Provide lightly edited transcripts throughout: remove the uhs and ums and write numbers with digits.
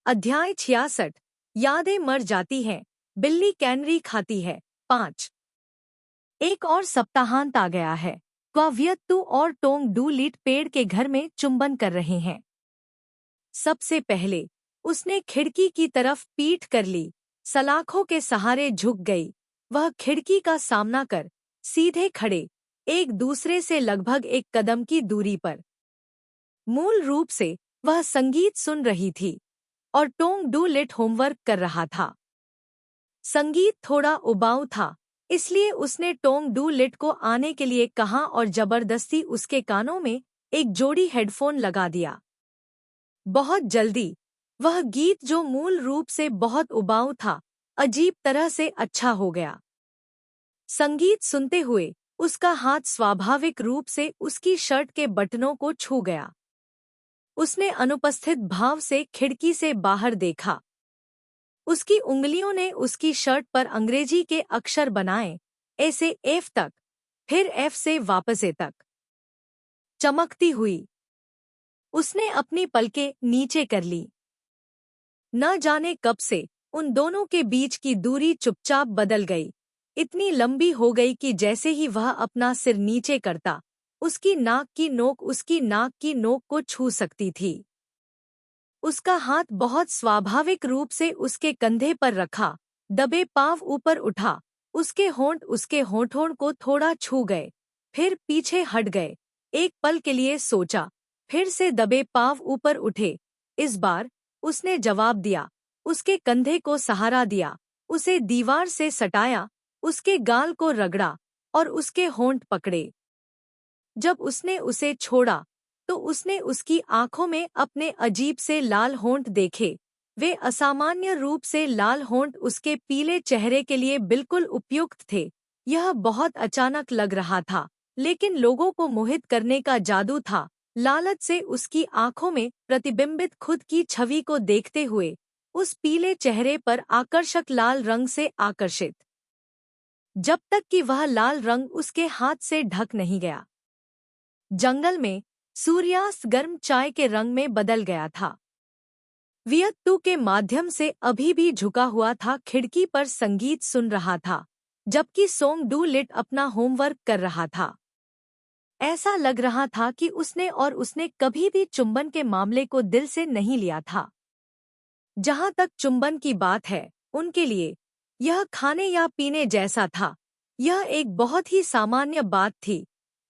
अध्याय 66। यादें मर जाती हैं, बिल्ली कैनरी खाती है। 5। एक और सप्ताहांत आ गया है। क्वावियत्तु और टोंग डू लीट पेड़ के घर में चुंबन कर रहे हैं। सबसे पहले उसने खिड़की की तरफ पीठ कर ली, सलाखों के सहारे झुक गई। वह खिड़की का सामना कर सीधे खड़े, एक दूसरे से लगभग एक कदम की दूरी पर। मूल रूप से वह संगीत सुन रही थी और टोंग डू लिट होमवर्क कर रहा था। संगीत थोड़ा उबाऊ था, इसलिए उसने टोंग डू लिट को आने के लिए कहा और जबरदस्ती उसके कानों में एक जोड़ी हेडफोन लगा दिया। बहुत जल्दी वह गीत, जो मूल रूप से बहुत उबाऊ था, अजीब तरह से अच्छा हो गया। संगीत सुनते हुए उसका हाथ स्वाभाविक रूप से उसकी शर्ट के बटनों को छू गया। उसने अनुपस्थित भाव से खिड़की से बाहर देखा। उसकी उंगलियों ने उसकी शर्ट पर अंग्रेजी के अक्षर बनाए, ए से एफ तक, फिर एफ से वापस ए तक। चमकती हुई उसने अपनी पलकें नीचे कर ली। न जाने कब से उन दोनों के बीच की दूरी चुपचाप बदल गई, इतनी लंबी हो गई कि जैसे ही वह अपना सिर नीचे करता, उसकी नाक की नोक उसकी नाक की नोक को छू सकती थी। उसका हाथ बहुत स्वाभाविक रूप से उसके कंधे पर रखा, दबे पांव ऊपर उठा, उसके होंठ उसके होठों को थोड़ा छू गए, फिर पीछे हट गए। एक पल के लिए सोचा, फिर से दबे पांव ऊपर उठे। इस बार उसने जवाब दिया, उसके कंधे को सहारा दिया, उसे दीवार से सटाया, उसके गाल को रगड़ा और उसके होंठ पकड़े। जब उसने उसे छोड़ा तो उसने उसकी आंखों में अपने अजीब से लाल होंठ देखे। वे असामान्य रूप से लाल होंठ उसके पीले चेहरे के लिए बिल्कुल उपयुक्त थे। यह बहुत अचानक लग रहा था, लेकिन लोगों को मोहित करने का जादू था। लालच से उसकी आंखों में प्रतिबिंबित खुद की छवि को देखते हुए, उस पीले चेहरे पर आकर्षक लाल रंग से आकर्षित, जब तक कि वह लाल रंग उसके हाथ से ढक नहीं गया। जंगल में सूर्यास्त गर्म चाय के रंग में बदल गया था। वियत्तु के माध्यम से अभी भी झुका हुआ था, खिड़की पर संगीत सुन रहा था, जबकि सोंग डू लिट अपना होमवर्क कर रहा था। ऐसा लग रहा था कि उसने कभी भी चुंबन के मामले को दिल से नहीं लिया था। जहां तक चुंबन की बात है, उनके लिए यह खाने या पीने जैसा था। यह एक बहुत ही सामान्य बात थी।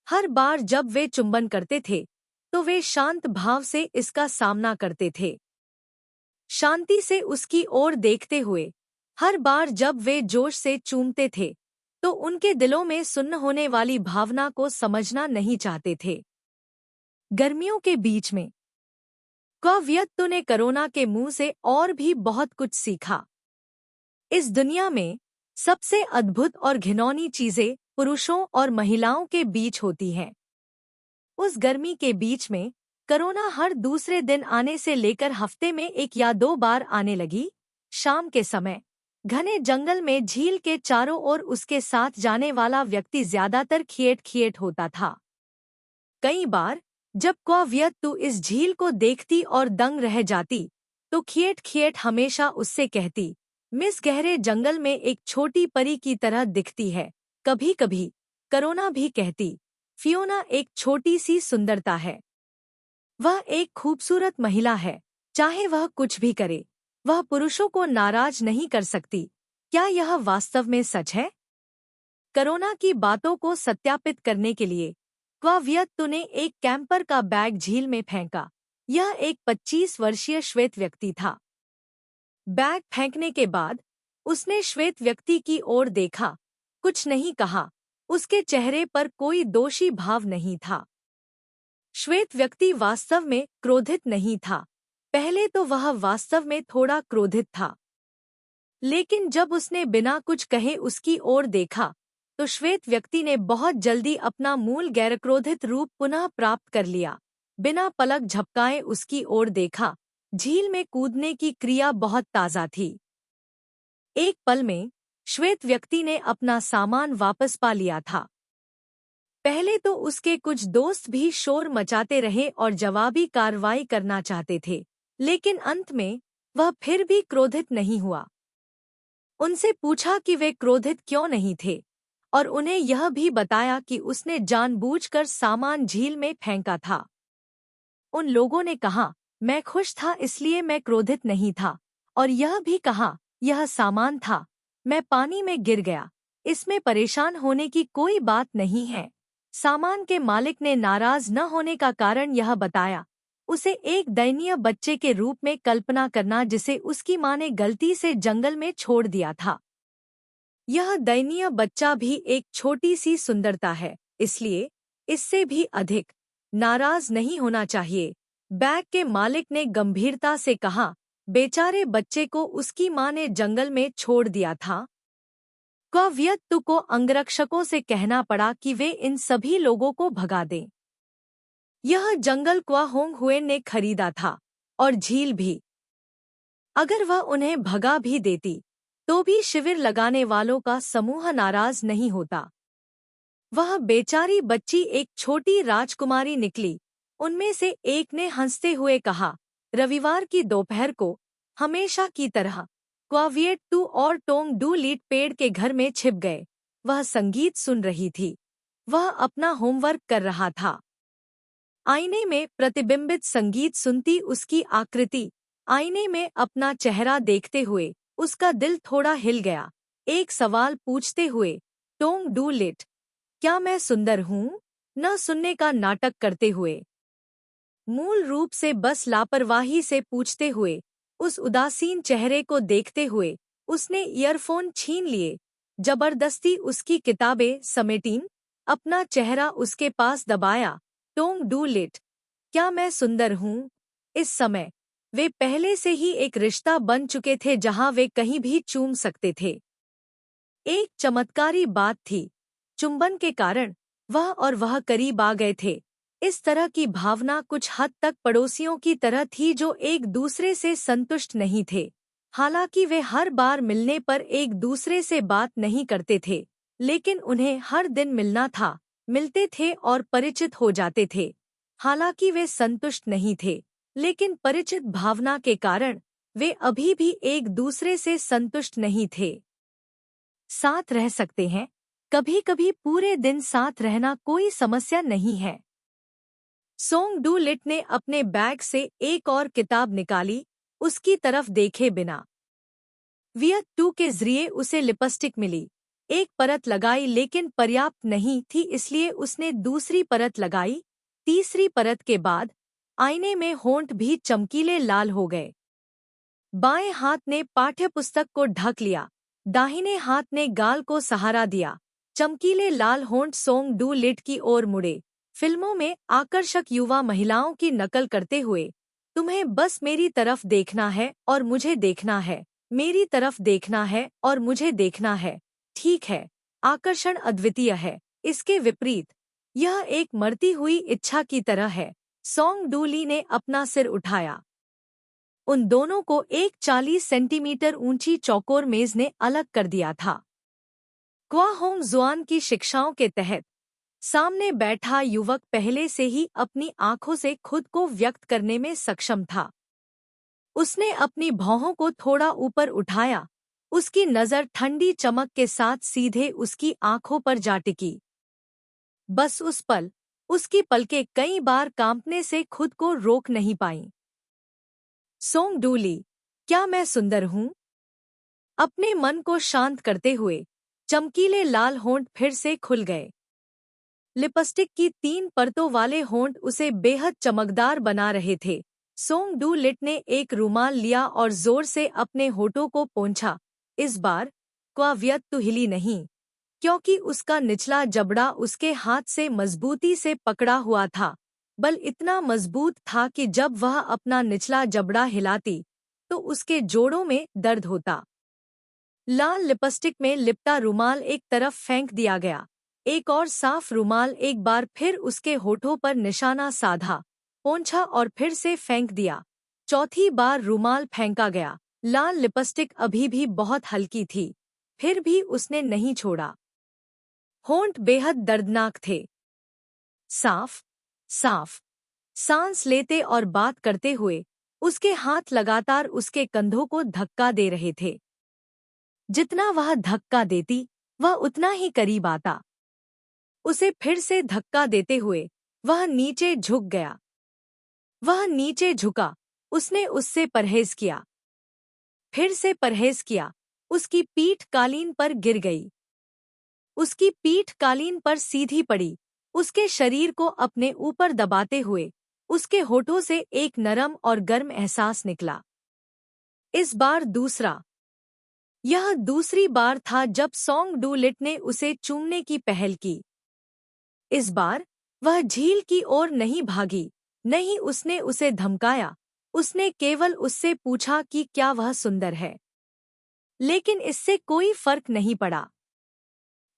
हर बार जब वे चुंबन करते थे तो वे शांत भाव से इसका सामना करते थे, शांति से उसकी ओर देखते हुए। हर बार जब वे जोश से चूमते थे तो उनके दिलों में सुन्न होने वाली भावना को समझना नहीं चाहते थे। गर्मियों के बीच में क्वावियत्तु ने कोरोना के मुंह से और भी बहुत कुछ सीखा। इस दुनिया में सबसे अद्भुत और घिनौनी चीजें पुरुषों और महिलाओं के बीच होती हैं। उस गर्मी के बीच में कोरोना हर दूसरे दिन आने से लेकर हफ्ते में 1 या 2 बार आने लगी। शाम के समय घने जंगल में झील के चारों ओर उसके साथ जाने वाला व्यक्ति ज्यादातर खिएट होता था। कई बार जब क्वावियत्तु इस झील को देखती और दंग रह जाती, तो खिएट हमेशा उससे कहती, मिस गहरे जंगल में एक छोटी परी की तरह दिखती है। कभी कभी कोरोना भी कहती, फियोना एक छोटी सी सुंदरता है। वह एक खूबसूरत महिला है, चाहे वह कुछ भी करे, वह पुरुषों को नाराज नहीं कर सकती। क्या यह वास्तव में सच है? कोरोना की बातों को सत्यापित करने के लिए क्वावियत्तु ने एक कैंपर का बैग झील में फेंका। यह एक 25 वर्षीय श्वेत व्यक्ति था। बैग फेंकने के बाद उसने श्वेत व्यक्ति की ओर देखा, कुछ नहीं कहा। उसके चेहरे पर कोई दोषी भाव नहीं था। श्वेत व्यक्ति वास्तव में क्रोधित नहीं था। पहले तो वह वास्तव में थोड़ा क्रोधित था, लेकिन जब उसने बिना कुछ कहे उसकी ओर देखा, तो श्वेत व्यक्ति ने बहुत जल्दी अपना मूल गैरक्रोधित रूप पुनः प्राप्त कर लिया। बिना पलक झपकाए उसकी ओर देखा। झील में कूदने की क्रिया बहुत ताज़ा थी। एक पल में श्वेत व्यक्ति ने अपना सामान वापस पा लिया था। पहले तो उसके कुछ दोस्त भी शोर मचाते रहे और जवाबी कार्रवाई करना चाहते थे, लेकिन अंत में वह फिर भी क्रोधित नहीं हुआ। उनसे पूछा कि वे क्रोधित क्यों नहीं थे और उन्हें यह भी बताया कि उसने जानबूझकर सामान झील में फेंका था। उन लोगों ने कहा, मैं खुश था इसलिए मैं क्रोधित नहीं था, और यह भी कहा, यह सामान था, मैं पानी में गिर गया, इसमें परेशान होने की कोई बात नहीं है। सामान के मालिक ने नाराज न होने का कारण यह बताया, उसे एक दयनीय बच्चे के रूप में कल्पना करना जिसे उसकी माँ ने गलती से जंगल में छोड़ दिया था। यह दयनीय बच्चा भी एक छोटी सी सुंदरता है, इसलिए इससे भी अधिक नाराज नहीं होना चाहिए। बैग के मालिक ने गंभीरता से कहा, बेचारे बच्चे को उसकी माँ ने जंगल में छोड़ दिया था। क्वाव्यक्तु को अंगरक्षकों से कहना पड़ा कि वे इन सभी लोगों को भगा दें। यह जंगल क्वाहोंग-हुएन ने खरीदा था, और झील भी। अगर वह उन्हें भगा भी देती तो भी शिविर लगाने वालों का समूह नाराज नहीं होता। वह बेचारी बच्ची एक छोटी राजकुमारी निकली। उनमें से एक ने हंसते हुए कहा, रविवार की दोपहर को हमेशा की तरह क्वाविएट्टू और टोंग डू लीट पेड़ के घर में छिप गए। वह संगीत सुन रही थी। वह अपना होमवर्क कर रहा था। आईने में प्रतिबिंबित संगीत सुनती उसकी आकृति, आईने में अपना चेहरा देखते हुए उसका दिल थोड़ा हिल गया। एक सवाल पूछते हुए, टोंग डू लिट, क्या मैं सुंदर हूँ? न सुनने का नाटक करते हुए, मूल रूप से बस लापरवाही से पूछते हुए, उस उदासीन चेहरे को देखते हुए उसने ईयरफोन छीन लिए, जबरदस्ती उसकी किताबें समेटीं, अपना चेहरा उसके पास दबाया। टोंग डू लिट, क्या मैं सुंदर हूँ? इस समय वे पहले से ही एक रिश्ता बन चुके थे जहां वे कहीं भी चूम सकते थे। एक चमत्कारी बात थी, चुंबन के कारण वह करीब आ गए थे। इस तरह की भावना कुछ हद तक पड़ोसियों की तरह थी जो एक दूसरे से संतुष्ट नहीं थे। हालांकि वे हर बार मिलने पर एक दूसरे से बात नहीं करते थे, लेकिन उन्हें हर दिन मिलना था, मिलते थे और परिचित हो जाते थे। हालांकि वे संतुष्ट नहीं थे, लेकिन परिचित भावना के कारण वे अभी भी एक दूसरे से संतुष्ट नहीं थे। साथ रह सकते हैं, कभी-कभी पूरे दिन साथ रहना कोई समस्या नहीं है। सोंग डू लिट ने अपने बैग से एक और किताब निकाली, उसकी तरफ देखे बिना। वियत टू के जरिए उसे लिपस्टिक मिली। एक परत लगाई लेकिन पर्याप्त नहीं थी, इसलिए उसने दूसरी परत लगाई। तीसरी परत के बाद आईने में होंठ भी चमकीले लाल हो गए। बाएं हाथ ने पाठ्यपुस्तक को ढक लिया, दाहिने हाथ ने गाल को सहारा दिया। चमकीले लाल होंठ सोंग डू लिट की ओर मुड़े, फिल्मों में आकर्षक युवा महिलाओं की नकल करते हुए। तुम्हें बस मेरी तरफ देखना है और मुझे देखना है, मेरी तरफ देखना है और मुझे देखना है। ठीक है, आकर्षण अद्वितीय है। इसके विपरीत, यह एक मरती हुई इच्छा की तरह है। सोंग डू ली ने अपना सिर उठाया। उन दोनों को एक 40 सेंटीमीटर ऊंची चौकोर मेज ने अलग कर दिया था। क्वाहोंग जुआन की शिक्षाओं के तहत सामने बैठा युवक पहले से ही अपनी आंखों से खुद को व्यक्त करने में सक्षम था। उसने अपनी भौहों को थोड़ा ऊपर उठाया, उसकी नज़र ठंडी चमक के साथ सीधे उसकी आंखों पर जा टिकी। बस उस पल, उसकी पलकें कई बार कांपने से खुद को रोक नहीं पाईं। सोंग डू ली, क्या मैं सुंदर हूँ? अपने मन को शांत करते हुए चमकीले लाल होंठ फिर से खुल गए। लिपस्टिक की 3 परतों वाले होंठ उसे बेहद चमकदार बना रहे थे। सोंग डू लिट ने एक रुमाल लिया और जोर से अपने होठों को पोंछा। इस बार क्वाव्यक्तु हिली नहीं, क्योंकि उसका निचला जबड़ा उसके हाथ से मजबूती से पकड़ा हुआ था। बल इतना मजबूत था कि जब वह अपना निचला जबड़ा हिलाती तो उसके जोड़ों में दर्द होता। लाल लिपस्टिक में लिपटा रुमाल एक तरफ फेंक दिया गया। एक और साफ रुमाल एक बार फिर उसके होठों पर निशाना साधा, पोंछा और फिर से फेंक दिया। चौथी बार रुमाल फेंका गया। लाल लिपस्टिक अभी भी बहुत हल्की थी, फिर भी उसने नहीं छोड़ा। होंठ बेहद दर्दनाक थे। साफ, साफ सांस लेते और बात करते हुए उसके हाथ लगातार उसके कंधों को धक्का दे रहे थे। जितना वह धक्का देती, वह उतना ही करीब आता। उसे फिर से धक्का देते हुए वह नीचे झुक गया। वह नीचे झुका, उसने उससे परहेज किया, फिर से परहेज किया। उसकी पीठ कालीन पर गिर गई। उसकी पीठ कालीन पर सीधी पड़ी। उसके शरीर को अपने ऊपर दबाते हुए उसके होठों से एक नरम और गर्म एहसास निकला। इस बार दूसरा। यह दूसरी बार था जब सोंग डू लिट ने उसे चूमने की पहल की। इस बार वह झील की ओर नहीं भागी, नहीं उसने उसे धमकाया। उसने केवल उससे पूछा कि क्या वह सुंदर है। लेकिन इससे कोई फर्क नहीं पड़ा।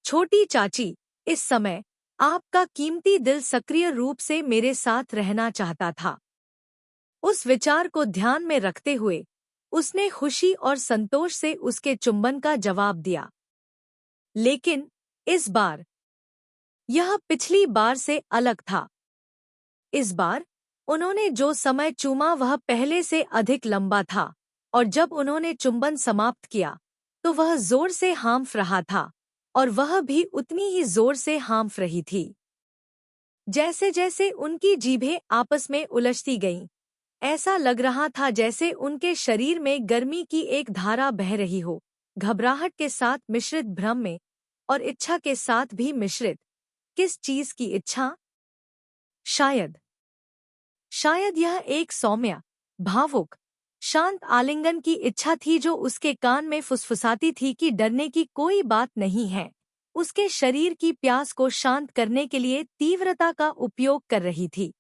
छोटी चाची, इस समय आपका कीमती दिल सक्रिय रूप से मेरे साथ रहना चाहता था। उस विचार को ध्यान में रखते हुए उसने खुशी और संतोष से उसके चुंबन का जवाब दिया। लेकिन इस बार यह पिछली बार से अलग था। इस बार उन्होंने जो समय चूमा वह पहले से अधिक लंबा था, और जब उन्होंने चुंबन समाप्त किया तो वह जोर से हाँफ रहा था, और वह भी उतनी ही जोर से हाँफ रही थी। जैसे जैसे उनकी जीभें आपस में उलझती गईं, ऐसा लग रहा था जैसे उनके शरीर में गर्मी की एक धारा बह रही हो, घबराहट के साथ मिश्रित भ्रम में, और इच्छा के साथ भी मिश्रित। किस चीज की इच्छा? शायद यह एक सौम्य, भावुक, शांत आलिंगन की इच्छा थी जो उसके कान में फुसफुसाती थी कि डरने की कोई बात नहीं है, उसके शरीर की प्यास को शांत करने के लिए तीव्रता का उपयोग कर रही थी।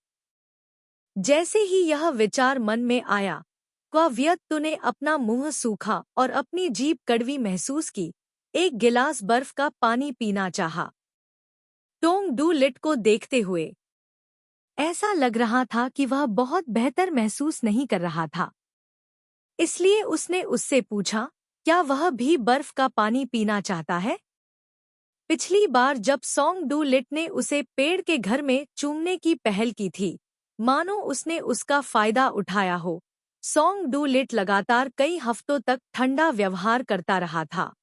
जैसे ही यह विचार मन में आया, क्वाव्यक्तु ने अपना मुंह सूखा और अपनी जीभ कड़वी महसूस की। एक गिलास बर्फ का पानी पीना चाहा। टोंग डू लिट को देखते हुए ऐसा लग रहा था कि वह बहुत बेहतर महसूस नहीं कर रहा था। इसलिए उसने उससे पूछा, क्या वह भी बर्फ का पानी पीना चाहता है? पिछली बार जब सोंग डू लिट ने उसे पेड़ के घर में चूमने की पहल की थी, मानो उसने उसका फायदा उठाया हो। सोंग डू लिट लगातार कई हफ्तों तक ठंडा व्यवहार करता रहा था।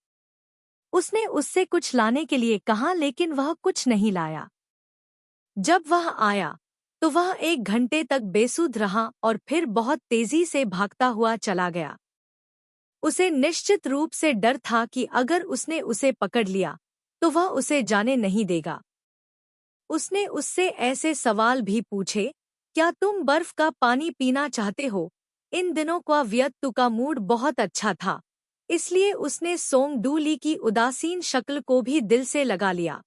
उसने उससे कुछ लाने के लिए कहा, लेकिन वह कुछ नहीं लाया। जब वह आया तो वह 1 घंटे तक बेसुध रहा और फिर बहुत तेजी से भागता हुआ चला गया। उसे निश्चित रूप से डर था कि अगर उसने उसे पकड़ लिया तो वह उसे जाने नहीं देगा। उसने उससे ऐसे सवाल भी पूछे, क्या तुम बर्फ का पानी पीना चाहते हो? इन दिनों क्वाव्यक्तु का मूड बहुत अच्छा था, इसलिए उसने सोंग डू ली की उदासीन शक्ल को भी दिल से लगा लिया।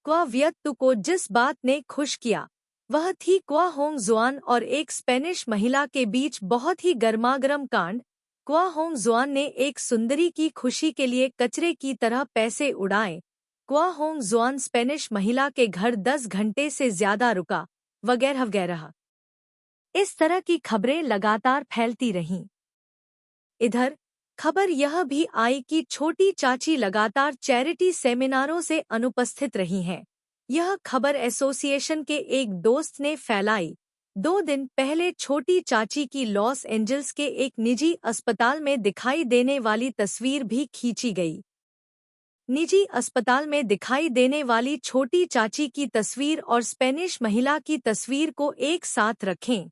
क्वाव्यक्तु को जिस बात ने खुश किया वह थी क्वा होंग जुआन और एक स्पेनिश महिला के बीच बहुत ही गर्मागरम कांड। क्वा होंग जुआन ने एक सुंदरी की खुशी के लिए कचरे की तरह पैसे उड़ाए। क्वा होंग जुआन स्पेनिश महिला के घर 10 घंटे से ज्यादा रुका, वगैरह वगैरह। इस तरह की खबरें लगातार फैलती रहीं। इधर खबर यह भी आई कि छोटी चाची लगातार चैरिटी सेमिनारों से अनुपस्थित रही हैं। यह खबर एसोसिएशन के एक दोस्त ने फैलाई। 2 दिन पहले छोटी चाची की लॉस एंजल्स के एक निजी अस्पताल में दिखाई देने वाली तस्वीर भी खींची गई। निजी अस्पताल में दिखाई देने वाली छोटी चाची की तस्वीर और स्पेनिश महिला की तस्वीर को एक साथ रखें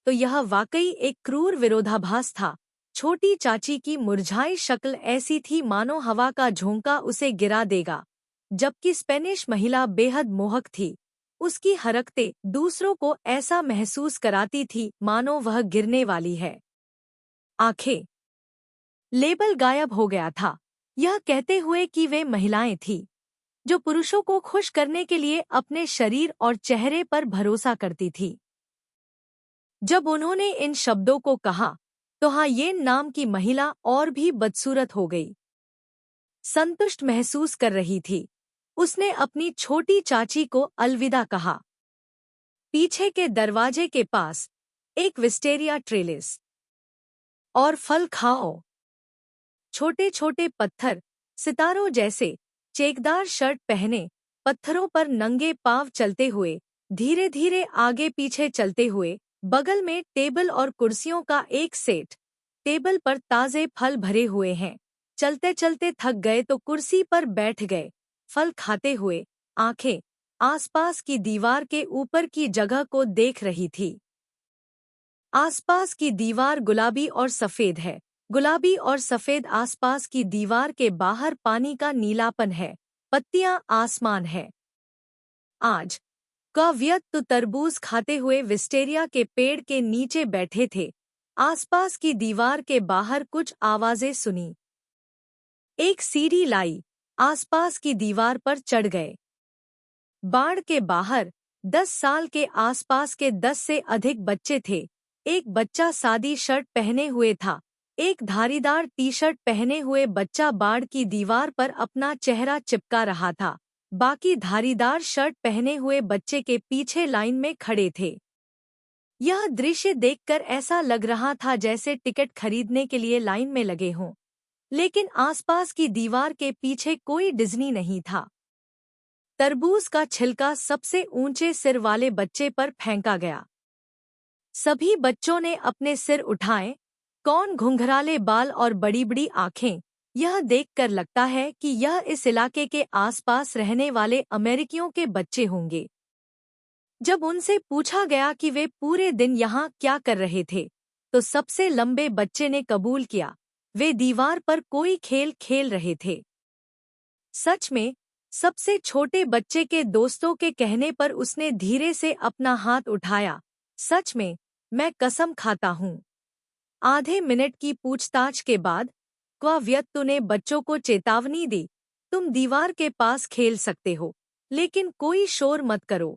तो यह वाकई एक क्रूर विरोधाभास था। छोटी चाची की मुरझाई शक्ल ऐसी थी मानो हवा का झोंका उसे गिरा देगा, जबकि स्पेनिश महिला बेहद मोहक थी। उसकी हरकतें दूसरों को ऐसा महसूस कराती थी मानो वह गिरने वाली है। आंखें। लेबल गायब हो गया था, यह कहते हुए कि वे महिलाएं थीं जो पुरुषों को खुश करने के लिए अपने शरीर और चेहरे पर भरोसा करती थी। जब उन्होंने इन शब्दों को कहा तो हायेन नाम की महिला और भी बदसूरत हो गई। संतुष्ट महसूस कर रही थी। उसने अपनी छोटी चाची को अलविदा कहा। पीछे के दरवाजे के पास एक विस्टेरिया ट्रेलिस। और फल खाओ। छोटे छोटे पत्थर, सितारों जैसे चेकदार शर्ट पहने, पत्थरों पर नंगे पांव चलते हुए, धीरे धीरे आगे पीछे चलते हुए, बगल में टेबल और कुर्सियों का एक सेट। टेबल पर ताजे फल भरे हुए हैं। चलते चलते थक गए तो कुर्सी पर बैठ गए। फल खाते हुए आंखें आसपास की दीवार के ऊपर की जगह को देख रही थी। आसपास की दीवार गुलाबी और सफेद है। गुलाबी और सफेद आसपास की दीवार के बाहर पानी का नीलापन है। पत्तियां आसमान है। आज का व्यक्ति तरबूज खाते हुए विस्टेरिया के पेड़ के नीचे बैठे थे। आसपास की दीवार के बाहर कुछ आवाजें सुनी। एक सीढ़ी लाई। आसपास की दीवार पर चढ़ गए। बाड़ के बाहर 10 साल के आसपास के 10 से अधिक बच्चे थे। एक बच्चा सादी शर्ट पहने हुए था। एक धारीदार टी शर्ट पहने हुए बच्चा बाड़ की दीवार पर अपना चेहरा चिपका रहा था। बाकी धारीदार शर्ट पहने हुए बच्चे के पीछे लाइन में खड़े थे। यह दृश्य देखकर ऐसा लग रहा था जैसे टिकट खरीदने के लिए लाइन में लगे हों। लेकिन आसपास की दीवार के पीछे कोई डिज्नी नहीं था। तरबूज का छिलका सबसे ऊंचे सिर वाले बच्चे पर फेंका गया। सभी बच्चों ने अपने सिर उठाए। कौन घुंघराले बाल और बड़ी बड़ी आंखें। यह देखकर लगता है कि यह इस इलाके के आसपास रहने वाले अमेरिकियों के बच्चे होंगे। जब उनसे पूछा गया कि वे पूरे दिन यहाँ क्या कर रहे थे, तो सबसे लंबे बच्चे ने कबूल किया, वे दीवार पर कोई खेल खेल रहे थे। सच में, सबसे छोटे बच्चे के दोस्तों के कहने पर उसने धीरे से अपना हाथ उठाया। सच में, मैं कसम खाता हूँ। आधे मिनट की पूछताछ के बाद व्यक्ति ने बच्चों को चेतावनी दी, तुम दीवार के पास खेल सकते हो, लेकिन कोई शोर मत करो।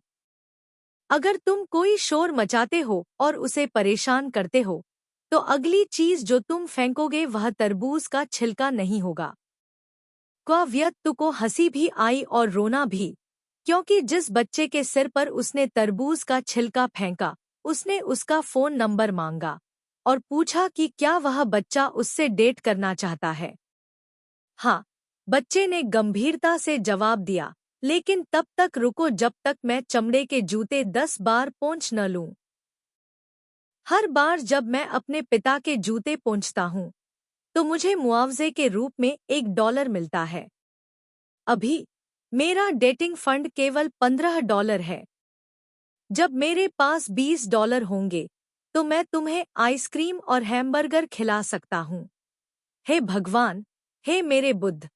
अगर तुम कोई शोर मचाते हो और उसे परेशान करते हो, तो अगली चीज जो तुम फेंकोगे वह तरबूज का छिलका नहीं होगा। व्यक्ति को हंसी भी आई और रोना भी, क्योंकि जिस बच्चे के सिर पर उसने तरबूज का छिलका फेंका, उसने उसका फोन नंबर मांगा और पूछा कि क्या वह बच्चा उससे डेट करना चाहता है। हाँ, बच्चे ने गंभीरता से जवाब दिया, लेकिन तब तक रुको जब तक मैं चमड़े के जूते 10 बार पोंछ न लूं। हर बार जब मैं अपने पिता के जूते पोंछता हूँ, तो मुझे मुआवजे के रूप में $1 मिलता है। अभी मेरा डेटिंग फंड केवल $15 है। जब मेरे पास $20 होंगे, तो मैं तुम्हें आइसक्रीम और हैमबर्गर खिला सकता हूँ। हे भगवान, हे मेरे बुद्ध।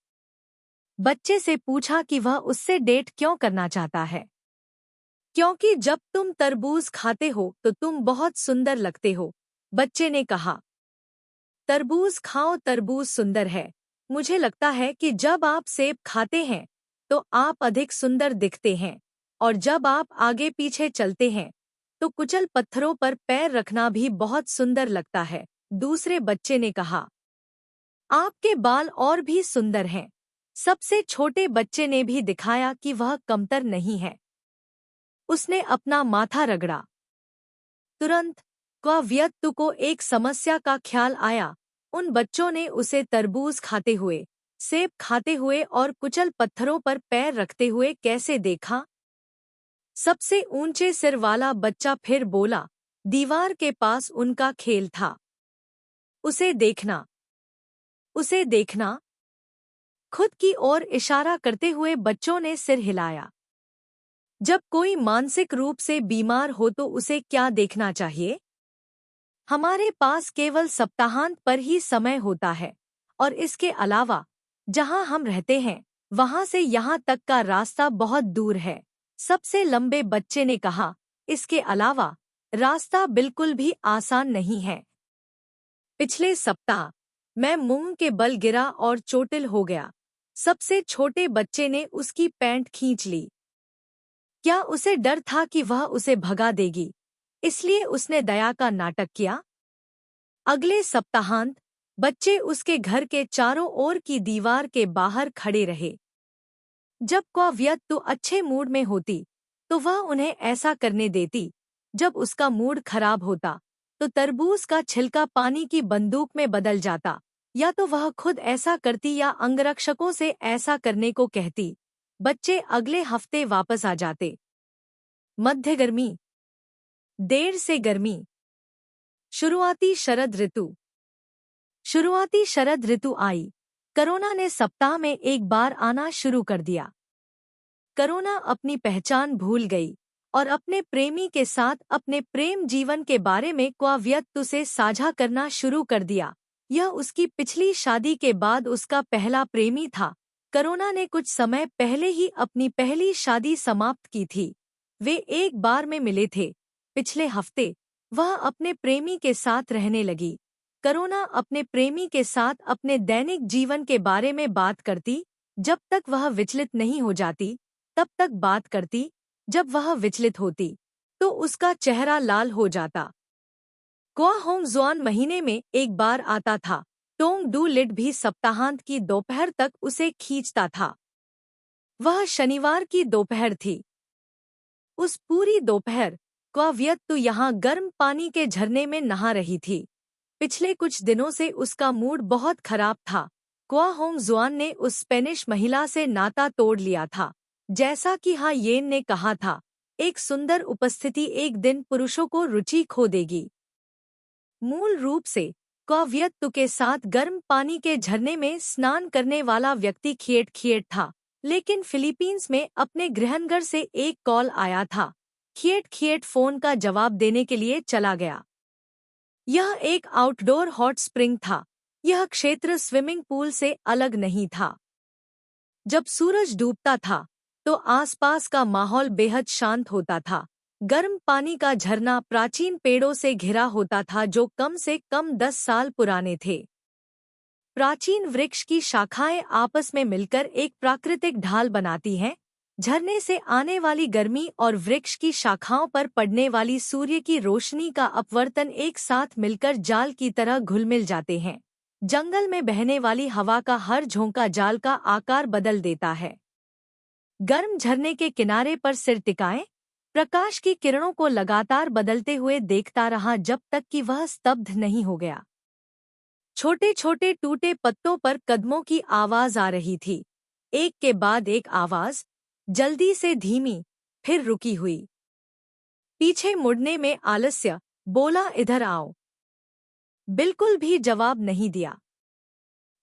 बच्चे से पूछा कि वह उससे डेट क्यों करना चाहता है। क्योंकि जब तुम तरबूज खाते हो तो तुम बहुत सुंदर लगते हो, बच्चे ने कहा। तरबूज खाओ, तरबूज सुंदर है। मुझे लगता है कि जब आप सेब खाते हैं तो आप अधिक सुंदर दिखते हैं, और जब आप आगे पीछे चलते हैं तो कुचल पत्थरों पर पैर रखना भी बहुत सुंदर लगता है, दूसरे बच्चे ने कहा। आपके बाल और भी सुंदर हैं। सबसे छोटे बच्चे ने भी दिखाया कि वह कमतर नहीं है। उसने अपना माथा रगड़ा। तुरंत व्यक्ति को एक समस्या का ख्याल आया। उन बच्चों ने उसे तरबूज खाते हुए, सेब खाते हुए और कुचल पत्थरों पर पैर रखते हुए कैसे देखा। सबसे ऊंचे सिर वाला बच्चा फिर बोला, दीवार के पास उनका खेल था। उसे देखना, उसे देखना। खुद की ओर इशारा करते हुए बच्चों ने सिर हिलाया। जब कोई मानसिक रूप से बीमार हो तो उसे क्या देखना चाहिए? हमारे पास केवल सप्ताहांत पर ही समय होता है, और इसके अलावा जहां हम रहते हैं वहां से यहां तक का रास्ता बहुत दूर है, सबसे लंबे बच्चे ने कहा। इसके अलावा रास्ता बिल्कुल भी आसान नहीं है। पिछले सप्ताह मैं मुंह के बल गिरा और चोटिल हो गया। सबसे छोटे बच्चे ने उसकी पैंट खींच ली। क्या उसे डर था कि वह उसे भगा देगी, इसलिए उसने दया का नाटक किया? अगले सप्ताहांत बच्चे उसके घर के चारों ओर की दीवार के बाहर खड़े रहे। जब व्यक्ति अच्छे मूड में होती तो वह उन्हें ऐसा करने देती, जब उसका मूड खराब होता तो तरबूज का छिलका पानी की बंदूक में बदल जाता, या तो वह खुद ऐसा करती या अंगरक्षकों से ऐसा करने को कहती। बच्चे अगले हफ्ते वापस आ जाते। मध्य गर्मी। देर से गर्मी। शुरुआती शरद ऋतु। शुरुआती शरद ऋतु आई। कोरोना ने सप्ताह में एक बार आना शुरू कर दिया। कोरोना अपनी पहचान भूल गई और अपने प्रेमी के साथ अपने प्रेम जीवन के बारे में क्वाव्यक्तु से साझा करना शुरू कर दिया। यह उसकी पिछली शादी के बाद उसका पहला प्रेमी था। कोरोना ने कुछ समय पहले ही अपनी पहली शादी समाप्त की थी। वे एक बार में मिले थे। पिछले हफ्ते वह अपने प्रेमी के साथ रहने लगी। कोरोना अपने प्रेमी के साथ अपने दैनिक जीवन के बारे में बात करती। जब तक वह विचलित नहीं हो जाती तब तक बात करती। जब वह विचलित होती तो उसका चेहरा लाल हो जाता। क्वा होंगजुआन महीने में एक बार आता था। टोंग डू लिट भी सप्ताहांत की दोपहर तक उसे खींचता था। वह शनिवार की दोपहर थी। उस पूरी दोपहर क्वाव्यक्तु यहाँ गर्म पानी के झरने में नहा रही थी। पिछले कुछ दिनों से उसका मूड बहुत खराब था। क्वा होंगजुआन ने उस स्पेनिश महिला से नाता तोड़ लिया था। जैसा कि हा येन ने कहा था, एक सुंदर उपस्थिति एक दिन पुरुषों को रुचि खो देगी। मूल रूप से क्वाव्यक्तु के साथ गर्म पानी के झरने में स्नान करने वाला व्यक्ति खिएट खिएट था, लेकिन फिलीपींस में अपने गृहनगर से एक कॉल आया था। खिएट खिएट फोन का जवाब देने के लिए चला गया। यह एक आउटडोर हॉट स्प्रिंग था। यह क्षेत्र स्विमिंग पूल से अलग नहीं था। जब सूरज डूबता था तो आसपास का माहौल बेहद शांत होता था। गर्म पानी का झरना प्राचीन पेड़ों से घिरा होता था जो कम से कम 10 साल पुराने थे। प्राचीन वृक्ष की शाखाएं आपस में मिलकर एक प्राकृतिक ढाल बनाती हैं। झरने से आने वाली गर्मी और वृक्ष की शाखाओं पर पड़ने वाली सूर्य की रोशनी का अपवर्तन एक साथ मिलकर जाल की तरह घुलमिल जाते हैं। जंगल में बहने वाली हवा का हर झोंका जाल का आकार बदल देता है। गर्म झरने के किनारे पर सिर टिकाएं, प्रकाश की किरणों को लगातार बदलते हुए देखता रहा जब तक कि वह स्तब्ध नहीं हो गया। छोटे छोटे टूटे पत्तों पर कदमों की आवाज आ रही थी। एक के बाद एक आवाज, जल्दी से धीमी, फिर रुकी हुई। पीछे मुड़ने में आलस्य, बोला इधर आओ। बिल्कुल भी जवाब नहीं दिया।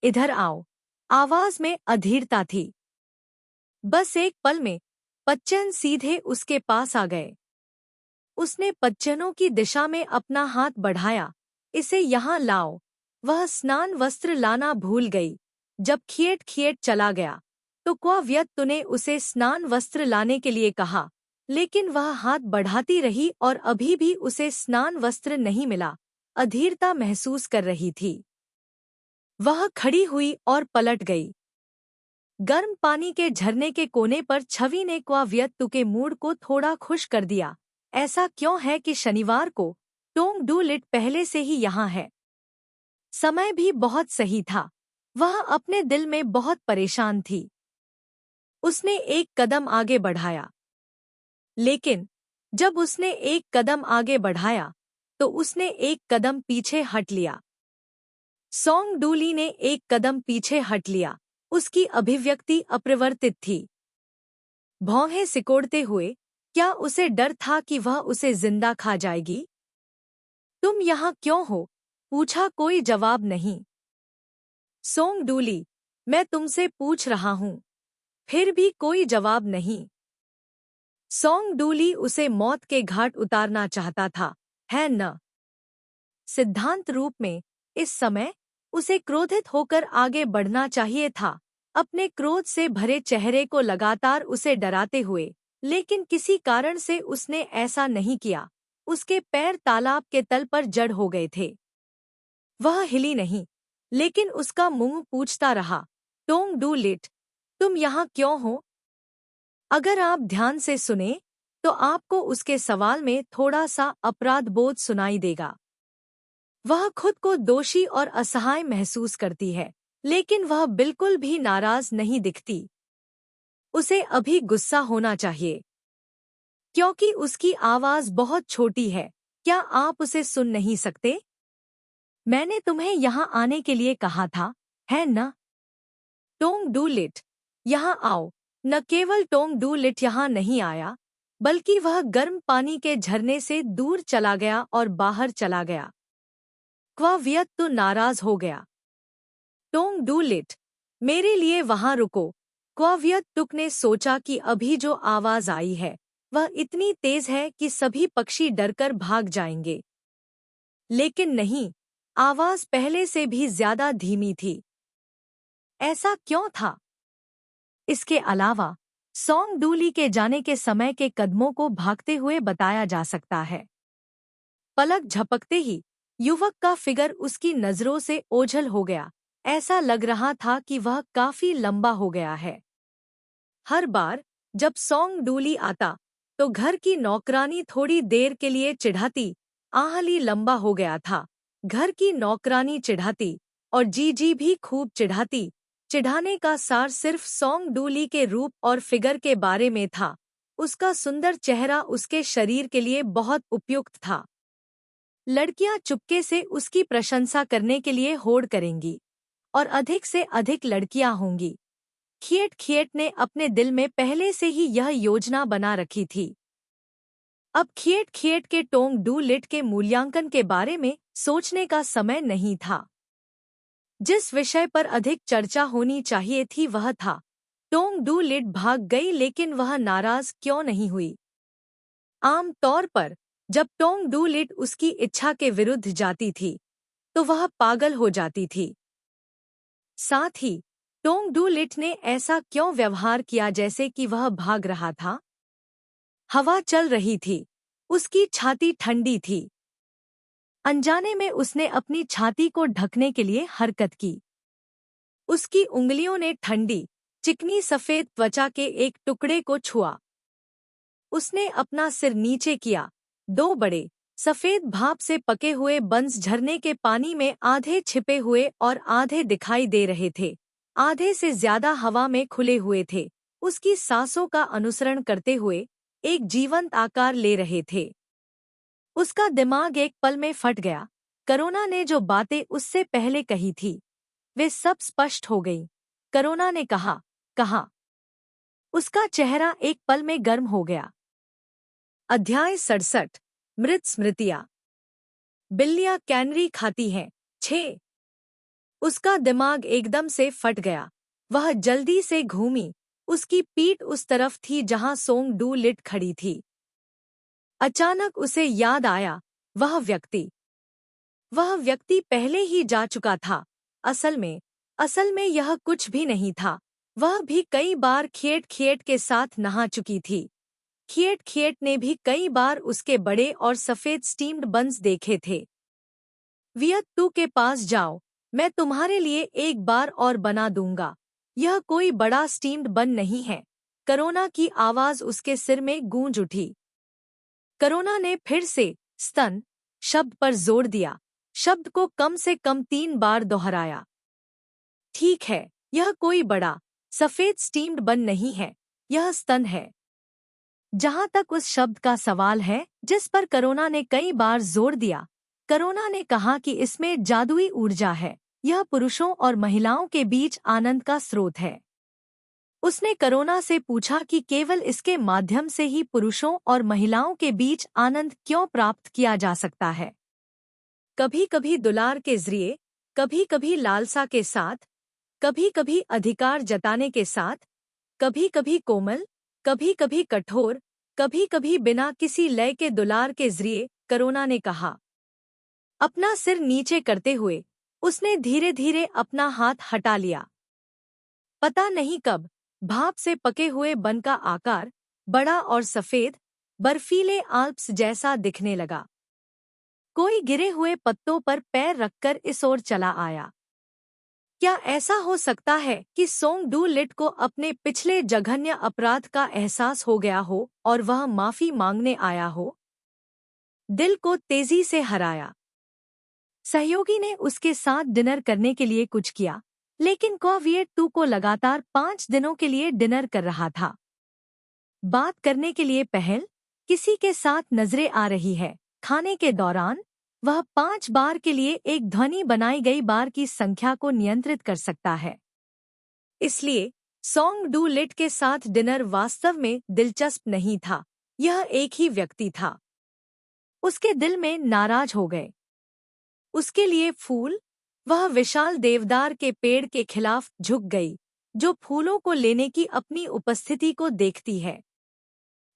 इधर आओ, आवाज में अधीरता थी। बस एक पल में पच्चन सीधे उसके पास आ गए। उसने पच्चनों की दिशा में अपना हाथ बढ़ाया। इसे यहाँ लाओ। वह स्नान वस्त्र लाना भूल गई। जब खिएट खिएट चला गया तो क्वाव्यक्तु ने उसे स्नान वस्त्र लाने के लिए कहा, लेकिन वह हाथ बढ़ाती रही और अभी भी उसे स्नान वस्त्र नहीं मिला। अधीरता महसूस कर रही थी। वह खड़ी हुई और पलट गई। गर्म पानी के झरने के कोने पर छवि ने क्वाव्यक्तु के मूड को थोड़ा खुश कर दिया। ऐसा क्यों है कि शनिवार को टोंग डू लिट पहले से ही यहाँ है? समय भी बहुत सही था। वह अपने दिल में बहुत परेशान थी। उसने एक कदम आगे बढ़ाया, लेकिन जब उसने एक कदम आगे बढ़ाया तो उसने एक कदम पीछे हट लिया। सोंग डू ली ने एक कदम पीछे हट लिया। उसकी अभिव्यक्ति अपरिवर्तित थी। भौहें सिकोड़ते हुए, क्या उसे डर था कि वह उसे जिंदा खा जाएगी? तुम यहाँ क्यों हो? पूछा। कोई जवाब नहीं। सोंग डू ली, मैं तुमसे पूछ रहा हूँ। फिर भी कोई जवाब नहीं। सोंग डू ली उसे मौत के घाट उतारना चाहता था, है न? सिद्धांत रूप में इस समय उसे क्रोधित होकर आगे बढ़ना चाहिए था, अपने क्रोध से भरे चेहरे को लगातार उसे डराते हुए, लेकिन किसी कारण से उसने ऐसा नहीं किया। उसके पैर तालाब के तल पर जड़ हो गए थे। वह हिली नहीं, लेकिन उसका मुंह पूछता रहा, टोंग डू लिट, तुम यहाँ क्यों हो? अगर आप ध्यान से सुने तो आपको उसके सवाल में थोड़ा सा अपराध बोध सुनाई देगा। वह खुद को दोषी और असहाय महसूस करती है, लेकिन वह बिल्कुल भी नाराज नहीं दिखती। उसे अभी गुस्सा होना चाहिए, क्योंकि उसकी आवाज बहुत छोटी है। क्या आप उसे सुन नहीं सकते? मैंने तुम्हें यहाँ आने के लिए कहा था, है न? टोंग डू लिट, यहाँ आओ। न केवल टोंग डू लिट यहाँ नहीं आया, बल्कि वह गर्म पानी के झरने से दूर चला गया और बाहर चला गया। क्वावियत तो नाराज हो गया। टोंग डू लिट, मेरे लिए वहां रुको। क्वावियत टुक ने सोचा कि अभी जो आवाज आई है वह इतनी तेज है कि सभी पक्षी डरकर भाग जाएंगे। लेकिन नहीं, आवाज पहले से भी ज्यादा धीमी थी। ऐसा क्यों था? इसके अलावा सोंग डूली के जाने के समय के कदमों को भागते हुए बताया जा सकता है। पलक झपकते ही युवक का फिगर उसकी नजरों से ओझल हो गया। ऐसा लग रहा था कि वह काफी लंबा हो गया है। हर बार जब सोंग डूली आता तो घर की नौकरानी थोड़ी देर के लिए चिढ़ाती, आहली लंबा हो गया था। घर की नौकरानी चिढ़ाती और जीजी भी खूब चिढ़ाती। चिढ़ाने का सार सिर्फ सोंग डूली के रूप और फिगर के बारे में था। उसका सुंदर चेहरा उसके शरीर के लिए बहुत उपयुक्त था। लड़कियां चुपके से उसकी प्रशंसा करने के लिए होड़ करेंगी और अधिक से अधिक लड़कियां होंगी। खिएट खिएट ने अपने दिल में पहले से ही यह योजना बना रखी थी। अब खिएट खिएट के टोंग डू लिट के मूल्यांकन के बारे में सोचने का समय नहीं था। जिस विषय पर अधिक चर्चा होनी चाहिए थी वह था टोंग डू लिट भाग गई, लेकिन वह नाराज क्यों नहीं हुई। आम तौर पर जब टोंग डू लिट उसकी इच्छा के विरुद्ध जाती थी तो वह पागल हो जाती थी। साथ ही टोंग डू लिट ने ऐसा क्यों व्यवहार किया जैसे कि वह भाग रहा था। हवा चल रही थी, उसकी छाती ठंडी थी। अनजाने में उसने अपनी छाती को ढकने के लिए हरकत की। उसकी उंगलियों ने ठंडी, चिकनी सफेद त्वचा के एक टुकड़े को छुआ। उसने अपना सिर नीचे किया। दो बड़े, सफेद भाप से पके हुए बंस झरने के पानी में आधे छिपे हुए और आधे दिखाई दे रहे थे। आधे से ज्यादा हवा में खुले हुए थे। उसकी सांसों का अनुसरण करते हुए एक जीवंत आकार ले रहे थे। उसका दिमाग एक पल में फट गया। करुणा ने जो बातें उससे पहले कही थी वे सब स्पष्ट हो गईं। करुणा ने कहा। उसका चेहरा एक पल में गर्म हो गया। अध्याय 67, मृत स्मृतियां। बिल्लियां कैनरी खाती हैं। 6। उसका दिमाग एकदम से फट गया। वह जल्दी से घूमी। उसकी पीठ उस तरफ थी जहां सोंग डू लिट खड़ी थी। अचानक उसे याद आया, वह व्यक्ति पहले ही जा चुका था। असल में यह कुछ भी नहीं था। वह भी कई बार खिएट खिएट के साथ नहा चुकी थी। खिएट खिएट ने भी कई बार उसके बड़े और सफेद स्टीम्ड बन्स देखे थे। वियत टू के पास जाओ, मैं तुम्हारे लिए एक बार और बना दूंगा। यह कोई बड़ा स्टीम्ड बन नहीं है। करुणा की आवाज उसके सिर में गूंज उठी। करुणा ने फिर से स्तन शब्द पर जोर दिया। शब्द को कम से कम 3 बार दोहराया। ठीक है, यह कोई बड़ा सफेद स्टीम्ड बन नहीं है, यह स्तन है। जहां तक उस शब्द का सवाल है जिस पर करुणा ने कई बार जोर दिया, करुणा ने कहा कि इसमें जादुई ऊर्जा है। यह पुरुषों और महिलाओं के बीच आनंद का स्रोत है। उसने करुणा से पूछा कि केवल इसके माध्यम से ही पुरुषों और महिलाओं के बीच आनंद क्यों प्राप्त किया जा सकता है। कभी कभी दुलार के जरिए, कभी कभी लालसा के साथ, कभी कभी अधिकार जताने के साथ, कभी कभी कोमल, कभी कभी कठोर, कभी कभी बिना किसी लय के दुलार के जरिए, करुणा ने कहा। अपना सिर नीचे करते हुए उसने धीरे धीरे अपना हाथ हटा लिया। पता नहीं कब भाप से पके हुए बन का आकार बड़ा और सफेद, बर्फीले आल्प्स जैसा दिखने लगा। कोई गिरे हुए पत्तों पर पैर रखकर इस ओर चला आया। क्या ऐसा हो सकता है कि सोंग डू लिट को अपने पिछले जघन्य अपराध का एहसास हो गया हो और वह माफी मांगने आया हो? दिल को तेजी से हराया। सहयोगी ने उसके साथ डिनर करने के लिए कुछ किया, लेकिन क्वावियत टू को लगातार 5 दिनों के लिए डिनर कर रहा था। बात करने के लिए पहल किसी के साथ नजरें आ रही है। खाने के दौरान वह 5 बार के लिए एक ध्वनि बनाई गई बार की संख्या को नियंत्रित कर सकता है। इसलिए सोंग डू लिट के साथ डिनर वास्तव में दिलचस्प नहीं था। यह एक ही व्यक्ति था। उसके दिल में नाराज हो गए। उसके लिए फूल, वह विशाल देवदार के पेड़ के खिलाफ झुक गई, जो फूलों को लेने की अपनी उपस्थिति को देखती है।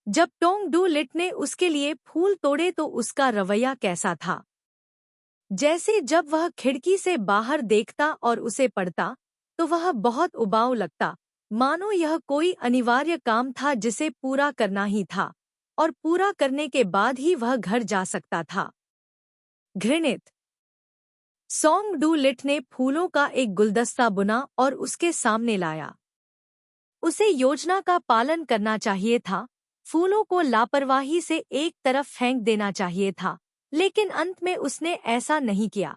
जब टोंग डू लिट ने उसके लिए फूल तोड़े तो उसका रवैया कैसा था? जैसे जब वह खिड़की से बाहर देखता और उसे पढ़ता, तो वह बहुत उबाऊ लगता, मानो यह कोई अनिवार्य काम था जिसे पूरा करना ही था, और पूरा करने के बाद ही वह घर जा सकता था। घृणित। सोंग डू लिट ने फूलों का एक गुलदस्ता बुना और उसके सामने लाया। उसे योजना का पालन करना चाहिए था, फूलों को लापरवाही से एक तरफ फेंक देना चाहिए था, लेकिन अंत में उसने ऐसा नहीं किया।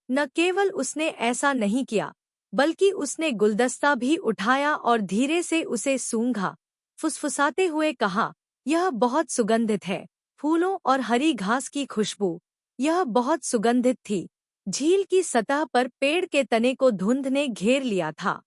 न केवल उसने ऐसा नहीं किया, बल्कि उसने गुलदस्ता भी उठाया और धीरे से उसे सूंघा, फुसफुसाते हुए कहा, यह बहुत सुगंधित है। फूलों और हरी घास की खुशबू, यह बहुत सुगंधित थी। झील की सतह पर पेड़ के तने को धुंध ने घेर लिया था।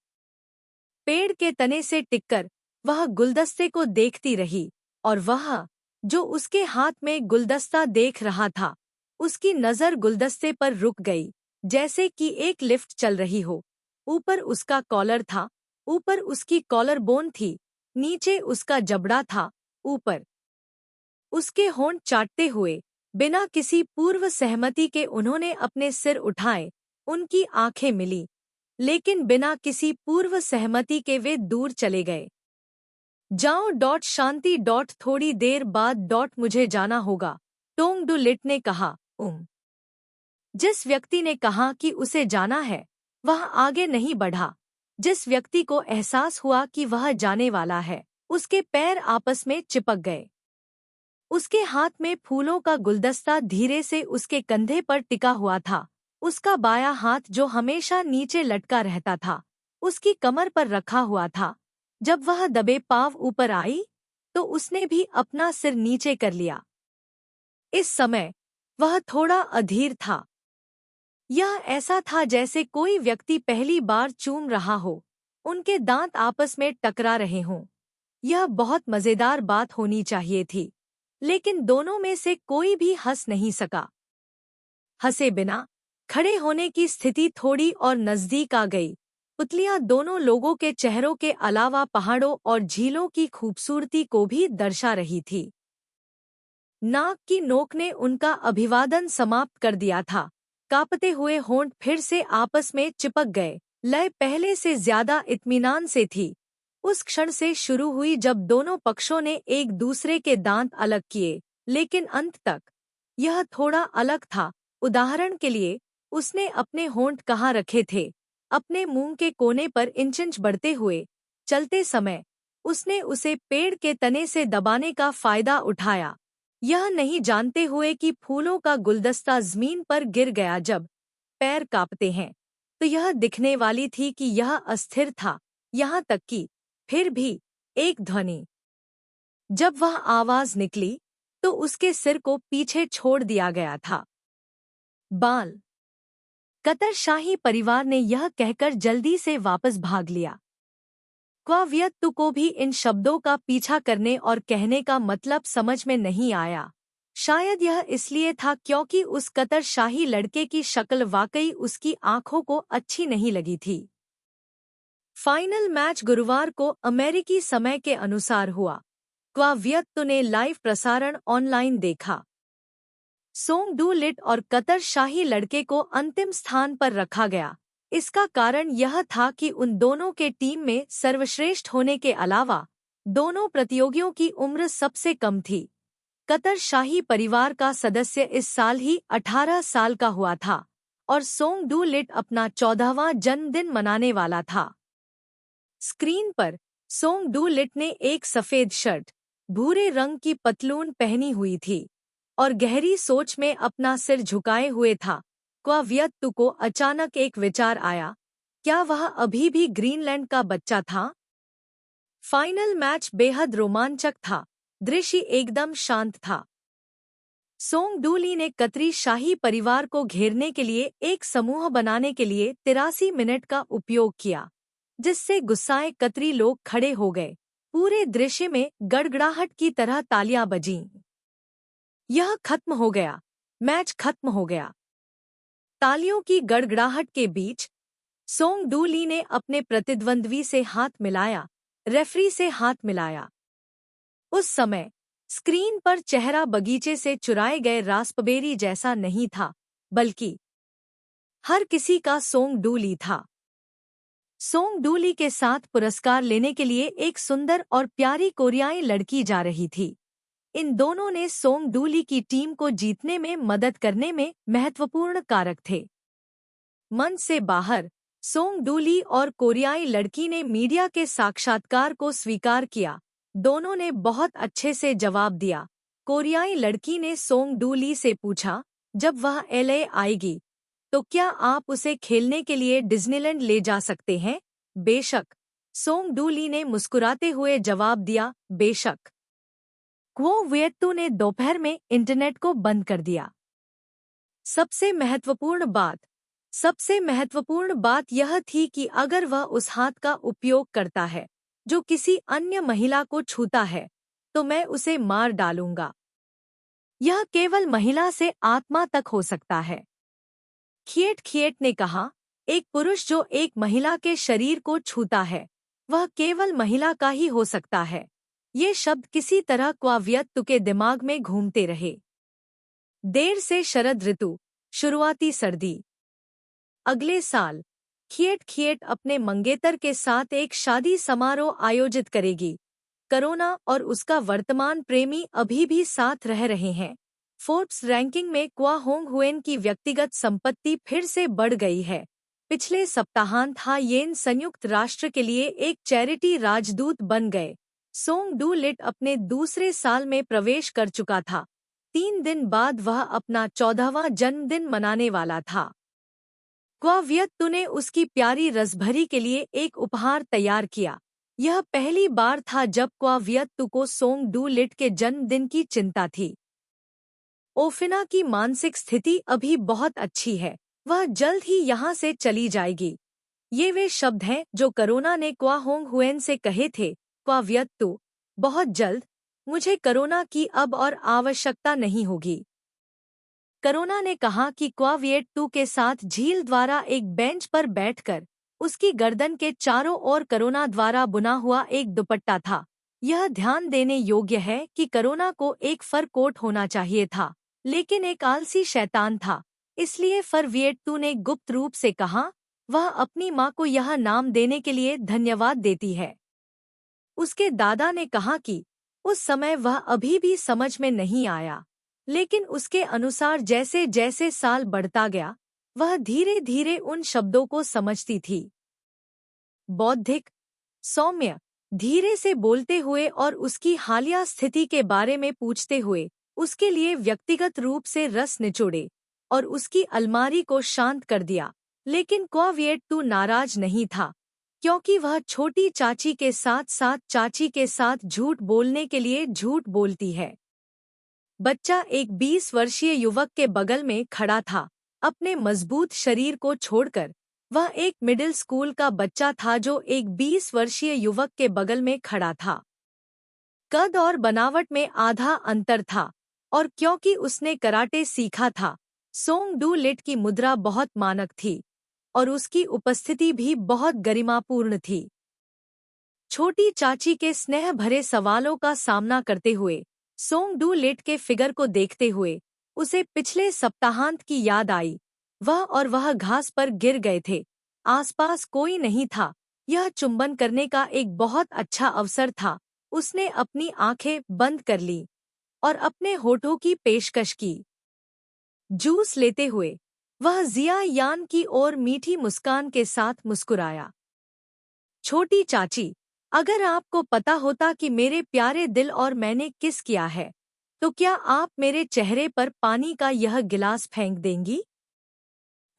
पेड़ के तने से टिककर वह गुलदस्ते को देखती रही, और वह, जो उसके हाथ में गुलदस्ता देख रहा था, उसकी नज़र गुलदस्ते पर रुक गई, जैसे कि एक लिफ्ट चल रही हो। ऊपर उसका कॉलर था, ऊपर उसकी कॉलर बोन थी, नीचे उसका जबड़ा था, ऊपर उसके होंठ चाटते हुए, बिना किसी पूर्व सहमति के उन्होंने अपने सिर उठाए। उनकी आंखें मिली, लेकिन बिना किसी पूर्व सहमति के वे दूर चले गए। जाओ शांति थोड़ी देर बाद मुझे जाना होगा, टोंग डू लिट ने कहा। जिस व्यक्ति ने कहा कि उसे जाना है, वह आगे नहीं बढ़ा। जिस व्यक्ति को एहसास हुआ कि वह जाने वाला है, उसके पैर आपस में चिपक गए। उसके हाथ में फूलों का गुलदस्ता धीरे से उसके कंधे पर टिका हुआ था। उसका बायां हाथ, जो हमेशा नीचे लटका रहता था, उसकी कमर पर रखा हुआ था। जब वह दबे पांव ऊपर आई, तो उसने भी अपना सिर नीचे कर लिया। इस समय वह थोड़ा अधीर था। यह ऐसा था जैसे कोई व्यक्ति पहली बार चूम रहा हो, उनके दांत आपस में टकरा रहे हों। यह बहुत मजेदार बात होनी चाहिए थी, लेकिन दोनों में से कोई भी हंस नहीं सका। हंसे बिना खड़े होने की स्थिति थोड़ी और नजदीक आ गई। पुतलियां दोनों लोगों के चेहरों के अलावा पहाड़ों और झीलों की खूबसूरती को भी दर्शा रही थी। नाक की नोक ने उनका अभिवादन समाप्त कर दिया था। कांपते हुए होंठ फिर से आपस में चिपक गए। लय पहले से ज्यादा इत्मीनान से थी। उस क्षण से शुरू हुई जब दोनों पक्षों ने एक दूसरे के दांत अलग किए, लेकिन अंत तक यह थोड़ा अलग था। उदाहरण के लिए, उसने अपने होंठ कहाँ रखे थे, अपने मुंह के कोने पर इंच बढ़ते हुए। चलते समय उसने उसे पेड़ के तने से दबाने का फायदा उठाया, यह नहीं जानते हुए कि फूलों का गुलदस्ता जमीन पर गिर गया। जब पैर कांपते हैं, तो यह दिखने वाली थी कि यह अस्थिर था, यहाँ तक कि फिर भी एक ध्वनि, जब वह आवाज निकली, तो उसके सिर को पीछे छोड़ दिया गया था। बाल। कतर शाही परिवार ने यह कहकर जल्दी से वापस भाग लिया। क्वावियत्तु को भी इन शब्दों का पीछा करने और कहने का मतलब समझ में नहीं आया। शायद यह इसलिए था क्योंकि उस कतर शाही लड़के की शक्ल वाकई उसकी आंखों को अच्छी नहीं लगी थी। फाइनल मैच गुरुवार को अमेरिकी समय के अनुसार हुआ। क्वावियत्तु ने लाइव प्रसारण ऑनलाइन देखा। सोंग डू लिट और कतर शाही लड़के को अंतिम स्थान पर रखा गया। इसका कारण यह था कि उन दोनों के टीम में सर्वश्रेष्ठ होने के अलावा दोनों प्रतियोगियों की उम्र सबसे कम थी। कतर शाही परिवार का सदस्य इस साल ही 18 साल का हुआ था और सोंग डू लिट अपना 14वां जन्मदिन मनाने वाला था। स्क्रीन पर सोंग डू लिट ने एक सफेद शर्ट, भूरे रंग की पतलून पहनी हुई थी और गहरी सोच में अपना सिर झुकाए हुए था। क्वावियत्तु को अचानक एक विचार आया, क्या वह अभी भी ग्रीनलैंड का बच्चा था? फाइनल मैच बेहद रोमांचक था, दृश्य एकदम शांत था। सोंग डू ली ने कतरी शाही परिवार को घेरने के लिए एक समूह बनाने के लिए 83 मिनट का उपयोग किया, जिससे गुस्साए कतरी लोग खड़े हो गए। पूरे दृश्य में गड़गड़ाहट की तरह तालियां बजीं। यह खत्म हो गया। मैच खत्म हो गया। तालियों की गड़गड़ाहट के बीच सोंग डू ली ने अपने प्रतिद्वंद्वी से हाथ मिलाया, रेफरी से हाथ मिलाया। उस समय स्क्रीन पर चेहरा बगीचे से चुराए गए रास्पबेरी जैसा नहीं था, बल्कि हर किसी का सोंग डू ली था। सोंग डू ली के साथ पुरस्कार लेने के लिए एक सुंदर और प्यारी कोरियाई लड़की जा रही थी। इन दोनों ने सोंग डू ली की टीम को जीतने में मदद करने में महत्वपूर्ण कारक थे। मंच से बाहर सोंग डू ली और कोरियाई लड़की ने मीडिया के साक्षात्कार को स्वीकार किया। दोनों ने बहुत अच्छे से जवाब दिया। कोरियाई लड़की ने सोंग डू ली से पूछा, जब वह एलए आएगी तो क्या आप उसे खेलने के लिए डिज्नीलैंड ले जा सकते हैं? बेशक, सोंग डू ली ने मुस्कुराते हुए जवाब दिया, बेशक। क्वो वियत्तू ने दोपहर में इंटरनेट को बंद कर दिया। सबसे महत्वपूर्ण बात यह थी कि अगर वह उस हाथ का उपयोग करता है जो किसी अन्य महिला को छूता है, तो मैं उसे मार डालूंगा। यह केवल महिला से आत्मा तक हो सकता है। खिएट खिएट ने कहा, एक पुरुष जो एक महिला के शरीर को छूता है, वह केवल महिला का ही हो सकता है। ये शब्द किसी तरह क्वा वियत्तू के दिमाग में घूमते रहे। देर से शरद ऋतु, शुरुआती सर्दी। अगले साल खिएट खिएट अपने मंगेतर के साथ एक शादी समारोह आयोजित करेगी। करोना और उसका वर्तमान प्रेमी अभी भी साथ रह रहे हैं। फोर्ब्स रैंकिंग में क्वा होंग हुएन की व्यक्तिगत संपत्ति फिर से बढ़ गई है। पिछले सप्ताहांत हा येन संयुक्त राष्ट्र के लिए एक चैरिटी राजदूत बन गए। सोंग डू लिट अपने दूसरे साल में प्रवेश कर चुका था। 3 दिन बाद वह अपना 14वां जन्मदिन मनाने वाला था। क्वा वियत्तू ने उसकी प्यारी रसभरी के लिए एक उपहार तैयार किया। यह पहली बार था जब क्वा वियत्तू को सोंग डू लिट के जन्मदिन की चिंता थी। ओफिना की मानसिक स्थिति अभी बहुत अच्छी है। वह जल्द ही यहाँ से चली जाएगी। ये वे शब्द हैं जो करोना ने क्वा होंग हुएन से कहे थे। क्वा वियत्तू, बहुत जल्द, मुझे करोना की अब और आवश्यकता नहीं होगी। करोना ने कहा कि क्वा वियत्तू के साथ झील द्वारा एक बेंच पर बैठकर उसकी गर्दन के चारों ओर करोना द्वारा बुना हुआ एक दुपट्टा था। यह ध्यान देने योग्य है कि करोना को एक फर कोट होना चाहिए था, लेकिन एक आलसी शैतान था, इसलिए फर वियत्तू ने गुप्त रूप से कहा, वह अपनी माँ को यह नाम देने के लिए धन्यवाद देती है। उसके दादा ने कहा कि उस समय वह अभी भी समझ में नहीं आया, लेकिन उसके अनुसार जैसे जैसे साल बढ़ता गया, वह धीरे धीरे उन शब्दों को समझती थी। बौद्धिक, सौम्य, धीरे से बोलते हुए और उसकी हालिया स्थिति के बारे में पूछते हुए उसके लिए व्यक्तिगत रूप से रस निचोड़े और उसकी अलमारी को शांत कर दिया। लेकिन क्वा वियत्तू नाराज नहीं था, क्योंकि वह छोटी चाची के साथ साथ चाची के साथ झूठ बोलने के लिए झूठ बोलती है। बच्चा एक 20 वर्षीय युवक के बगल में खड़ा था। अपने मजबूत शरीर को छोड़कर वह एक मिडिल स्कूल का बच्चा था जो एक 20 वर्षीय युवक के बगल में खड़ा था। कद और बनावट में आधा अंतर था, और क्योंकि उसने कराटे सीखा था, सोंग डू लिट की मुद्रा बहुत मानक थी और उसकी उपस्थिति भी बहुत गरिमापूर्ण थी। छोटी चाची के स्नेह भरे सवालों का सामना करते हुए, सोंग डू लिट के फिगर को देखते हुए उसे पिछले सप्ताहांत की याद आई। वह घास पर गिर गए थे। आसपास कोई नहीं था। यह चुंबन करने का एक बहुत अच्छा अवसर था। उसने अपनी आंखें बंद कर ली और अपने होठों की पेशकश की। जूस लेते हुए वह जिया यान की ओर मीठी मुस्कान के साथ मुस्कुराया। छोटी चाची, अगर आपको पता होता कि मेरे प्यारे दिल और मैंने किस किया है, तो क्या आप मेरे चेहरे पर पानी का यह गिलास फेंक देंगी?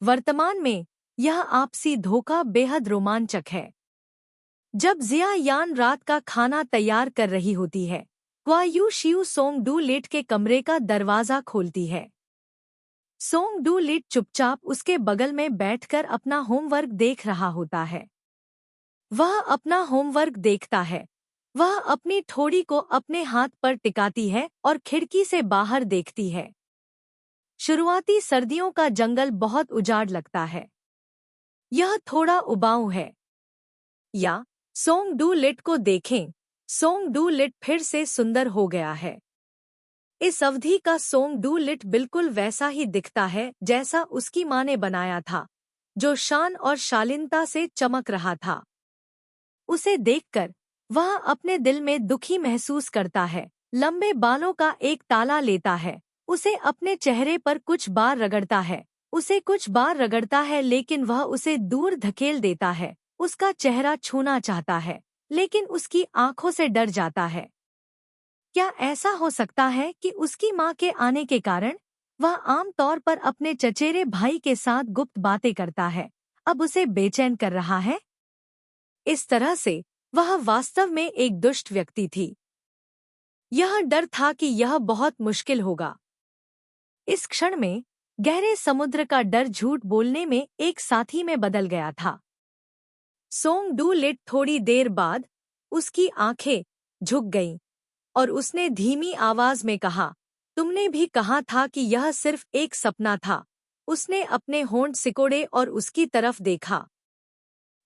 वर्तमान में यह आपसी धोखा बेहद रोमांचक है। जब जिया यान रात का खाना तैयार कर रही होती है, क्वा यू शियू सोंग डू लिट के कमरे का दरवाजा खोलती है। सोंग डू लिट चुपचाप उसके बगल में बैठकर अपना होमवर्क देख रहा होता है। वह अपना होमवर्क देखता है वह अपनी ठोड़ी को अपने हाथ पर टिकाती है और खिड़की से बाहर देखती है। शुरुआती सर्दियों का जंगल बहुत उजाड़ लगता है। यह थोड़ा उबाऊ है। या सोंग डू लिट को देखें। सोंग डू लिट फिर से सुंदर हो गया है। इस अवधि का सोंग डू लिट बिल्कुल वैसा ही दिखता है जैसा उसकी माँ ने बनाया था, जो शान और शालीनता से चमक रहा था। उसे देखकर वह अपने दिल में दुखी महसूस करता है। लंबे बालों का एक ताला लेता है। उसे अपने चेहरे पर कुछ बार रगड़ता है। उसे कुछ बार रगड़ता है लेकिन वह उसे दूर धकेल देता है। उसका चेहरा छूना चाहता है लेकिन उसकी आंखों से डर जाता है। क्या ऐसा हो सकता है कि उसकी माँ के आने के कारण वह आम तौर पर अपने चचेरे भाई के साथ गुप्त बातें करता है, अब उसे बेचैन कर रहा है? इस तरह से वह वास्तव में एक दुष्ट व्यक्ति थी। यह डर था कि यह बहुत मुश्किल होगा। इस क्षण में गहरे समुद्र का डर झूठ बोलने में एक साथी में बदल गया था। सोंग डू लिट थोड़ी देर बाद उसकी आंखें झुक गईं और उसने धीमी आवाज में कहा, तुमने भी कहा था कि यह सिर्फ एक सपना था। उसने अपने होंठ सिकोड़े और उसकी तरफ देखा।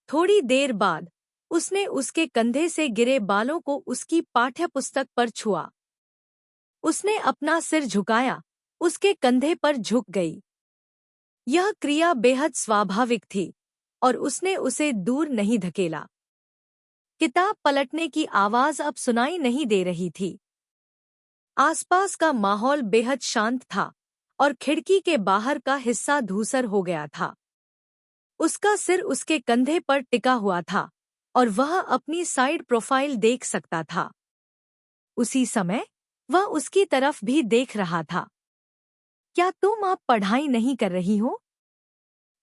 थोड़ी देर बाद उसने उसके कंधे से गिरे बालों को उसकी पाठ्यपुस्तक पर छुआ। उसने अपना सिर झुकाया, उसके कंधे पर झुक गई। यह क्रिया बेहद स्वाभाविक थी और उसने उसे दूर नहीं धकेला। किताब पलटने की आवाज अब सुनाई नहीं दे रही थी। आसपास का माहौल बेहद शांत था और खिड़की के बाहर का हिस्सा धूसर हो गया था। उसका सिर उसके कंधे पर टिका हुआ था और वह अपनी साइड प्रोफाइल देख सकता था। उसी समय वह उसकी तरफ भी देख रहा था। क्या तुम अब पढ़ाई नहीं कर रही हो?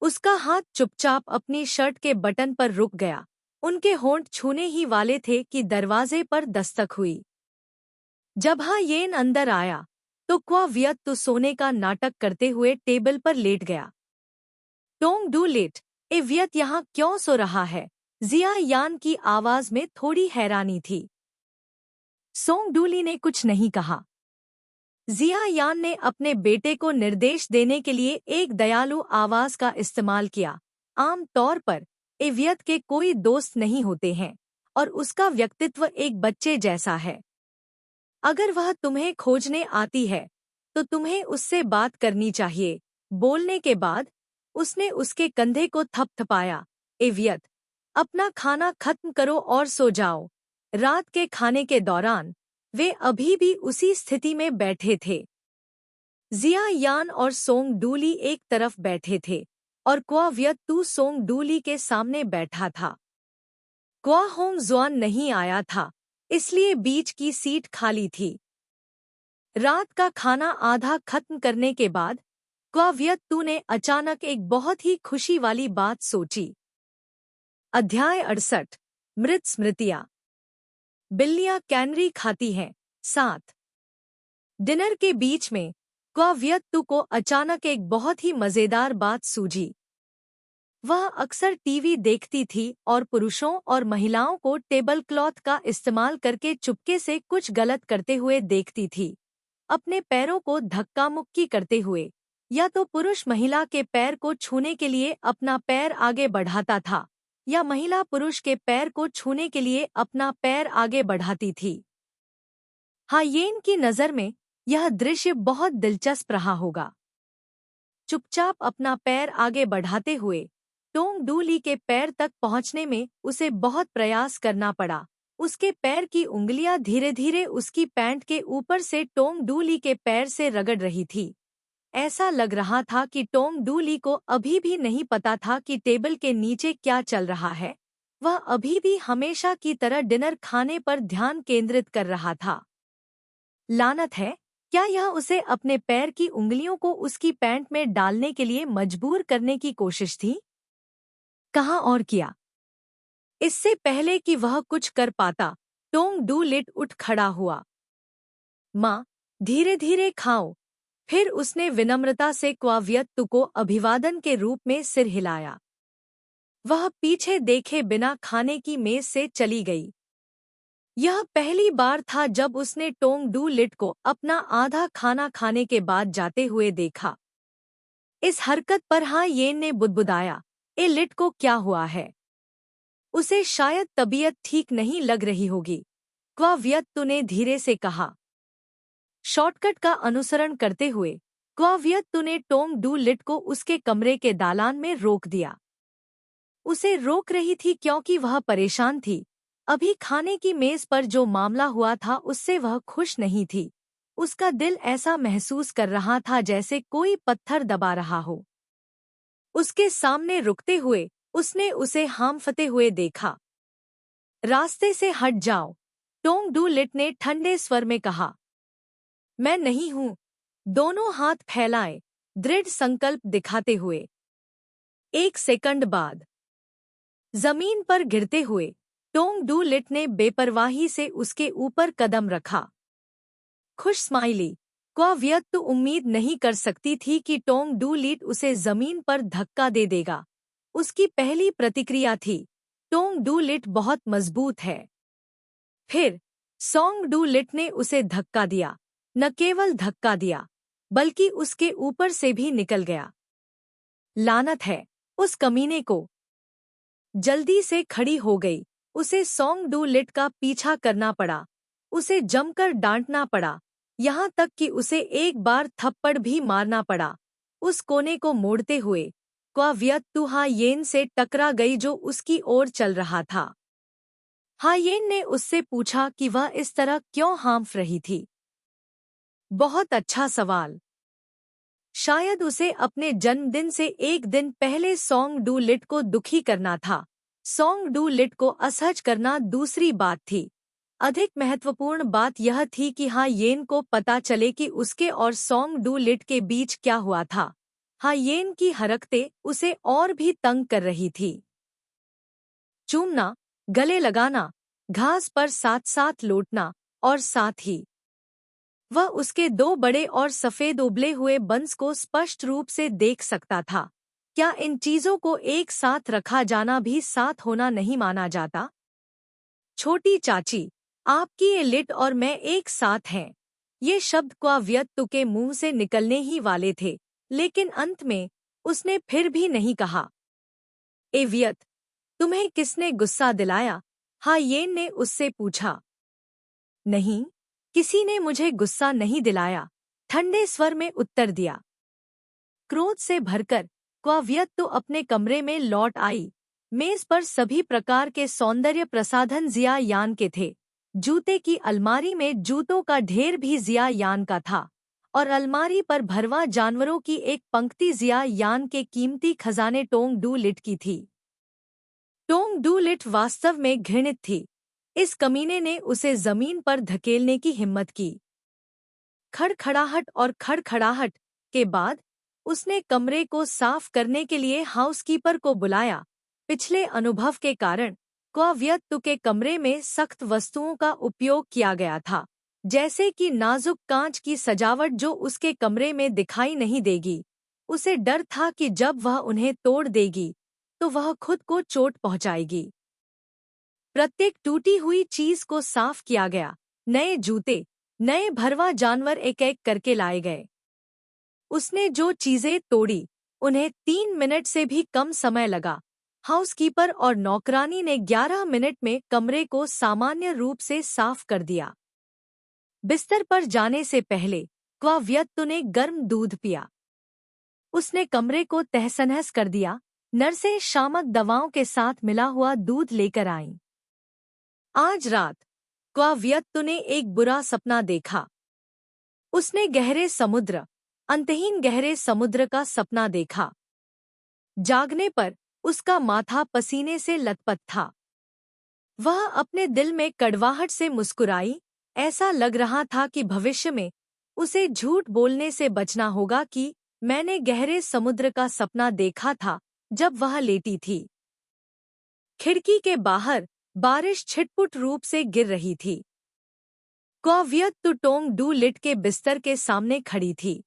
उसका हाथ चुपचाप अपनी शर्ट के बटन पर रुक गया। उनके होंठ छूने ही वाले थे कि दरवाजे पर दस्तक हुई। जब येन अंदर आया तो क्वा वियत तो सोने का नाटक करते हुए टेबल पर लेट गया। टोंग डू लेट, ए वियत यहाँ क्यों सो रहा है? जिया यान की आवाज में थोड़ी हैरानी थी। सोंग डूली ने कुछ नहीं कहा। जिया यान ने अपने बेटे को निर्देश देने के लिए एक दयालु आवाज का इस्तेमाल किया। आम तौर पर ए वियत के कोई दोस्त नहीं होते हैं और उसका व्यक्तित्व एक बच्चे जैसा है। अगर वह तुम्हें खोजने आती है तो तुम्हें उससे बात करनी चाहिए। बोलने के बाद उसने उसके कंधे को थपथपाया। ए वियत, अपना खाना खत्म करो और सो जाओ। रात के खाने के दौरान वे अभी भी उसी स्थिति में बैठे थे। जिया यान और सोंग डूली एक तरफ बैठे थे और क्वा वियत तू सोंग डूली के सामने बैठा था। क्वा होंग जुआन नहीं आया था, इसलिए बीच की सीट खाली थी। रात का खाना आधा खत्म करने के बाद क्वा वियत तू ने अचानक एक बहुत ही खुशी वाली बात सोची। अध्याय 68, मृत स्मृतियाँ। बिल्लियाँ कैनरी खाती हैं। 7। डिनर के बीच में क्वा वियत तू को अचानक एक बहुत ही मजेदार बात सूझी। वह अक्सर टीवी देखती थी और पुरुषों और महिलाओं को टेबल क्लॉथ का इस्तेमाल करके चुपके से कुछ गलत करते हुए देखती थी। अपने पैरों को धक्का मुक्की करते हुए, या तो पुरुष महिला के पैर को छूने के लिए अपना पैर आगे बढ़ाता था या महिला पुरुष के पैर को छूने के लिए अपना पैर आगे बढ़ाती थी। येन की नज़र में यह दृश्य बहुत दिलचस्प रहा होगा। चुपचाप अपना पैर आगे बढ़ाते हुए टोंग डूली के पैर तक पहुंचने में उसे बहुत प्रयास करना पड़ा। उसके पैर की उंगलियां धीरे धीरे उसकी पैंट के ऊपर से टोंग डूली के पैर से रगड़ रही थी। ऐसा लग रहा था कि टोंग डूली को अभी भी नहीं पता था कि टेबल के नीचे क्या चल रहा है। वह अभी भी हमेशा की तरह डिनर खाने पर ध्यान केंद्रित कर रहा था। लानत है, क्या यह उसे अपने पैर की उंगलियों को उसकी पैंट में डालने के लिए मजबूर करने की कोशिश थी? कहा और किया। इससे पहले कि वह कुछ कर पाता, टोंग डू लिट उठ खड़ा हुआ। माँ, धीरे धीरे खाओ। फिर उसने विनम्रता से क्वा वियत तू को अभिवादन के रूप में सिर हिलाया। वह पीछे देखे बिना खाने की मेज से चली गई। यह पहली बार था जब उसने टोंग डू लिट को अपना आधा खाना खाने के बाद जाते हुए देखा। इस हरकत पर हाँ येन ने बुदबुदाया, ए लिट को क्या हुआ है? उसे शायद तबीयत ठीक नहीं लग रही होगी, क्वा वियत्तु ने धीरे से कहा। शॉर्टकट का अनुसरण करते हुए क्वा वियत्तु ने टोंग डू लिट को उसके कमरे के दालान में रोक दिया। उसे रोक रही थी क्योंकि वह परेशान थी। अभी खाने की मेज पर जो मामला हुआ था उससे वह खुश नहीं थी। उसका दिल ऐसा महसूस कर रहा था जैसे कोई पत्थर दबा रहा हो। उसके सामने रुकते हुए उसने उसे हांफते हुए देखा। रास्ते से हट जाओ, टोंग डू लिट ने ठंडे स्वर में कहा। मैं नहीं हूं, दोनों हाथ फैलाए, दृढ़ संकल्प दिखाते हुए। एक सेकंड बाद जमीन पर गिरते हुए टोंग डू लिट ने बेपरवाही से उसके ऊपर कदम रखा। खुश स्माइली। क्वा वियत्तु उम्मीद नहीं कर सकती थी कि टोंग डू लिट उसे जमीन पर धक्का दे देगा। उसकी पहली प्रतिक्रिया थी, टोंग डू लिट बहुत मजबूत है। फिर सोंग डू लिट ने उसे धक्का दिया, न केवल धक्का दिया बल्कि उसके ऊपर से भी निकल गया। लानत है उस कमीने को। जल्दी से खड़ी हो गई। उसे सोंग डू लिट का पीछा करना पड़ा। उसे जमकर डांटना पड़ा, यहाँ तक कि उसे एक बार थप्पड़ भी मारना पड़ा। उस कोने को मोड़ते हुए क्वा वियत्तु हायेन से टकरा गई जो उसकी ओर चल रहा था। हायेन ने उससे पूछा कि वह इस तरह क्यों हांफ रही थी। बहुत अच्छा सवाल। शायद उसे अपने जन्मदिन से एक दिन पहले सोंग डू लिट को दुखी करना था। सोंग डू लिट को असहज करना दूसरी बात थी। अधिक महत्वपूर्ण बात यह थी कि हायेन को पता चले कि उसके और सोंग डू लिट के बीच क्या हुआ था। हायेन की हरकतें उसे और भी तंग कर रही थी। चूमना, गले लगाना, घास पर साथ साथ लौटना और साथ ही वह उसके दो बड़े और सफेद उबले हुए बंस को स्पष्ट रूप से देख सकता था। क्या इन चीजों को एक साथ रखा जाना भी साथ होना नहीं माना जाता? छोटी चाची, आपकी ये लिट और मैं एक साथ हैं। ये शब्द क्वा वियत्तु के मुंह से निकलने ही वाले थे, लेकिन अंत में उसने फिर भी नहीं कहा। ए वियत, तुम्हें किसने गुस्सा दिलाया? हायेन ने उससे पूछा। नहीं, किसी ने मुझे गुस्सा नहीं दिलाया, ठंडे स्वर में उत्तर दिया। क्रोध से भरकर क्वा वियत्तु अपने कमरे में लौट आई। मेज पर सभी प्रकार के सौंदर्य प्रसाधन जिया यान के थे। जूते की अलमारी में जूतों का ढेर भी जिया यान का था और अलमारी पर भरवा जानवरों की एक पंक्ति जिया यान के कीमती खजाने टोंग डू लिट की थी। टोंग डू लिट वास्तव में घृणित थी। इस कमीने ने उसे जमीन पर धकेलने की हिम्मत की। खड़खड़ाहट के बाद उसने कमरे को साफ करने के लिए हाउसकीपर को बुलाया। पिछले अनुभव के कारण क्वा वियत्तु के कमरे में सख्त वस्तुओं का उपयोग किया गया था, जैसे कि नाजुक कांच की सजावट जो उसके कमरे में दिखाई नहीं देगी। उसे डर था कि जब वह उन्हें तोड़ देगी तो वह खुद को चोट पहुंचाएगी। प्रत्येक टूटी हुई चीज को साफ किया गया। नए जूते, नए भरवा जानवर एक एक करके लाए गए। उसने जो चीजें तोड़ी उन्हें 3 मिनट से भी कम समय लगा। हाउसकीपर और नौकरानी ने 11 मिनट में कमरे को सामान्य रूप से साफ कर दिया। बिस्तर पर जाने से पहले क्वा वियत्तु ने गर्म दूध पिया। उसने कमरे को तहस-नहस कर दिया। नर्सें शामक दवाओं के साथ मिला हुआ दूध लेकर आईं। आज रात क्वा वियत्तु ने एक बुरा सपना देखा। उसने गहरे समुद्र, अंतहीन गहरे समुद्र का सपना देखा। जागने पर उसका माथा पसीने से लथपथ था। वह अपने दिल में कड़वाहट से मुस्कुराई। ऐसा लग रहा था कि भविष्य में उसे झूठ बोलने से बचना होगा कि मैंने गहरे समुद्र का सपना देखा था जब वह लेटी थी। खिड़की के बाहर बारिश छिटपुट रूप से गिर रही थी। क्वा वियत्तु टोंग डू लिट के बिस्तर के सामने खड़ी थी।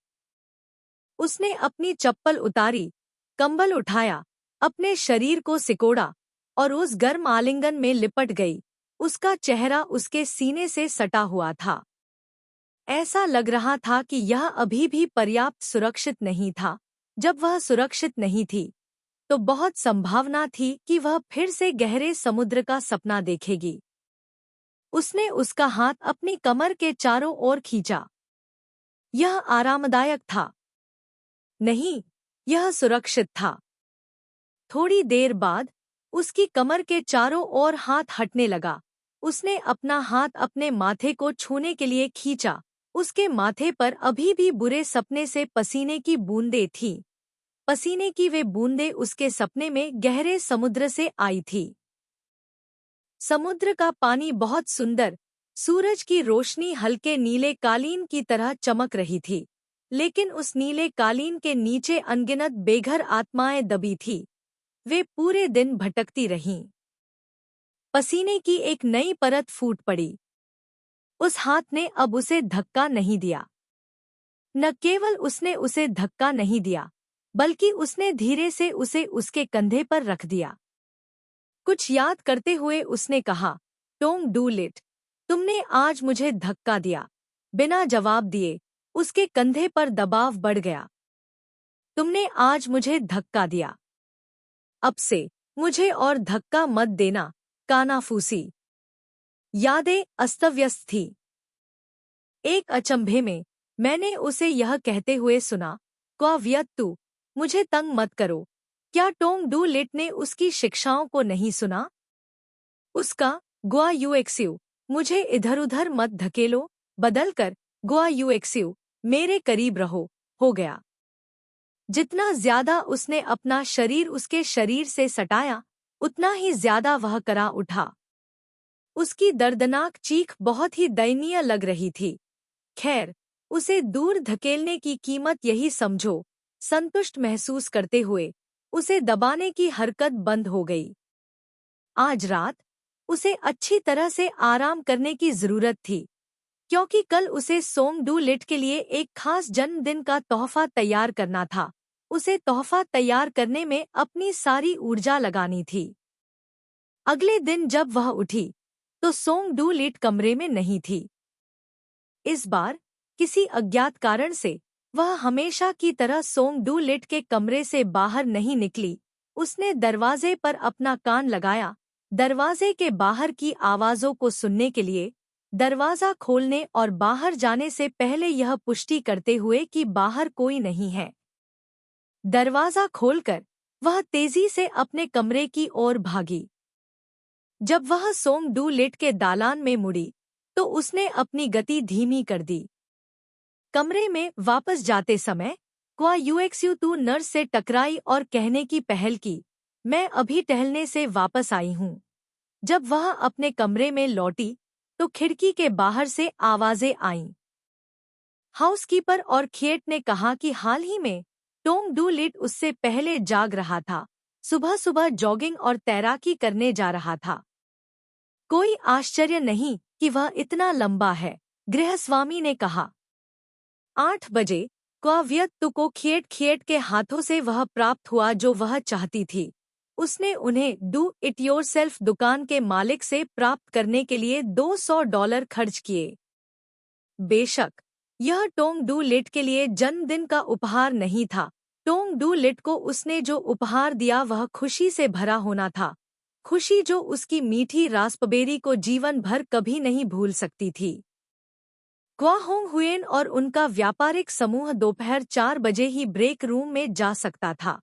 उसने अपनी चप्पल उतारी, कंबल उठाया, अपने शरीर को सिकोड़ा और उस गर्म आलिंगन में लिपट गई उसका चेहरा उसके सीने से सटा हुआ था। ऐसा लग रहा था कि यह अभी भी पर्याप्त सुरक्षित नहीं था। जब वह सुरक्षित नहीं थी, तो बहुत संभावना थी कि वह फिर से गहरे समुद्र का सपना देखेगी। उसने उसका हाथ अपनी कमर के चारों ओर खींचा। यह आरामदायक था। नहीं, यह सुरक्षित था। थोड़ी देर बाद उसकी कमर के चारों ओर हाथ हटने लगा। उसने अपना हाथ अपने माथे को छूने के लिए खींचा। उसके माथे पर अभी भी बुरे सपने से पसीने की बूंदें थीं। पसीने की वे बूंदें उसके सपने में गहरे समुद्र से आई थी। समुद्र का पानी बहुत सुंदर, सूरज की रोशनी हल्के नीले कालीन की तरह चमक रही थी, लेकिन उस नीले कालीन के नीचे अनगिनत बेघर आत्माएं दबी थी। वे पूरे दिन भटकती रहीं। पसीने की एक नई परत फूट पड़ी। उस हाथ ने अब उसे धक्का नहीं दिया। न केवल उसने उसे धक्का नहीं दिया, बल्कि उसने धीरे से उसे उसके कंधे पर रख दिया। कुछ याद करते हुए उसने कहा, टोंग डूलिट, तुमने आज मुझे धक्का दिया। बिना जवाब दिए उसके कंधे पर दबाव बढ़ गया। तुमने आज मुझे धक्का दिया। अब से मुझे और धक्का मत देना, कानाफूसी। यादें अस्तव्यस्त थी। एक अचंभे में मैंने उसे यह कहते हुए सुना, क्वावियत्तु, मुझे तंग मत करो। क्या टोंग डू लिट ने उसकी शिक्षाओं को नहीं सुना? उसका गुआ यूएक्स्यू, मुझे इधर-उधर मत धकेलो, बदलकर गुआ यूएक्स्यू, मेरे करीब रहो, हो गया। जितना ज्यादा उसने अपना शरीर उसके शरीर से सटाया, उतना ही ज्यादा वह करा उठा। उसकी दर्दनाक चीख बहुत ही दयनीय लग रही थी। खैर, उसे दूर धकेलने की कीमत यही समझो। संतुष्ट महसूस करते हुए उसे दबाने की हरकत बंद हो गई। आज रात उसे अच्छी तरह से आराम करने की जरूरत थी, क्योंकि कल उसे सोंग डू लिट के लिए एक खास जन्मदिन का तोहफा तैयार करना था। उसे तोहफा तैयार करने में अपनी सारी ऊर्जा लगानी थी। अगले दिन जब वह उठी, तो सोंग डू लिट कमरे में नहीं थी। इस बार किसी अज्ञात कारण से वह हमेशा की तरह सोंग डू लिट के कमरे से बाहर नहीं निकली। उसने दरवाजे पर अपना कान लगाया, दरवाजे के बाहर की आवाजों को सुनने के लिए, दरवाजा खोलने और बाहर जाने से पहले यह पुष्टि करते हुए कि बाहर कोई नहीं है। दरवाजा खोलकर वह तेजी से अपने कमरे की ओर भागी। जब वह सोंग डू लिट के दालान में मुड़ी, तो उसने अपनी गति धीमी कर दी। कमरे में वापस जाते समय क्वा यूएक्स्यू तू नर्स से टकराई और कहने की पहल की, मैं अभी टहलने से वापस आई हूँ। जब वह अपने कमरे में लौटी, तो खिड़की के बाहर से आवाजें आईं। हाउसकीपर और खिएट ने कहा कि हाल ही में टोंग डू लिट उससे पहले जाग रहा था, सुबह सुबह जॉगिंग और तैराकी करने जा रहा था। कोई आश्चर्य नहीं कि वह इतना लंबा है, गृहस्वामी ने कहा। 8 बजे क्वावियत्तु को खिएट खिएट के हाथों से वह प्राप्त हुआ जो वह चाहती थी। उसने उन्हें डू इट योरसेल्फ दुकान के मालिक से प्राप्त करने के लिए $200 खर्च किए। बेशक यह टोंग डू लिट के लिए जन्मदिन का उपहार नहीं था। टोंग डू लिट को उसने जो उपहार दिया वह खुशी से भरा होना था, खुशी जो उसकी मीठी रास्पबेरी को जीवन भर कभी नहीं भूल सकती थी। क्वा होंग हुएन और उनका व्यापारिक समूह दोपहर 4 बजे ही ब्रेक रूम में जा सकता था।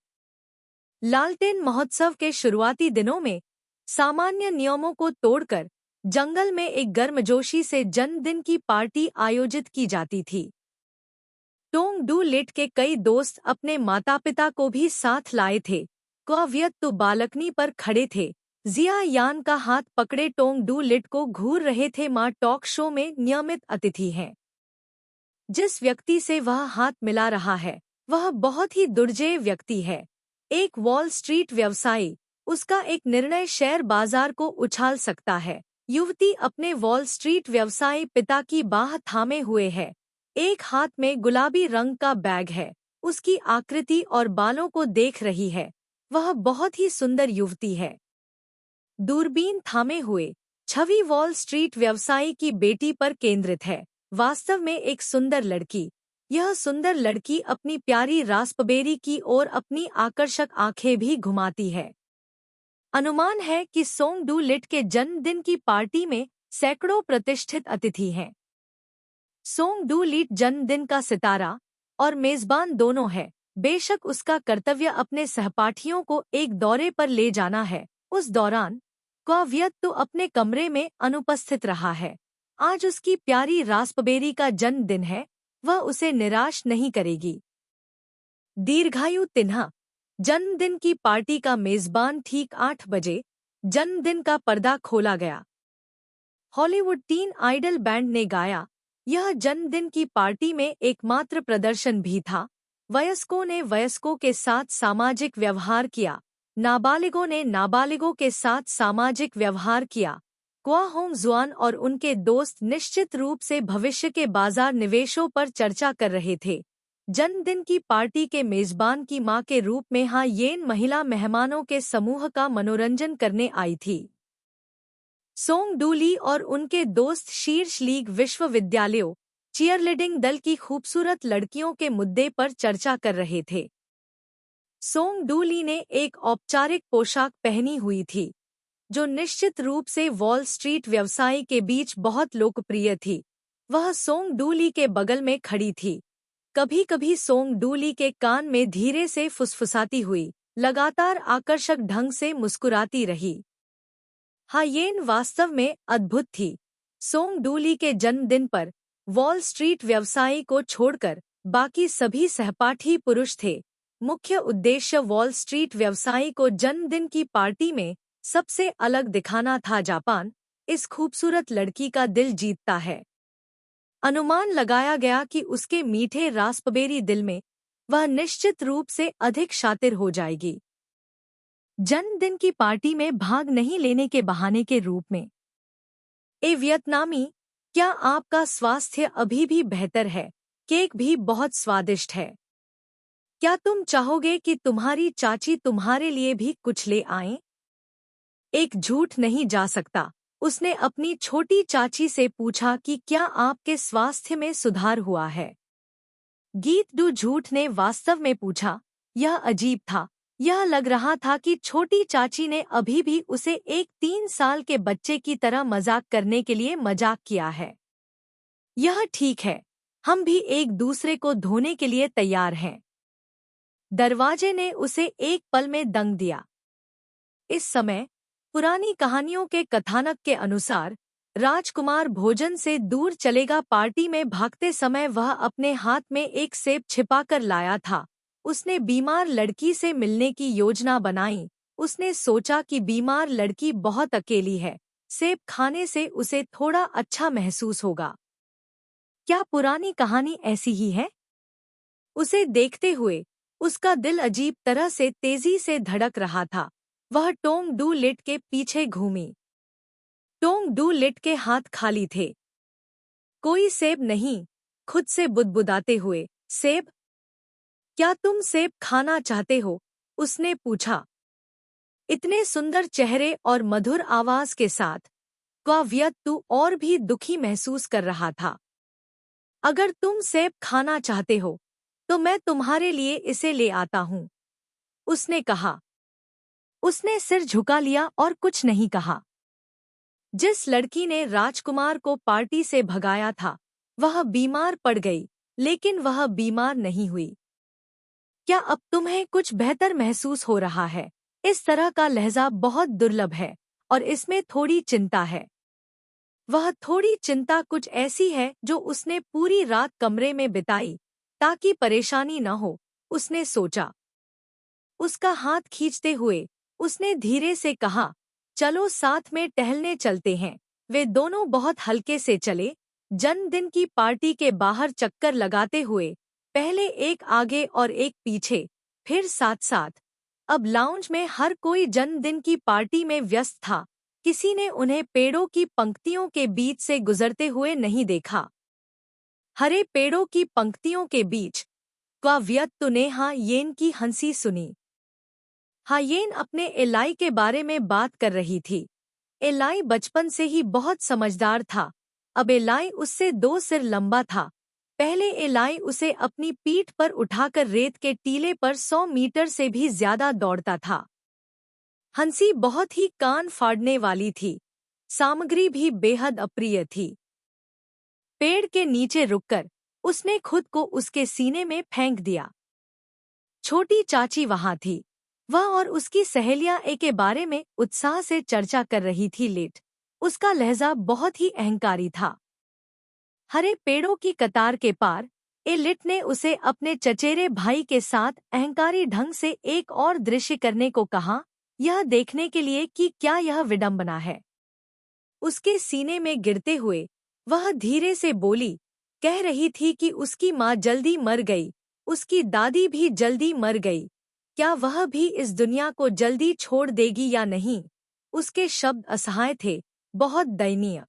लालटेन महोत्सव के शुरुआती दिनों में सामान्य नियमों को तोड़कर जंगल में एक गर्मजोशी से जन्मदिन की पार्टी आयोजित की जाती थी। टोंग डू लिट के कई दोस्त अपने माता-पिता को भी साथ लाए थे। क्वावियत्तु बालकनी पर खड़े थे, जिया यान का हाथ पकड़े टोंग डू लिट को घूर रहे थे। माँ टॉक शो में नियमित अतिथि हैं। जिस व्यक्ति से वह हाथ मिला रहा है, वह बहुत ही दुर्जेय व्यक्ति है। एक वॉल स्ट्रीट व्यवसायी, उसका एक निर्णय शेयर बाजार को उछाल सकता है। युवती अपने वॉल स्ट्रीट व्यवसायी पिता की बाह थामे हुए है। एक हाथ में गुलाबी रंग का बैग है। उसकी आकृति और बालों को देख रही है। वह बहुत ही सुंदर युवती है। दूरबीन थामे हुए छवि वॉल स्ट्रीट व्यवसायी की बेटी पर केंद्रित है, वास्तव में एक सुंदर लड़की। यह सुंदर लड़की अपनी प्यारी रास्पबेरी की ओर अपनी आकर्षक आंखें भी घुमाती है। अनुमान है कि सोंग डू लिट के जन्मदिन की पार्टी में सैकड़ों प्रतिष्ठित अतिथि हैं। सोंग डू लिट जन्मदिन का सितारा और मेजबान दोनों है। बेशक उसका कर्तव्य अपने सहपाठियों को एक दौरे पर ले जाना है, उस दौरान क्वा वियत तो अपने कमरे में अनुपस्थित रहा है। आज उसकी प्यारी रास्पबेरी का जन्मदिन है, वह उसे निराश नहीं करेगी। दीर्घायु तिन्हा। जन्मदिन की पार्टी का मेजबान ठीक 8 बजे जन्मदिन का पर्दा खोला गया। हॉलीवुड टीन आइडल बैंड ने गाया। यह जन्मदिन की पार्टी में एकमात्र प्रदर्शन भी था। वयस्कों ने वयस्कों के साथ सामाजिक व्यवहार किया, नाबालिगों ने नाबालिगों के साथ सामाजिक व्यवहार किया। क्वा होंग जुआन और उनके दोस्त निश्चित रूप से भविष्य के बाजार निवेशों पर चर्चा कर रहे थे। जन्मदिन की पार्टी के मेजबान की मां के रूप में हा येन महिला मेहमानों के समूह का मनोरंजन करने आई थी। सोंग डू ली और उनके दोस्त शीर्ष लीग विश्वविद्यालयों चीयरलीडिंग दल की खूबसूरत लड़कियों के मुद्दे पर चर्चा कर रहे थे। सोंग डू ली ने एक औपचारिक पोशाक पहनी हुई थी, जो निश्चित रूप से वॉल स्ट्रीट व्यवसायी के बीच बहुत लोकप्रिय थी। वह सोंग डू ली के बगल में खड़ी थी। कभी कभी सोंग डू ली के कान में धीरे से फुसफुसाती हुई, लगातार आकर्षक ढंग से मुस्कुराती रही। हायेन वास्तव में अद्भुत थी। सोंग डू ली के जन्मदिन पर वॉल स्ट्रीट व्यवसायी को छोड़कर बाकी सभी सहपाठी पुरुष थे। मुख्य उद्देश्य वॉल स्ट्रीट व्यवसायी को जन्मदिन की पार्टी में सबसे अलग दिखाना था। जापान इस खूबसूरत लड़की का दिल जीतता है। अनुमान लगाया गया कि उसके मीठे रास्पबेरी दिल में वह निश्चित रूप से अधिक शातिर हो जाएगी। जन्मदिन की पार्टी में भाग नहीं लेने के बहाने के रूप में। ए वियतनामी, क्या आपका स्वास्थ्य अभी भी बेहतर है? केक भी बहुत स्वादिष्ट है। क्या तुम चाहोगे कि तुम्हारी चाची तुम्हारे लिए भी कुछ ले आएं? एक झूठ नहीं जा सकता। उसने अपनी छोटी चाची से पूछा कि क्या आपके स्वास्थ्य में सुधार हुआ है। गीत डू झूठ ने वास्तव में पूछा। यह अजीब था। यह लग रहा था कि छोटी चाची ने अभी भी उसे एक 3 साल के बच्चे की तरह मजाक करने के लिए मजाक किया है। यह ठीक है, हम भी एक दूसरे को धोने के लिए तैयार हैं। दरवाजे ने उसे एक पल में दंग दिया। इस समय पुरानी कहानियों के कथानक के अनुसार राजकुमार भोजन से दूर चलेगा। पार्टी में भागते समय वह अपने हाथ में एक सेब छिपाकर लाया था। उसने बीमार लड़की से मिलने की योजना बनाई। उसने सोचा कि बीमार लड़की बहुत अकेली है, सेब खाने से उसे थोड़ा अच्छा महसूस होगा। क्या पुरानी कहानी ऐसी ही है? उसे देखते हुए उसका दिल अजीब तरह से तेजी से धड़क रहा था। वह टोंग डू लिट के पीछे घूमी। टोंग डू लिट के हाथ खाली थे। कोई सेब नहीं, खुद से बुदबुदाते हुए। सेब? क्या तुम सेब खाना चाहते हो? उसने पूछा। इतने सुंदर चेहरे और मधुर आवाज के साथ क्वा वियत तू और भी दुखी महसूस कर रहा था। अगर तुम सेब खाना चाहते हो तो मैं तुम्हारे लिए इसे ले आता हूँ, उसने कहा। उसने सिर झुका लिया और कुछ नहीं कहा। जिस लड़की ने राजकुमार को पार्टी से भगाया था वह बीमार पड़ गई, लेकिन वह बीमार नहीं हुई। क्या अब तुम्हें कुछ बेहतर महसूस हो रहा है? इस तरह का लहजा बहुत दुर्लभ है और इसमें थोड़ी चिंता है। वह थोड़ी चिंता कुछ ऐसी है जो उसने पूरी रात कमरे में बिताई ताकि परेशानी न हो, उसने सोचा। उसका हाथ खींचते हुए उसने धीरे से कहा, चलो साथ में टहलने चलते हैं। वे दोनों बहुत हल्के से चले, जन्मदिन की पार्टी के बाहर चक्कर लगाते हुए, पहले एक आगे और एक पीछे, फिर साथ साथ। अब लाउंज में हर कोई जन्मदिन की पार्टी में व्यस्त था। किसी ने उन्हें पेड़ों की पंक्तियों के बीच से गुजरते हुए नहीं देखा। हरे पेड़ों की पंक्तियों के बीच क्वा वियत तू ने हायेन की हंसी सुनी। हायेन अपने एलाई के बारे में बात कर रही थी। एलाई बचपन से ही बहुत समझदार था। अब एलाई उससे 2 सिर लंबा था। पहले एलाई उसे अपनी पीठ पर उठाकर रेत के टीले पर 100 मीटर से भी ज्यादा दौड़ता था। हंसी बहुत ही कान फाड़ने वाली थी। सामग्री भी बेहद अप्रिय थी। पेड़ के नीचे रुककर उसने खुद को उसके सीने में फेंक दिया। छोटी चाची वहां थी। वह और उसकी सहेलियां ए के बारे में उत्साह से चर्चा कर रही थी। लिट उसका लहजा बहुत ही अहंकारी था। हरे पेड़ों की कतार के पार ए लिट ने उसे अपने चचेरे भाई के साथ अहंकारी ढंग से एक और दृश्य करने को कहा, यह देखने के लिए कि क्या यह विडंबना है। उसके सीने में गिरते हुए वह धीरे से बोली, कह रही थी कि उसकी माँ जल्दी मर गई, उसकी दादी भी जल्दी मर गई, क्या वह भी इस दुनिया को जल्दी छोड़ देगी या नहीं। उसके शब्द असहाय थे, बहुत दयनीय।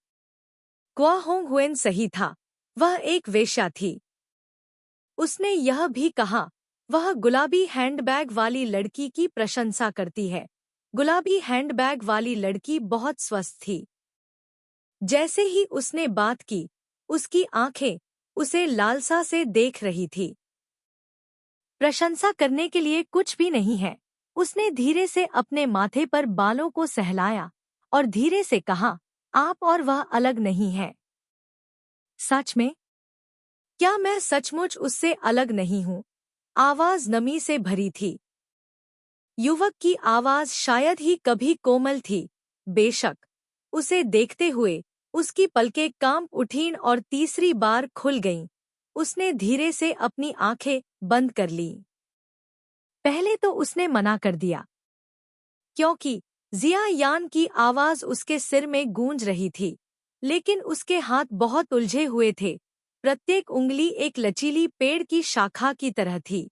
क्वा होंग हुएन सही था, वह एक वेश्या थी। उसने यह भी कहा, वह गुलाबी हैंडबैग वाली लड़की की प्रशंसा करती है। गुलाबी हैंडबैग वाली लड़की बहुत स्वस्थ थी। जैसे ही उसने बात की, उसकी आंखें उसे लालसा से देख रही थी। प्रशंसा करने के लिए कुछ भी नहीं है। उसने धीरे से अपने माथे पर बालों को सहलाया और धीरे से कहा, आप और वह अलग नहीं है। सच में? क्या मैं सचमुच उससे अलग नहीं हूँ? आवाज नमी से भरी थी। युवक की आवाज शायद ही कभी कोमल थी। बेशक। उसे देखते हुए उसकी पलकें कांप उठीं और तीसरी बार खुल गईं। उसने धीरे से अपनी आंखें बंद कर लीं। पहले तो उसने मना कर दिया, क्योंकि जिया यान की आवाज उसके सिर में गूंज रही थी, लेकिन उसके हाथ बहुत उलझे हुए थे। प्रत्येक उंगली एक लचीली पेड़ की शाखा की तरह थी।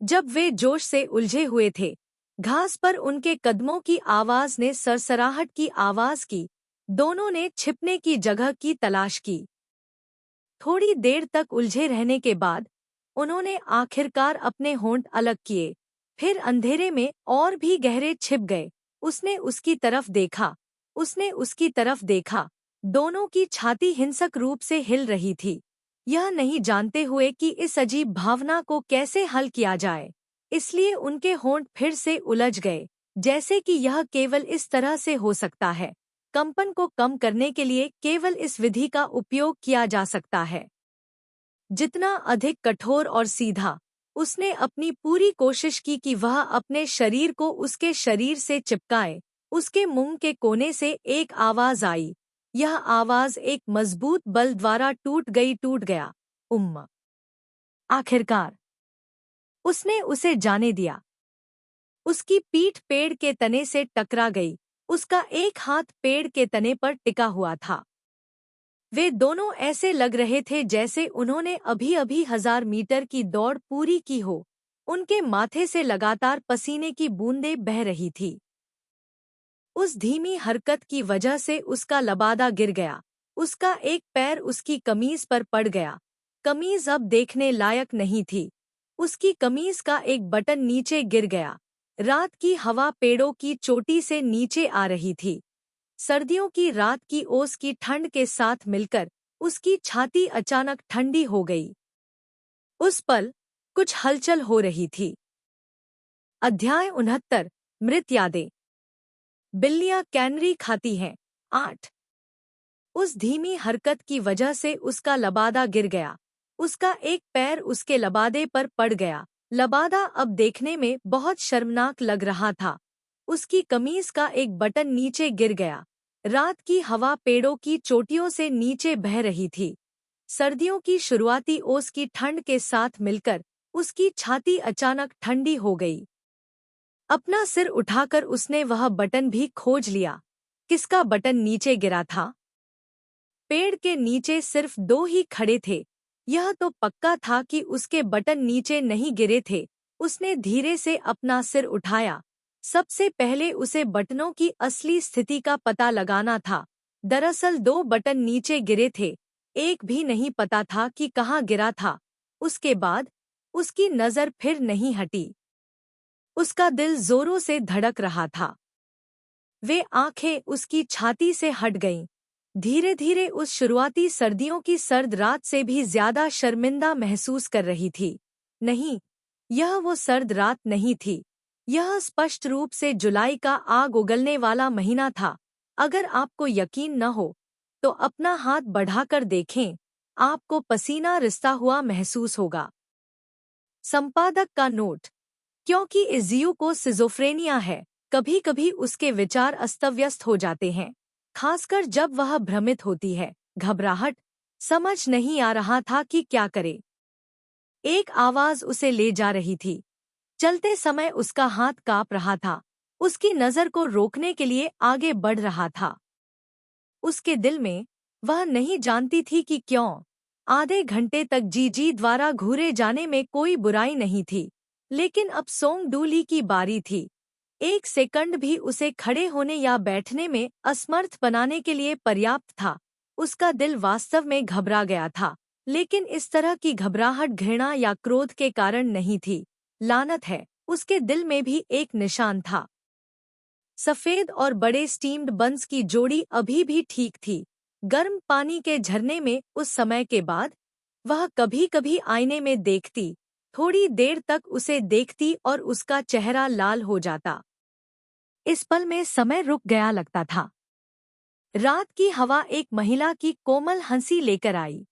जब वे जोश से उलझे हुए थे, घास पर उनके कदमों की आवाज ने सरसराहट की आवाज की। दोनों ने छिपने की जगह की तलाश की। थोड़ी देर तक उलझे रहने के बाद उन्होंने आखिरकार अपने होंठ अलग किए, फिर अंधेरे में और भी गहरे छिप गए। उसने उसकी तरफ देखा, उसने उसकी तरफ देखा। दोनों की छाती हिंसक रूप से हिल रही थी, यह नहीं जानते हुए कि इस अजीब भावना को कैसे हल किया जाए। इसलिए उनके होंठ फिर से उलझ गए, जैसे कि यह केवल इस तरह से हो सकता है। कंपन को कम करने के लिए केवल इस विधि का उपयोग किया जा सकता है। जितना अधिक कठोर और सीधा। उसने अपनी पूरी कोशिश की कि वह अपने शरीर को उसके शरीर से चिपकाए। उसके मुंह के कोने से एक आवाज आई। यह आवाज एक मजबूत बल द्वारा टूट गया। उम्म। आखिरकार उसने उसे जाने दिया। उसकी पीठ पेड़ के तने से टकरा गई। उसका एक हाथ पेड़ के तने पर टिका हुआ था। वे दोनों ऐसे लग रहे थे जैसे उन्होंने अभी-अभी 1000 मीटर की दौड़ पूरी की हो। उनके माथे से लगातार पसीने की बूंदें बह रही थी। उस धीमी हरकत की वजह से उसका लबादा गिर गया। उसका एक पैर उसकी कमीज पर पड़ गया। कमीज अब देखने लायक नहीं थी। उसकी कमीज का एक बटन नीचे गिर गया। रात की हवा पेड़ों की चोटी से नीचे आ रही थी। सर्दियों की रात की ओस की ठंड के साथ मिलकर उसकी छाती अचानक ठंडी हो गई। उस पल कुछ हलचल हो रही थी। अध्याय 69 मृत यादें। बिल्लियां कैनरी खाती हैं। 8। उस धीमी हरकत की वजह से उसका लबादा गिर गया। उसका एक पैर उसके लबादे पर पड़ गया। लबादा अब देखने में बहुत शर्मनाक लग रहा था। उसकी कमीज का एक बटन नीचे गिर गया। रात की हवा पेड़ों की चोटियों से नीचे बह रही थी। सर्दियों की शुरुआती ओस की ठंड के साथ मिलकर उसकी छाती अचानक ठंडी हो गई। अपना सिर उठाकर उसने वह बटन भी खोज लिया। किसका बटन नीचे गिरा था? पेड़ के नीचे सिर्फ 2 ही खड़े थे। यह तो पक्का था कि उसके बटन नीचे नहीं गिरे थे। उसने धीरे से अपना सिर उठाया। सबसे पहले उसे बटनों की असली स्थिति का पता लगाना था। दरअसल 2 बटन नीचे गिरे थे, एक भी नहीं पता था कि कहाँ गिरा था। उसके बाद उसकी नज़र फिर नहीं हटी। उसका दिल जोरों से धड़क रहा था। वे आंखें उसकी छाती से हट गईं। धीरे धीरे उस शुरुआती सर्दियों की सर्द रात से भी ज्यादा शर्मिंदा महसूस कर रही थी। नहीं, यह वो सर्द रात नहीं थी। यह स्पष्ट रूप से जुलाई का आग उगलने वाला महीना था। अगर आपको यकीन न हो तो अपना हाथ बढ़ाकर देखें, आपको पसीना रिसता हुआ महसूस होगा। संपादक का नोट: क्योंकि इज़ियू को सिज़ोफ्रेनिया है, कभी कभी उसके विचार अस्तव्यस्त हो जाते हैं, खासकर जब वह भ्रमित होती है। घबराहट, समझ नहीं आ रहा था कि क्या करे। एक आवाज उसे ले जा रही थी। चलते समय उसका हाथ कांप रहा था, उसकी नजर को रोकने के लिए आगे बढ़ रहा था। उसके दिल में, वह नहीं जानती थी कि क्यों, आधे घंटे तक जीजी द्वारा घूरे जाने में कोई बुराई नहीं थी, लेकिन अब सोंग डूली की बारी थी। एक सेकंड भी उसे खड़े होने या बैठने में असमर्थ बनाने के लिए पर्याप्त था। उसका दिल वास्तव में घबरा गया था, लेकिन इस तरह की घबराहट घृणा या क्रोध के कारण नहीं थी। लानत है, उसके दिल में भी एक निशान था। सफेद और बड़े स्टीम्ड बंस की जोड़ी अभी भी ठीक थी। गर्म पानी के झरने में उस समय के बाद वह कभी कभी आईने में देखती, थोड़ी देर तक उसे देखती और उसका चेहरा लाल हो जाता। इस पल में समय रुक गया लगता था। रात की हवा एक महिला की कोमल हंसी लेकर आई।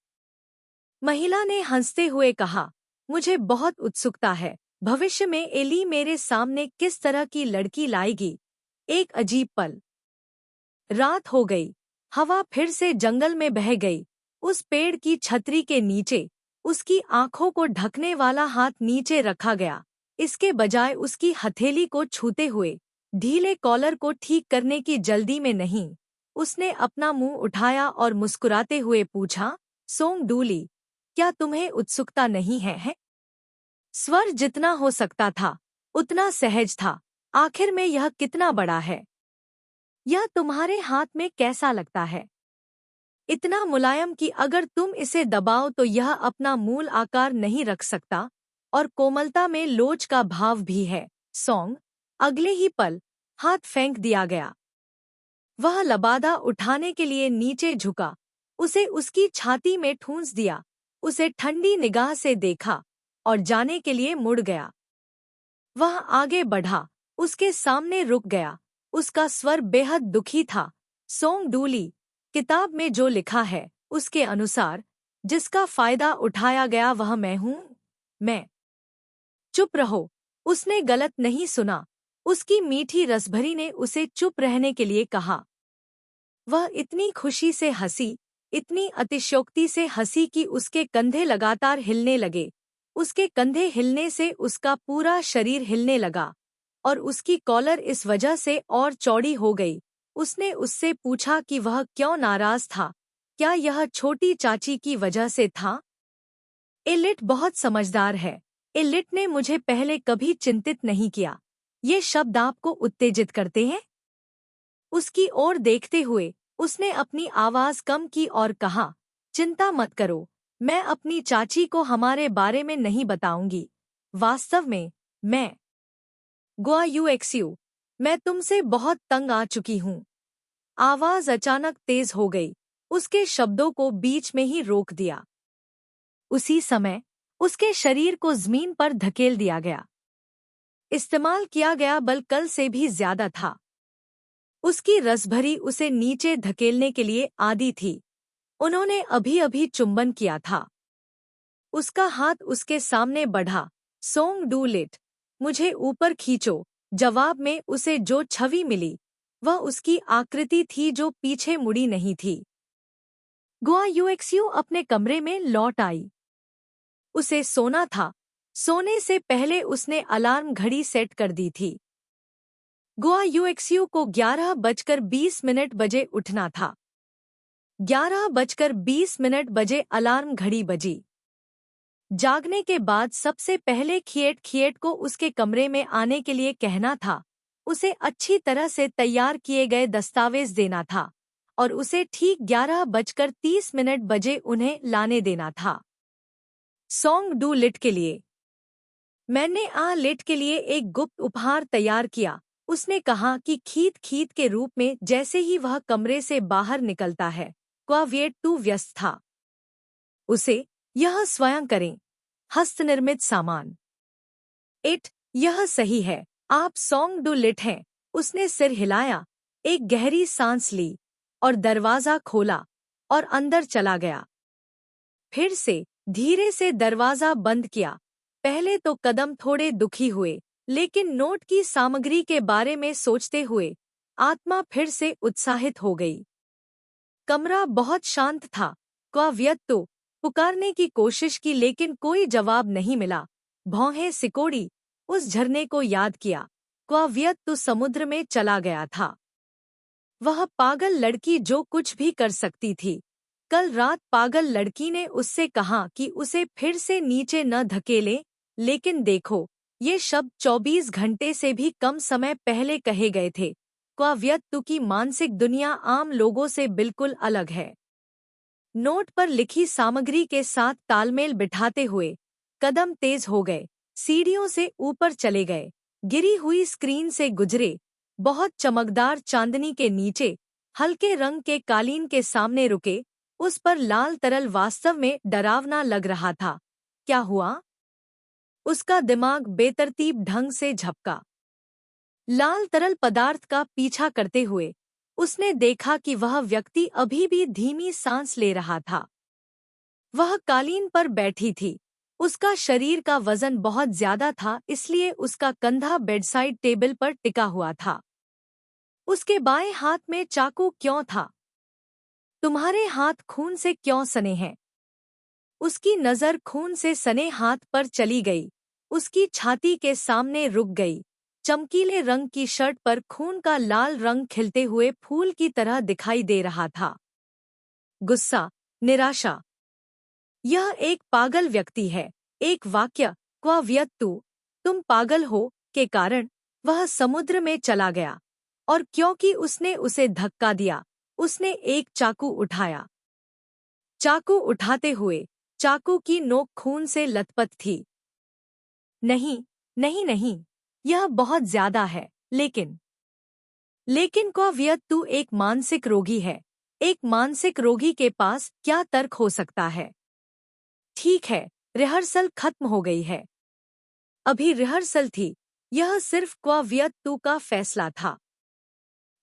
महिला ने हंसते हुए कहा, मुझे बहुत उत्सुकता है, भविष्य में एली मेरे सामने किस तरह की लड़की लाएगी। एक अजीब पल। रात हो गई, हवा फिर से जंगल में बह गई। उस पेड़ की छतरी के नीचे उसकी आंखों को ढकने वाला हाथ नीचे रखा गया, इसके बजाय उसकी हथेली को छूते हुए, ढीले कॉलर को ठीक करने की जल्दी में नहीं। उसने अपना मुंह उठाया और मुस्कुराते हुए पूछा, सोंग डूली, क्या तुम्हें उत्सुकता नहीं है? स्वर जितना हो सकता था उतना सहज था। आखिर में यह कितना बड़ा है? यह तुम्हारे हाथ में कैसा लगता है? इतना मुलायम कि अगर तुम इसे दबाओ तो यह अपना मूल आकार नहीं रख सकता, और कोमलता में लोच का भाव भी है। सोंग, अगले ही पल हाथ फेंक दिया गया। वह लबादा उठाने के लिए नीचे झुका, उसे उसकी छाती में ठूंस दिया, उसे ठंडी निगाह से देखा और जाने के लिए मुड़ गया। वह आगे बढ़ा, उसके सामने रुक गया। उसका स्वर बेहद दुखी था। सोंग डूली, किताब में जो लिखा है उसके अनुसार जिसका फायदा उठाया गया वह मैं हूँ। मैं। चुप रहो, उसने गलत नहीं सुना। उसकी मीठी रसभरी ने उसे चुप रहने के लिए कहा। वह इतनी खुशी से हंसी, इतनी अतिशयोक्ति से हंसी कि उसके कंधे लगातार हिलने लगे। उसके कंधे हिलने से उसका पूरा शरीर हिलने लगा और उसकी कॉलर इस वजह से और चौड़ी हो गई। उसने उससे पूछा कि वह क्यों नाराज था। क्या यह छोटी चाची की वजह से था? एलिट बहुत समझदार है। एलिट ने मुझे पहले कभी चिंतित नहीं किया। ये शब्द आपको उत्तेजित करते हैं? उसकी ओर देखते हुए उसने अपनी आवाज कम की और कहा, चिंता मत करो, मैं अपनी चाची को हमारे बारे में नहीं बताऊंगी। वास्तव में, मैं गुआयुएक्सियू, मैं तुमसे बहुत तंग आ चुकी हूँ। आवाज अचानक तेज हो गई, उसके शब्दों को बीच में ही रोक दिया। उसी समय उसके शरीर को जमीन पर धकेल दिया गया। इस्तेमाल किया गया बल कल से भी ज्यादा था। उसकी रसभरी उसे नीचे धकेलने के लिए आदी थी। उन्होंने अभी अभी चुंबन किया था। उसका हाथ उसके सामने बढ़ा। सोंग डूलिट, मुझे ऊपर खींचो। जवाब में उसे जो छवि मिली वह उसकी आकृति थी जो पीछे मुड़ी नहीं थी। गुआयुएक्सियू अपने कमरे में लौट आई। उसे सोना था। सोने से पहले उसने अलार्म घड़ी सेट कर दी थी। गुआयुएक्सियू को 11:20 बजे उठना था। 11:20 अलार्म घड़ी बजी। जागने के बाद सबसे पहले खिएट खिएट को उसके कमरे में आने के लिए कहना था। उसे अच्छी तरह से तैयार किए गए दस्तावेज देना था और उसे ठीक 11:30 उन्हें लाने देना था। सोंग डू लिट के लिए। मैंने लिट के लिए एक गुप्त उपहार तैयार किया। उसने कहा कि खीत खीत के रूप में जैसे ही वह कमरे से बाहर निकलता है। क्वाविएट तू व्यस्त था। उसे यह स्वयं करें। हस्तनिर्मित सामान। इट यह सही है, आप सॉन्ग डू लिट हैं। उसने सिर हिलाया, एक गहरी सांस ली और दरवाजा खोला और अंदर चला गया। फिर से धीरे से दरवाजा बंद किया। पहले तो कदम थोड़े दुखी हुए, लेकिन नोट की सामग्री के बारे में सोचते हुए आत्मा फिर से उत्साहित हो गई। कमरा बहुत शांत था। क्वावियत तो पुकारने की कोशिश की लेकिन कोई जवाब नहीं मिला। भौहें सिकोड़ी उस झरने को याद किया। क्वावियत तो समुद्र में चला गया था। वह पागल लड़की जो कुछ भी कर सकती थी। कल रात पागल लड़की ने उससे कहा कि उसे फिर से नीचे न धकेले, लेकिन देखो, ये शब्द 24 घंटे से भी कम समय पहले कहे गए थे। क्वावियत की मानसिक दुनिया आम लोगों से बिल्कुल अलग है। नोट पर लिखी सामग्री के साथ तालमेल बिठाते हुए कदम तेज हो गए, सीढ़ियों से ऊपर चले गए, गिरी हुई स्क्रीन से गुजरे, बहुत चमकदार चांदनी के नीचे हल्के रंग के कालीन के सामने रुके। उस पर लाल तरल वास्तव में डरावना लग रहा था। क्या हुआ? उसका दिमाग बेतरतीब ढंग से झपका। लाल तरल पदार्थ का पीछा करते हुए उसने देखा कि वह व्यक्ति अभी भी धीमी सांस ले रहा था। वह कालीन पर बैठी थी। उसका शरीर का वजन बहुत ज्यादा था, इसलिए उसका कंधा बेडसाइड टेबल पर टिका हुआ था। उसके बाएं हाथ में चाकू क्यों था? तुम्हारे हाथ खून से क्यों सने हैं? उसकी नजर खून से सने हाथ पर चली गई। उसकी छाती के सामने रुक गई। चमकीले रंग की शर्ट पर खून का लाल रंग खिलते हुए फूल की तरह दिखाई दे रहा था। गुस्सा, निराशा। यह एक पागल व्यक्ति है। एक वाक्य, क्वावियत तुम पागल हो, के कारण वह समुद्र में चला गया। और क्योंकि उसने उसे धक्का दिया, उसने एक चाकू उठाया। चाकू उठाते हुए चाकू की नोक खून से लथपथ थी। नहीं, नहीं, नहीं, यह बहुत ज्यादा है। लेकिन क्वावियत एक मानसिक रोगी है। एक मानसिक रोगी के पास क्या तर्क हो सकता है? ठीक है, रिहर्सल खत्म हो गई है। अभी रिहर्सल थी। यह सिर्फ क्वावियत का फैसला था।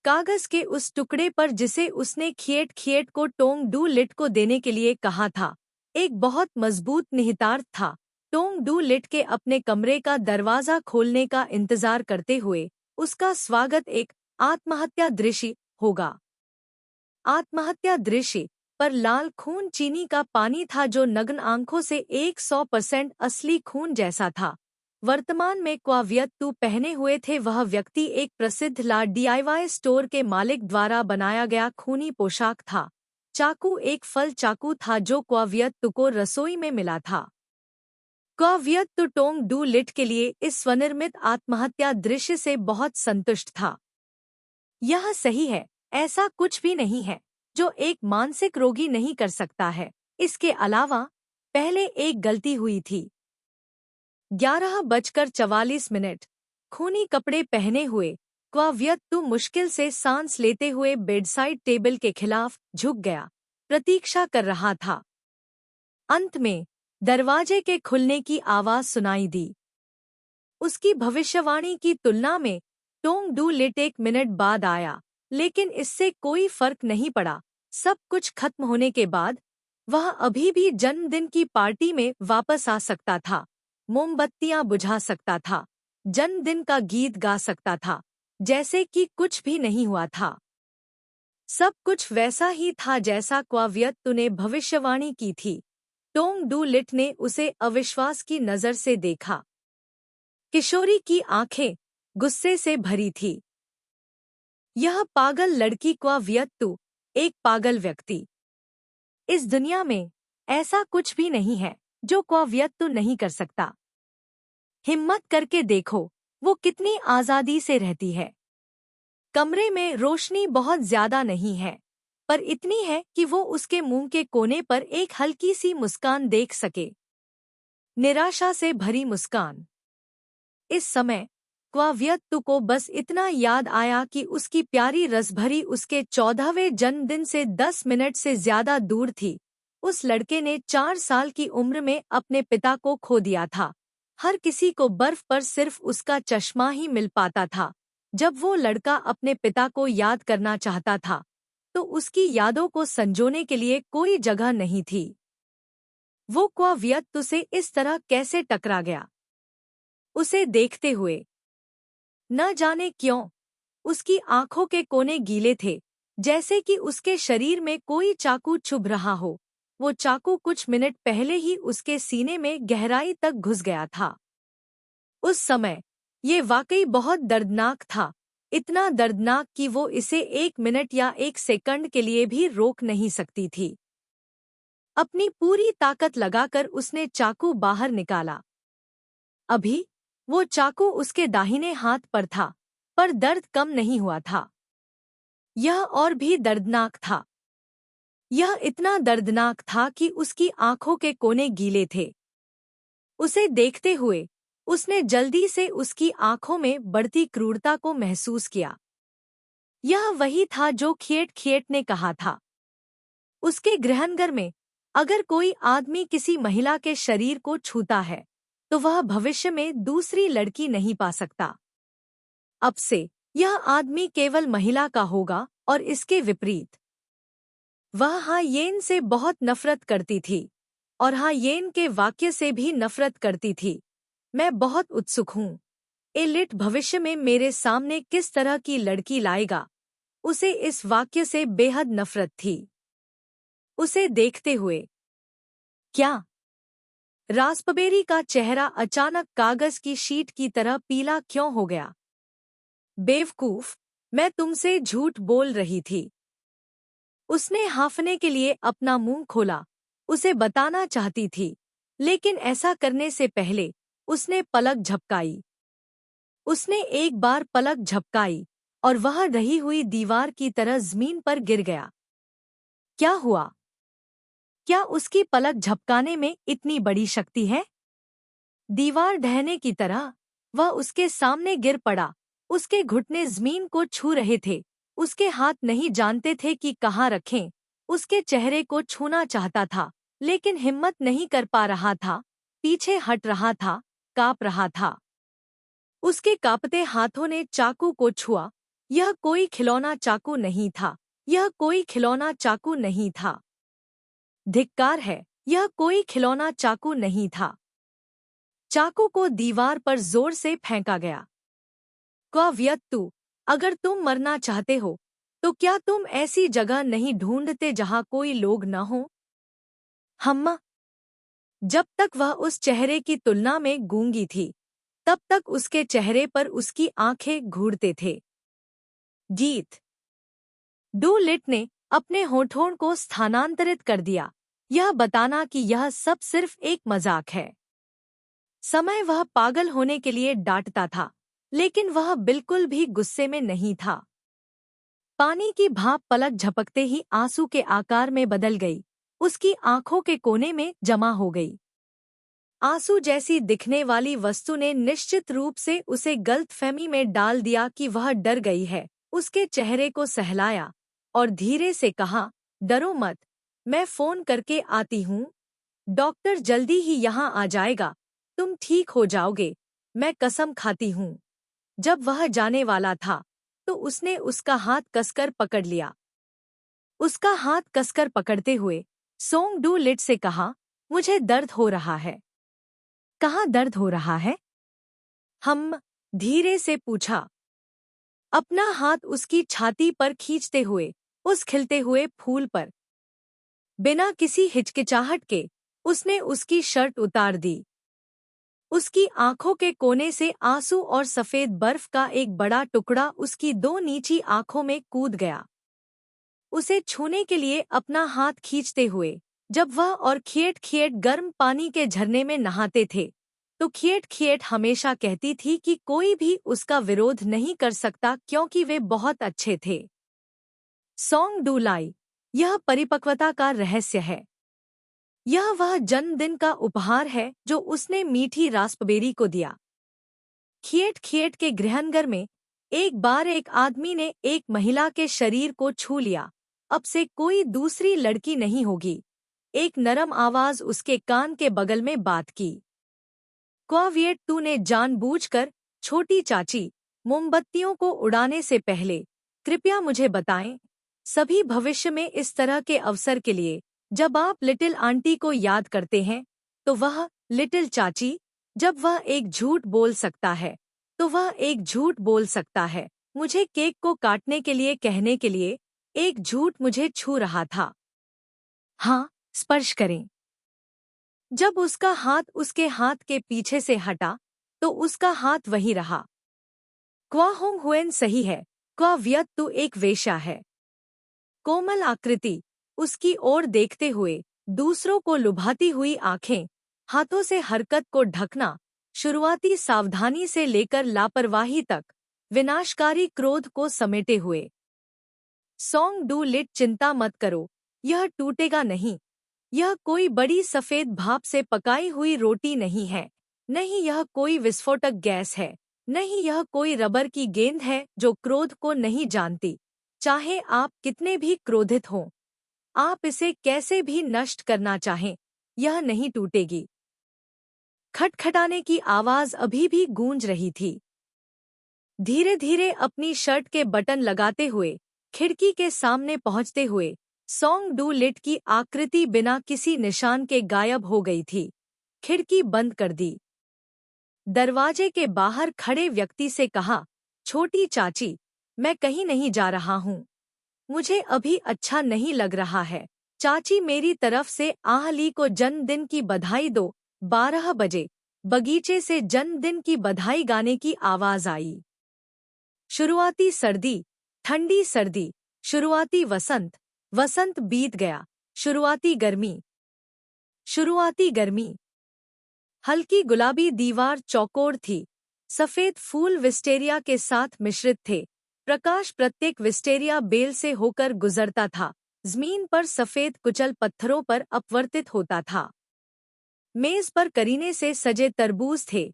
कागज के उस टुकड़े पर जिसे उसने खिएट खिएट को टोंग डू लिट को देने के लिए कहा था, एक बहुत मजबूत निहितार्थ था। टोंग डू लिट के अपने कमरे का दरवाजा खोलने का इंतजार करते हुए उसका स्वागत एक आत्महत्या दृश्य होगा। आत्महत्या दृश्य पर लाल खून चीनी का पानी था जो नग्न आंखों से 100% असली खून जैसा था। वर्तमान में क्वावियत पहने हुए थे वह व्यक्ति एक प्रसिद्ध ला DIY स्टोर के मालिक द्वारा बनाया गया खूनी पोशाक था। चाकू एक फल चाकू था जो क्वावियत को रसोई में मिला था। क्वावियत टोंग डू लिट के लिए इस स्वनिर्मित आत्महत्या दृश्य से बहुत संतुष्ट था। यह सही है, ऐसा कुछ भी नहीं है जो एक मानसिक रोगी नहीं कर सकता है। इसके अलावा पहले एक गलती हुई थी। 11:44। खूनी कपड़े पहने हुए क्वावियत मुश्किल से सांस लेते हुए बेडसाइड टेबल के खिलाफ झुक गया, प्रतीक्षा कर रहा था। अंत में दरवाजे के खुलने की आवाज सुनाई दी। उसकी भविष्यवाणी की तुलना में टोंग डू लिट 1 मिनट बाद आया, लेकिन इससे कोई फर्क नहीं पड़ा। सब कुछ खत्म होने के बाद वह अभी भी जन्मदिन की पार्टी में वापस आ सकता था, मोमबत्तियां बुझा सकता था, जन्मदिन का गीत गा सकता था, जैसे कि कुछ भी नहीं हुआ था। सब कुछ वैसा ही था जैसा क्वावियत ने भविष्यवाणी की थी। टोंग डू लिट ने उसे अविश्वास की नजर से देखा। किशोरी की आंखें गुस्से से भरी थी। यह पागल लड़की क्वावियत एक पागल व्यक्ति। इस दुनिया में ऐसा कुछ भी नहीं है जो क्वावियत नहीं कर सकता। हिम्मत करके देखो, वो कितनी आजादी से रहती है। कमरे में रोशनी बहुत ज्यादा नहीं है, पर इतनी है कि वो उसके मुंह के कोने पर एक हल्की सी मुस्कान देख सके, निराशा से भरी मुस्कान। इस समय क्वाव्यक्तु को बस इतना याद आया कि उसकी प्यारी रसभरी उसके 14वें जन्मदिन से 10 मिनट से ज्यादा दूर थी। उस लड़के ने 4 साल की उम्र में अपने पिता को खो दिया था। हर किसी को बर्फ पर सिर्फ उसका चश्मा ही मिल पाता था। जब वो लड़का अपने पिता को याद करना चाहता था, तो उसकी यादों को संजोने के लिए कोई जगह नहीं थी। वो क्वाव्यक्तु से इस तरह कैसे टकरा गया? उसे देखते हुए न जाने क्यों उसकी आंखों के कोने गीले थे, जैसे कि उसके शरीर में कोई चाकू चुभ रहा हो। वो चाकू कुछ मिनट पहले ही उसके सीने में गहराई तक घुस गया था। उस समय ये वाकई बहुत दर्दनाक था, इतना दर्दनाक कि वो इसे 1 मिनट या 1 सेकंड के लिए भी रोक नहीं सकती थी। अपनी पूरी ताकत लगाकर उसने चाकू बाहर निकाला। अभी वो चाकू उसके दाहिने हाथ पर था, पर दर्द कम नहीं हुआ था। यह और भी दर्दनाक था। यह इतना दर्दनाक था कि उसकी आंखों के कोने गीले थे। उसे देखते हुए उसने जल्दी से उसकी आंखों में बढ़ती क्रूरता को महसूस किया। यह वही था जो खिएट ने कहा था। उसके गृहनगर में अगर कोई आदमी किसी महिला के शरीर को छूता है, तो वह भविष्य में दूसरी लड़की नहीं पा सकता। अब से यह आदमी केवल महिला का होगा और इसके विपरीत। वह हायेन से बहुत नफरत करती थी और हायेन के वाक्य से भी नफरत करती थी। मैं बहुत उत्सुक हूँ। एलिट भविष्य में मेरे सामने किस तरह की लड़की लाएगा। उसे इस वाक्य से बेहद नफरत थी। उसे देखते हुए क्या रास्पबेरी का चेहरा अचानक कागज की शीट की तरह पीला क्यों हो गया? बेवकूफ, मैं तुमसे झूठ बोल रही थी। उसने हांफने के लिए अपना मुंह खोला। उसे बताना चाहती थी, लेकिन ऐसा करने से पहले उसने पलक झपकाई। उसने एक बार पलक झपकाई और वह रही हुई दीवार की तरह जमीन पर गिर गया। क्या हुआ? क्या उसकी पलक झपकाने में इतनी बड़ी शक्ति है? दीवार ढहने की तरह वह उसके सामने गिर पड़ा। उसके घुटने जमीन को छू रहे थे। उसके हाथ नहीं जानते थे कि कहाँ रखें। उसके चेहरे को छूना चाहता था, लेकिन हिम्मत नहीं कर पा रहा था। पीछे हट रहा था, कांप रहा था। उसके कांपते हाथों ने चाकू को छुआ। यह कोई खिलौना चाकू नहीं था। यह कोई खिलौना चाकू नहीं था। धिक्कार है, यह कोई खिलौना चाकू नहीं था। चाकू को दीवार पर जोर से फेंका गया। क्वाव्यक्तु, अगर तुम मरना चाहते हो, तो क्या तुम ऐसी जगह नहीं ढूंढते जहां कोई लोग न हो? हम्मा। जब तक वह उस चेहरे की तुलना में गूंगी थी, तब तक उसके चेहरे पर उसकी आंखें घूरते थे। जीत। डूलिट ने अपने होठों को स्थानांतरित कर दिया, यह बताना कि यह सब सिर्फ एक मजाक है। समय वह पागल होने के लिए डांटता था, लेकिन वह बिल्कुल भी गुस्से में नहीं था। पानी की भाप पलक झपकते ही आंसू के आकार में बदल गई, उसकी आंखों के कोने में जमा हो गई। आंसू जैसी दिखने वाली वस्तु ने निश्चित रूप से उसे गलतफहमी में डाल दिया कि वह डर गई है। उसके चेहरे को सहलाया और धीरे से कहा, डरो मत, मैं फोन करके आती हूँ। डॉक्टर जल्दी ही यहाँ आ जाएगा, तुम ठीक हो जाओगे, मैं कसम खाती हूँ। जब वह जाने वाला था, तो उसने उसका हाथ कसकर पकड़ लिया। उसका हाथ कसकर पकड़ते हुए सोंग डू लिट से कहा, मुझे दर्द हो रहा है। कहाँ दर्द हो रहा है? हम धीरे से पूछा, अपना हाथ उसकी छाती पर खींचते हुए उस खिलते हुए फूल पर। बिना किसी हिचकिचाहट के उसने उसकी शर्ट उतार दी। उसकी आंखों के कोने से आंसू और सफेद बर्फ का एक बड़ा टुकड़ा उसकी दो नीची आंखों में कूद गया। उसे छूने के लिए अपना हाथ खींचते हुए जब वह और खिएट गर्म पानी के झरने में नहाते थे, तो खिएट हमेशा कहती थी कि कोई भी उसका विरोध नहीं कर सकता क्योंकि वे बहुत अच्छे थे। सोंग डू लाई, यह परिपक्वता का रहस्य है। यह वह जन्मदिन का उपहार है जो उसने मीठी रास्पबेरी को दिया। खिएट खिएट के गृहनगर में एक बार एक आदमी ने एक महिला के शरीर को छू लिया। अब से कोई दूसरी लड़की नहीं होगी। एक नरम आवाज उसके कान के बगल में बात की। क्वाविएट टू ने जानबूझकर, छोटी चाची, मोमबत्तियों को उड़ाने से पहले कृपया मुझे बताएं, सभी भविष्य में इस तरह के अवसर के लिए जब आप लिटिल आंटी को याद करते हैं तो वह लिटिल चाची, जब वह एक झूठ बोल सकता है तो वह एक झूठ बोल सकता है। मुझे केक को काटने के लिए कहने के लिए एक झूठ मुझे छू रहा था। हाँ, स्पर्श करें। जब उसका हाथ उसके हाथ के पीछे से हटा तो उसका हाथ वही रहा। क्वा होंग हुएन सही है, क्वा वियत तू एक वेश्या है। कोमल आकृति, उसकी ओर देखते हुए, दूसरों को लुभाती हुई आंखें, हाथों से हरकत को ढकना, शुरुआती सावधानी से लेकर लापरवाही तक, विनाशकारी क्रोध को समेटे हुए। सॉन्ग डू लिट, चिंता मत करो, यह टूटेगा नहीं। यह कोई बड़ी सफेद भाप से पकाई हुई रोटी नहीं है, नहीं यह कोई विस्फोटक गैस है, नहीं यह कोई रबर की गेंद है जो क्रोध को नहीं जानती। चाहे आप कितने भी क्रोधित हों, आप इसे कैसे भी नष्ट करना चाहें, यह नहीं टूटेगी। खटखटाने की आवाज अभी भी गूंज रही थी। धीरे धीरे अपनी शर्ट के बटन लगाते हुए, खिड़की के सामने पहुंचते हुए, सॉन्ग डू लिट की आकृति बिना किसी निशान के गायब हो गई थी। खिड़की बंद कर दी। दरवाजे के बाहर खड़े व्यक्ति से कहा, छोटी चाची, मैं कहीं नहीं जा रहा हूँ। मुझे अभी अच्छा नहीं लग रहा है। चाची मेरी तरफ से आहली को जन्मदिन की बधाई दो। 12 बजे बगीचे से जन्मदिन की बधाई गाने की आवाज आई। शुरुआती सर्दी, ठंडी सर्दी, शुरुआती वसंत, वसंत बीत गया, शुरुआती गर्मी, शुरुआती गर्मी। हल्की गुलाबी दीवार चौकोर थी, सफेद फूल विस्टेरिया के साथ मिश्रित थे। प्रकाश प्रत्येक विस्टेरिया बेल से होकर गुजरता था, जमीन पर सफेद कुचल पत्थरों पर अपवर्तित होता था। मेज पर करीने से सजे तरबूज थे।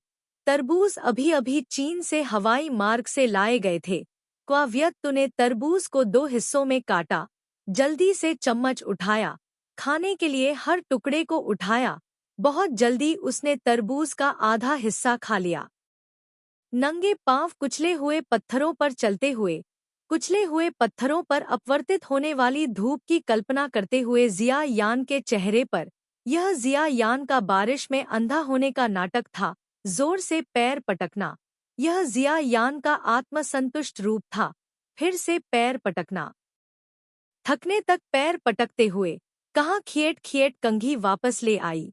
तरबूज अभी अभी चीन से हवाई मार्ग से लाए गए थे। क्वावियत ने तरबूज को 2 हिस्सों में काटा, जल्दी से चम्मच उठाया, खाने के लिए हर टुकड़े को उठाया। बहुत जल्दी उसने तरबूज का आधा हिस्सा खा लिया। नंगे पांव कुचले हुए पत्थरों पर चलते हुए, कुचले हुए पत्थरों पर अपवर्तित होने वाली धूप की कल्पना करते हुए जिया यान के चेहरे पर, यह जिया यान का बारिश में अंधा होने का नाटक था, जोर से पैर पटकना। यह जिया यान का आत्मसंतुष्ट रूप था, फिर से पैर पटकना। थकने तक पैर पटकते हुए, कहाँ खिएट खिएट कंघी वापस ले आई।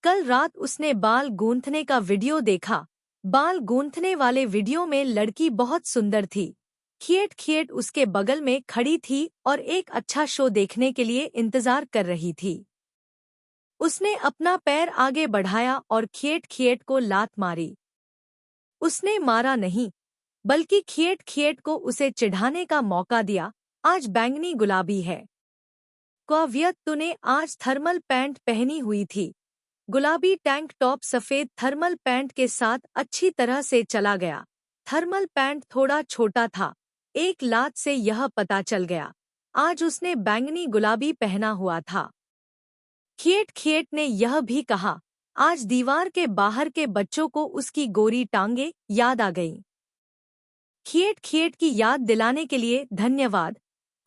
कल रात उसने बाल गूंथने का वीडियो देखा। बाल गूंथने वाले वीडियो में लड़की बहुत सुंदर थी। खिएट खिएट उसके बगल में खड़ी थी और एक अच्छा शो देखने के लिए इंतजार कर रही थी। उसने अपना पैर आगे बढ़ाया और खिएट खिएट को लात मारी। उसने मारा नहीं, बल्कि खिएट खिएट को उसे चिढ़ाने का मौका दिया। आज बैंगनी गुलाबी है। क्वावियत ने आज थर्मल पैंट पहनी हुई थी। गुलाबी टैंक टॉप सफेद थर्मल पैंट के साथ अच्छी तरह से चला गया। थर्मल पैंट थोड़ा छोटा था, एक लात से यह पता चल गया। आज उसने बैंगनी गुलाबी पहना हुआ था। खिएट खिएट ने यह भी कहा, आज दीवार के बाहर के बच्चों को उसकी गोरी टांगे याद आ गई। खिएट खिएट की याद दिलाने के लिए धन्यवाद।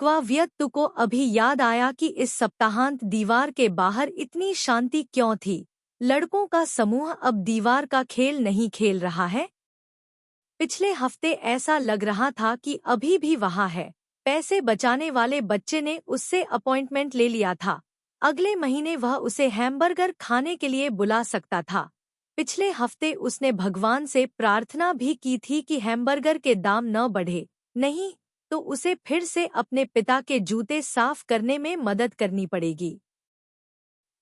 क्वावियत को अभी याद आया कि इस सप्ताहांत दीवार के बाहर इतनी शांति क्यों थी। लड़कों का समूह अब दीवार का खेल नहीं खेल रहा है। पिछले हफ्ते ऐसा लग रहा था कि अभी भी वहाँ है। पैसे बचाने वाले बच्चे ने उससे अपॉइंटमेंट ले लिया था। अगले महीने वह उसे हैमबर्गर खाने के लिए बुला सकता था। पिछले हफ्ते उसने भगवान से प्रार्थना भी की थी कि हैमबर्गर के दाम न बढ़े, नहीं तो उसे फिर से अपने पिता के जूते साफ करने में मदद करनी पड़ेगी।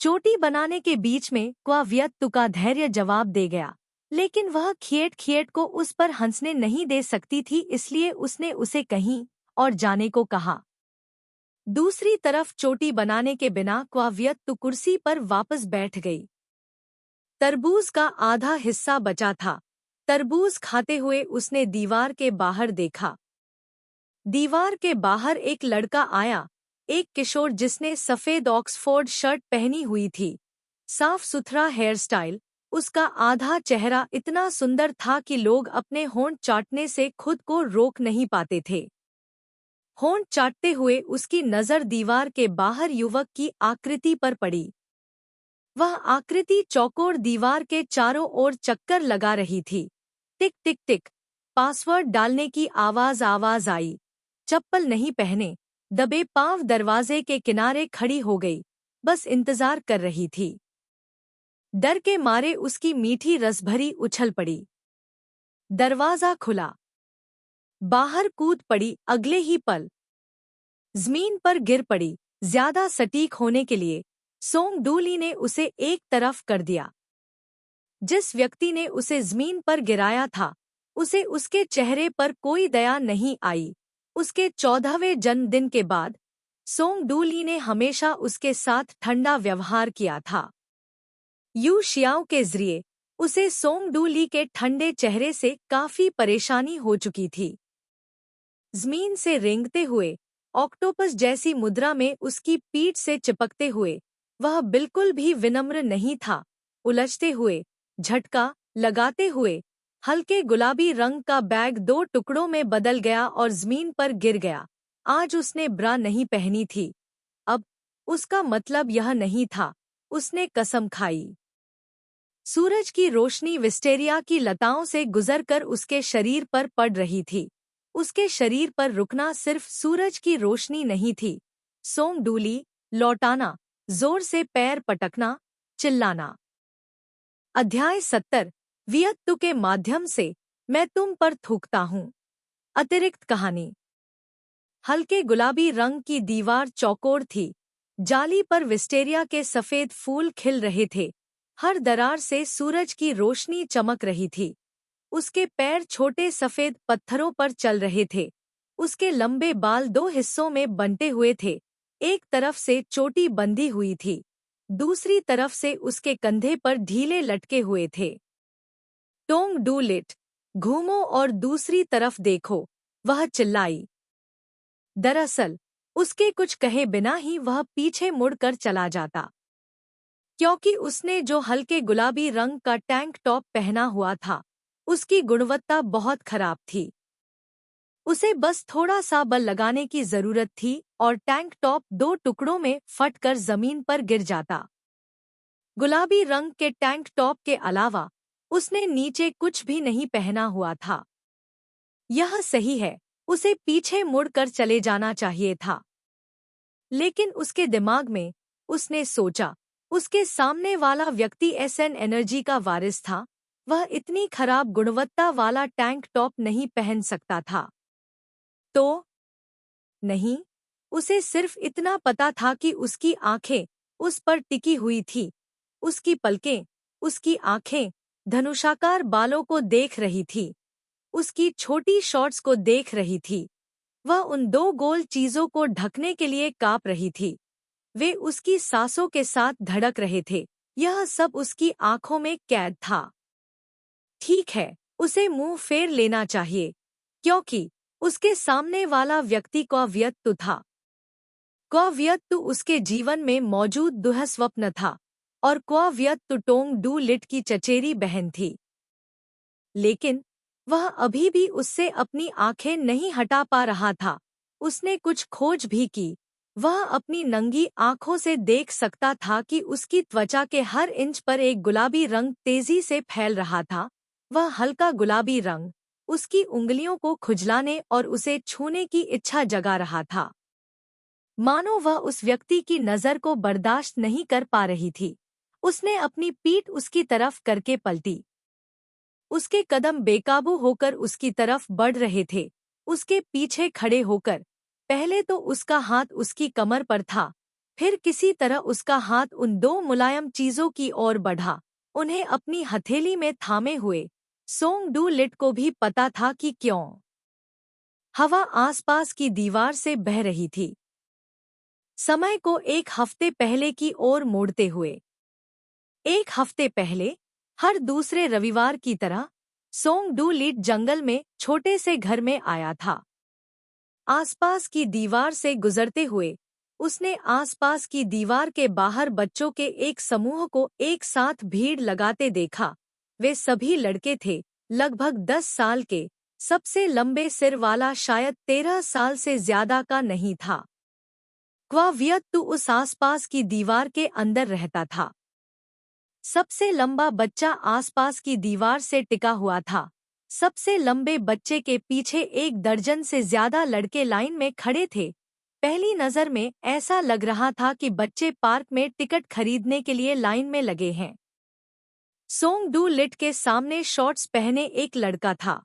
चोटी बनाने के बीच में क्वावियत का धैर्य जवाब दे गया, लेकिन वह खिएट खिएट को उस पर हंसने नहीं दे सकती थी, इसलिए उसने उसे कहीं और जाने को कहा। दूसरी तरफ चोटी बनाने के बिना क्वावियत कुर्सी पर वापस बैठ गई। तरबूज का आधा हिस्सा बचा था। तरबूज खाते हुए उसने दीवार के बाहर देखा। दीवार के बाहर एक लड़का आया, एक किशोर जिसने सफेद ऑक्सफोर्ड शर्ट पहनी हुई थी, साफ सुथरा हेयर स्टाइल। उसका आधा चेहरा इतना सुंदर था कि लोग अपने होंठ चाटने से खुद को रोक नहीं पाते थे। होंठ चाटते हुए उसकी नज़र दीवार के बाहर युवक की आकृति पर पड़ी। वह आकृति चौकोर दीवार के चारों ओर चक्कर लगा रही थी। टिक टिक टिक, पासवर्ड डालने की आवाज आई। चप्पल नहीं पहने, दबे पांव दरवाजे के किनारे खड़ी हो गई, बस इंतजार कर रही थी। डर के मारे उसकी मीठी रसभरी उछल पड़ी। दरवाजा खुला, बाहर कूद पड़ी। अगले ही पल जमीन पर गिर पड़ी। ज्यादा सटीक होने के लिए सोंग डूली ने उसे एक तरफ कर दिया। जिस व्यक्ति ने उसे जमीन पर गिराया था, उसे उसके चेहरे पर कोई दया नहीं आई। उसके 14वें जन्मदिन के बाद सोंग डूली ने हमेशा उसके साथ ठंडा व्यवहार किया था। यू शियाओ के जरिए उसे सोंग डूली के ठंडे चेहरे से काफी परेशानी हो चुकी थी। जमीन से रेंगते हुए ऑक्टोपस जैसी मुद्रा में उसकी पीठ से चिपकते हुए वह बिल्कुल भी विनम्र नहीं था। उलझते हुए, झटका लगाते हुए, हल्के गुलाबी रंग का बैग 2 टुकड़ों में बदल गया और जमीन पर गिर गया। आज उसने ब्रा नहीं पहनी थी। अब उसका मतलब यह नहीं था। उसने कसम खाई। सूरज की रोशनी विस्टेरिया की लताओं से गुजरकर उसके शरीर पर पड़ रही थी। उसके शरीर पर रुकना सिर्फ सूरज की रोशनी नहीं थी। सोंग डूली, लौटाना, जोर से पैर पटकना, चिल्लाना। अध्याय 70, वियत्तु के माध्यम से मैं तुम पर थूकता हूँ। अतिरिक्त कहानी। हल्के गुलाबी रंग की दीवार चौकोर थी। जाली पर विस्टेरिया के सफेद फूल खिल रहे थे। हर दरार से सूरज की रोशनी चमक रही थी। उसके पैर छोटे सफेद पत्थरों पर चल रहे थे। उसके लंबे बाल 2 हिस्सों में बंटे हुए थे। एक तरफ से चोटी बंधी हुई थी, दूसरी तरफ से उसके कंधे पर ढीले लटके हुए थे। टोंग डू लिट, घूमो और दूसरी तरफ देखो, वह चिल्लाई। दरअसल उसके कुछ कहे बिना ही वह पीछे मुड़कर चला जाता, क्योंकि उसने जो हल्के गुलाबी रंग का टैंक टॉप पहना हुआ था, उसकी गुणवत्ता बहुत खराब थी। उसे बस थोड़ा सा बल लगाने की जरूरत थी और टैंक टॉप 2 टुकड़ों में फटकर जमीन पर गिर जाता। गुलाबी रंग के टैंक टॉप के अलावा उसने नीचे कुछ भी नहीं पहना हुआ था। यह सही है, उसे पीछे मुड़कर चले जाना चाहिए था। लेकिन उसके दिमाग में उसने सोचा, उसके सामने वाला व्यक्ति एसएन एनर्जी का वारिस था। वह इतनी खराब गुणवत्ता वाला टैंक टॉप नहीं पहन सकता था। तो नहीं, उसे सिर्फ इतना पता था कि उसकी आंखें उस पर टिकी हुई थी। उसकी पलकें, उसकी आंखें धनुषाकार बालों को देख रही थी, उसकी छोटी शॉर्ट्स को देख रही थी। वह उन 2 गोल चीजों को ढकने के लिए कांप रही थी। वे उसकी सांसों के साथ धड़क रहे थे। यह सब उसकी आंखों में कैद था। ठीक है, उसे मुंह फेर लेना चाहिए, क्योंकि उसके सामने वाला व्यक्ति क्वाव्यत्तु था। क्वाव्यत्तु उसके जीवन में मौजूद दुःस्वप्न था और क्वाव्यत्तु टोंग डू लिट की चचेरी बहन थी। लेकिन वह अभी भी उससे अपनी आंखें नहीं हटा पा रहा था। उसने कुछ खोज भी की। वह अपनी नंगी आंखों से देख सकता था कि उसकी त्वचा के हर इंच पर एक गुलाबी रंग तेजी से फैल रहा था। वह हल्का गुलाबी रंग उसकी उंगलियों को खुजलाने और उसे छूने की इच्छा जगा रहा था, मानो वह उस व्यक्ति की नज़र को बर्दाश्त नहीं कर पा रही थी। उसने अपनी पीठ उसकी तरफ करके पलटी। उसके कदम बेकाबू होकर उसकी तरफ बढ़ रहे थे। उसके पीछे खड़े होकर पहले तो उसका हाथ उसकी कमर पर था, फिर किसी तरह उसका हाथ उन 2 मुलायम चीजों की ओर बढ़ा, उन्हें अपनी हथेली में थामे हुए। सोंग डू लिट को भी पता था कि क्यों। हवा आसपास की दीवार से बह रही थी। समय को 1 हफ्ते पहले की ओर मोड़ते हुए। 1 हफ्ते पहले, हर दूसरे रविवार की तरह, सोंग डू लीट जंगल में छोटे से घर में आया था। आसपास की दीवार से गुजरते हुए उसने आसपास की दीवार के बाहर बच्चों के एक समूह को एक साथ भीड़ लगाते देखा। वे सभी लड़के थे, लगभग 10 साल के। सबसे लंबे सिर वाला शायद 13 साल से ज्यादा का नहीं था। क्वावियत्तु उस आसपास की दीवार के अंदर रहता था। सबसे लंबा बच्चा आसपास की दीवार से टिका हुआ था। सबसे लंबे बच्चे के पीछे 1 दर्जन से ज्यादा लड़के लाइन में खड़े थे। पहली नजर में ऐसा लग रहा था कि बच्चे पार्क में टिकट खरीदने के लिए लाइन में लगे हैं। सोंग डू लिट के सामने शॉर्ट्स पहने एक लड़का था।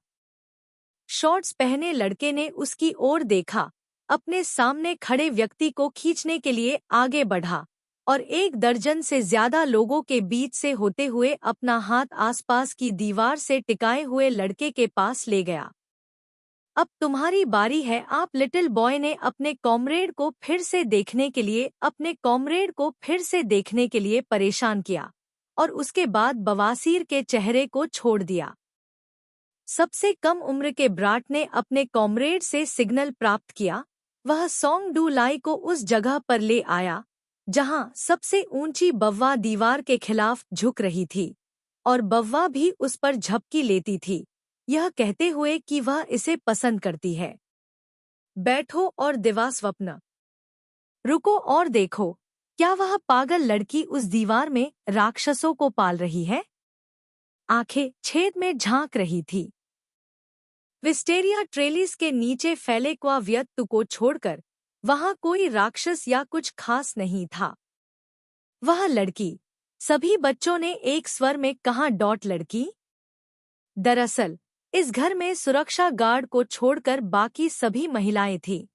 शॉर्ट्स पहने लड़के ने उसकी ओर देखा, अपने सामने खड़े व्यक्ति को खींचने के लिए आगे बढ़ा और 1 दर्जन से ज्यादा लोगों के बीच से होते हुए अपना हाथ आसपास की दीवार से टिकाए हुए लड़के के पास ले गया। अब तुम्हारी बारी है। आप लिटिल बॉय ने अपने कॉमरेड को फिर से देखने के लिए परेशान किया और उसके बाद बवासीर के चेहरे को छोड़ दिया। सबसे कम उम्र के ब्राट ने अपने कॉमरेड से सिग्नल प्राप्त किया। वह सोंग डू लाई को उस जगह पर ले आया जहां सबसे ऊंची बव्वा दीवार के खिलाफ झुक रही थी और बव्वा भी उस पर झपकी लेती थी, यह कहते हुए कि वह इसे पसंद करती है। बैठो और दिवास्वप्न। रुको और देखो, क्या वह पागल लड़की उस दीवार में राक्षसों को पाल रही है? आंखें छेद में झांक रही थी। विस्टेरिया ट्रेलिस के नीचे फैले क्वावियत्तु को छोड़कर वहां कोई राक्षस या कुछ खास नहीं था। वह लड़की। सभी बच्चों ने एक स्वर में कहा, लड़की। दरअसल इस घर में सुरक्षा गार्ड को छोड़कर बाकी सभी महिलाएं थीं।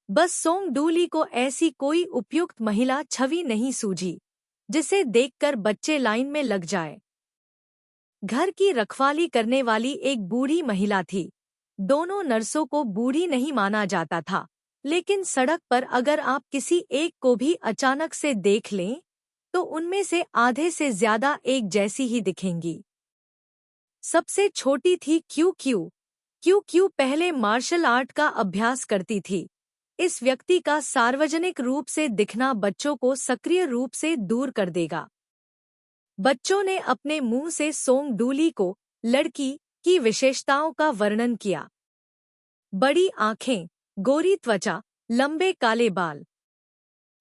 बस सोंग डूली को ऐसी कोई उपयुक्त महिला छवि नहीं सूझी जिसे देखकर बच्चे लाइन में लग जाए। घर की रखवाली करने वाली एक बूढ़ी महिला थी। दोनों नर्सों को बूढ़ी नहीं माना जाता था, लेकिन सड़क पर अगर आप किसी एक को भी अचानक से देख लें तो उनमें से आधे से ज्यादा एक जैसी ही दिखेंगी। सबसे छोटी थी क्यू पहले मार्शल आर्ट का अभ्यास करती थी। इस व्यक्ति का सार्वजनिक रूप से दिखना बच्चों को सक्रिय रूप से दूर कर देगा। बच्चों ने अपने मुंह से सोंग डूली को लड़की की विशेषताओं का वर्णन किया। बड़ी आंखें, गोरी त्वचा, लंबे काले बाल।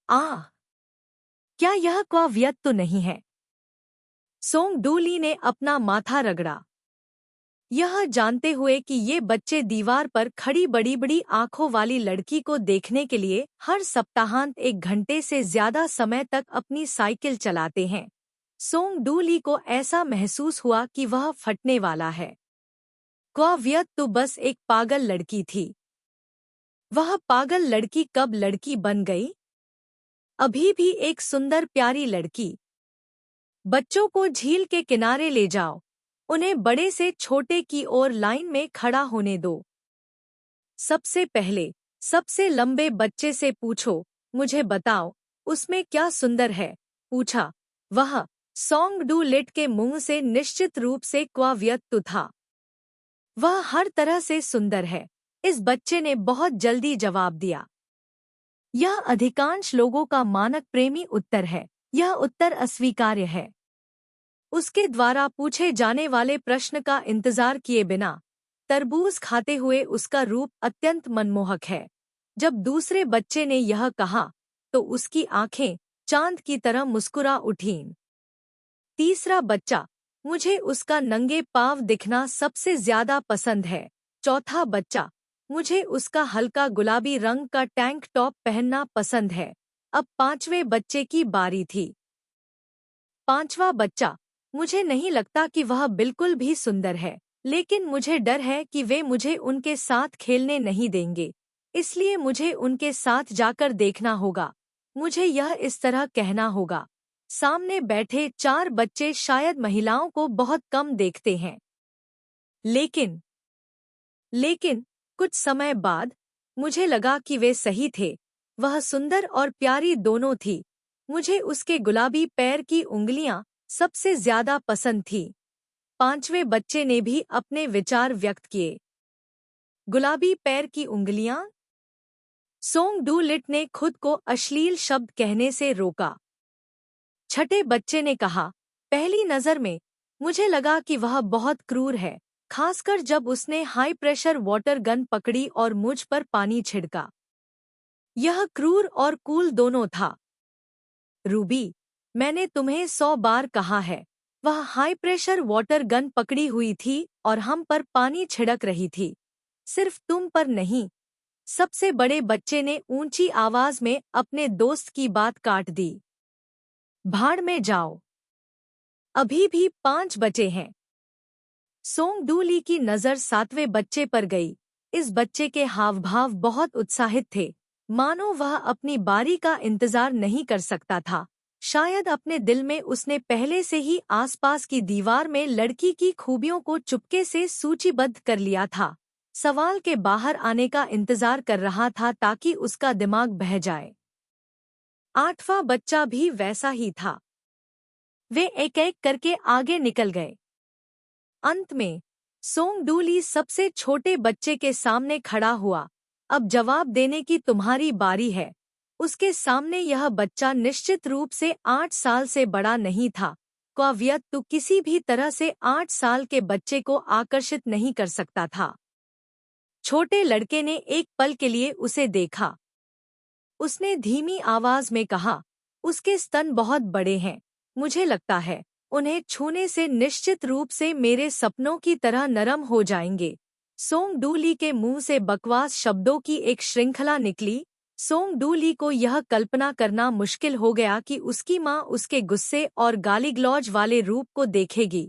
क्या यह क्वावियत्तु नहीं है? सोंग डूली ने अपना माथा रगड़ा, यह जानते हुए कि ये बच्चे दीवार पर खड़ी बड़ी बड़ी आंखों वाली लड़की को देखने के लिए हर सप्ताहांत 1 घंटे से ज्यादा समय तक अपनी साइकिल चलाते हैं। सोंग डूली को ऐसा महसूस हुआ कि वह फटने वाला है। क्वावियत्तु बस एक पागल लड़की थी। वह पागल लड़की कब लड़की बन गई? अभी भी एक सुंदर प्यारी लड़की। बच्चों को झील के किनारे ले जाओ, उन्हें बड़े से छोटे की ओर लाइन में खड़ा होने दो। सबसे पहले सबसे लंबे बच्चे से पूछो, मुझे बताओ उसमें क्या सुंदर है, पूछा। वह सोंग डू लिट के मुंह से निश्चित रूप से क्वावियत्तु था। वह हर तरह से सुंदर है, इस बच्चे ने बहुत जल्दी जवाब दिया। यह अधिकांश लोगों का मानक प्रेमी उत्तर है। यह उत्तर अस्वीकार्य है। उसके द्वारा पूछे जाने वाले प्रश्न का इंतजार किए बिना तरबूज खाते हुए उसका रूप अत्यंत मनमोहक है। जब दूसरे बच्चे ने यह कहा तो उसकी आंखें चांद की तरह मुस्कुरा उठीं। तीसरा बच्चा, मुझे उसका नंगे पांव दिखना सबसे ज्यादा पसंद है। चौथा बच्चा, मुझे उसका हल्का गुलाबी रंग का टैंक टॉप पहनना पसंद है। अब 5वें बच्चे की बारी थी। 5वां बच्चा, मुझे नहीं लगता कि वह बिल्कुल भी सुंदर है, लेकिन मुझे डर है कि वे मुझे उनके साथ खेलने नहीं देंगे, इसलिए मुझे उनके साथ जाकर देखना होगा। मुझे यह इस तरह कहना होगा। सामने बैठे 4 बच्चे शायद महिलाओं को बहुत कम देखते हैं, लेकिन कुछ समय बाद मुझे लगा कि वे सही थे। वह सुंदर और प्यारी दोनों थी। मुझे उसके गुलाबी पैर की उंगलियां सबसे ज्यादा पसंद थी। पांचवें बच्चे ने भी अपने विचार व्यक्त किए। गुलाबी पैर की उंगलियां। सोंग डू लिट ने खुद को अश्लील शब्द कहने से रोका। छठे बच्चे ने कहा, पहली नजर में मुझे लगा कि वह बहुत क्रूर है, खासकर जब उसने हाई प्रेशर वाटर गन पकड़ी और मुझ पर पानी छिड़का। यह क्रूर और कूल दोनों था। रूबी, मैंने तुम्हें 100 बार कहा है, वह हाई प्रेशर वाटर गन पकड़ी हुई थी और हम पर पानी छिड़क रही थी, सिर्फ तुम पर नहीं। सबसे बड़े बच्चे ने ऊंची आवाज में अपने दोस्त की बात काट दी। भाड़ में जाओ, अभी भी 5 बचे हैं। सोंग डू ली की नजर सातवें बच्चे पर गई। इस बच्चे के हाव भाव बहुत उत्साहित थे, मानो वह अपनी बारी का इंतजार नहीं कर सकता था। शायद अपने दिल में उसने पहले से ही आसपास की दीवार में लड़की की खूबियों को चुपके से सूचीबद्ध कर लिया था। सवाल के बाहर आने का इंतजार कर रहा था ताकि उसका दिमाग बह जाए। आठवां बच्चा भी वैसा ही था। वे एक एक करके आगे निकल गए। अंत में सोंग डू ली सबसे छोटे बच्चे के सामने खड़ा हुआ। अब जवाब देने की तुम्हारी बारी है। उसके सामने यह बच्चा निश्चित रूप से 8 साल से बड़ा नहीं था। क्वावियत तो किसी भी तरह से 8 साल के बच्चे को आकर्षित नहीं कर सकता था। छोटे लड़के ने एक पल के लिए उसे देखा। उसने धीमी आवाज में कहा, उसके स्तन बहुत बड़े हैं, मुझे लगता है उन्हें छूने से निश्चित रूप से मेरे सपनों की तरह नरम हो जाएंगे। सोंग डू ली के मुंह से बकवास शब्दों की एक श्रृंखला निकली। सोंग डू ली को यह कल्पना करना मुश्किल हो गया कि उसकी माँ उसके गुस्से और गाली-गलौज वाले रूप को देखेगी।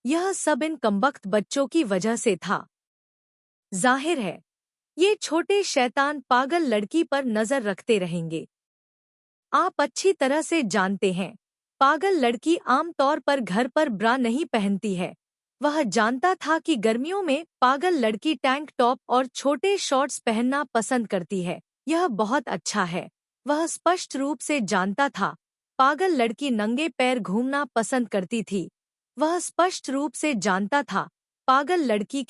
यह सब इन कमबख्त बच्चों की वजह से था। जाहिर है, ये छोटे शैतान पागल लड़की पर नजर रखते रहेंगे। आप अच्छी तरह से जानते हैं, पागल लड़की आमतौर पर घर पर ब्रा नहीं पहनती है। वह जानता था कि गर्मियों में पागल लड़की टैंक टॉप और छोटे शॉर्ट्स पहनना पसंद करती है। यह बहुत अच्छा है। वह स्पष्ट रूप से जानता था, पागल लड़की नंगे पैर घूमना पसंद करती थी। वह स्पष्ट रूप से जानता था, पागल लड़की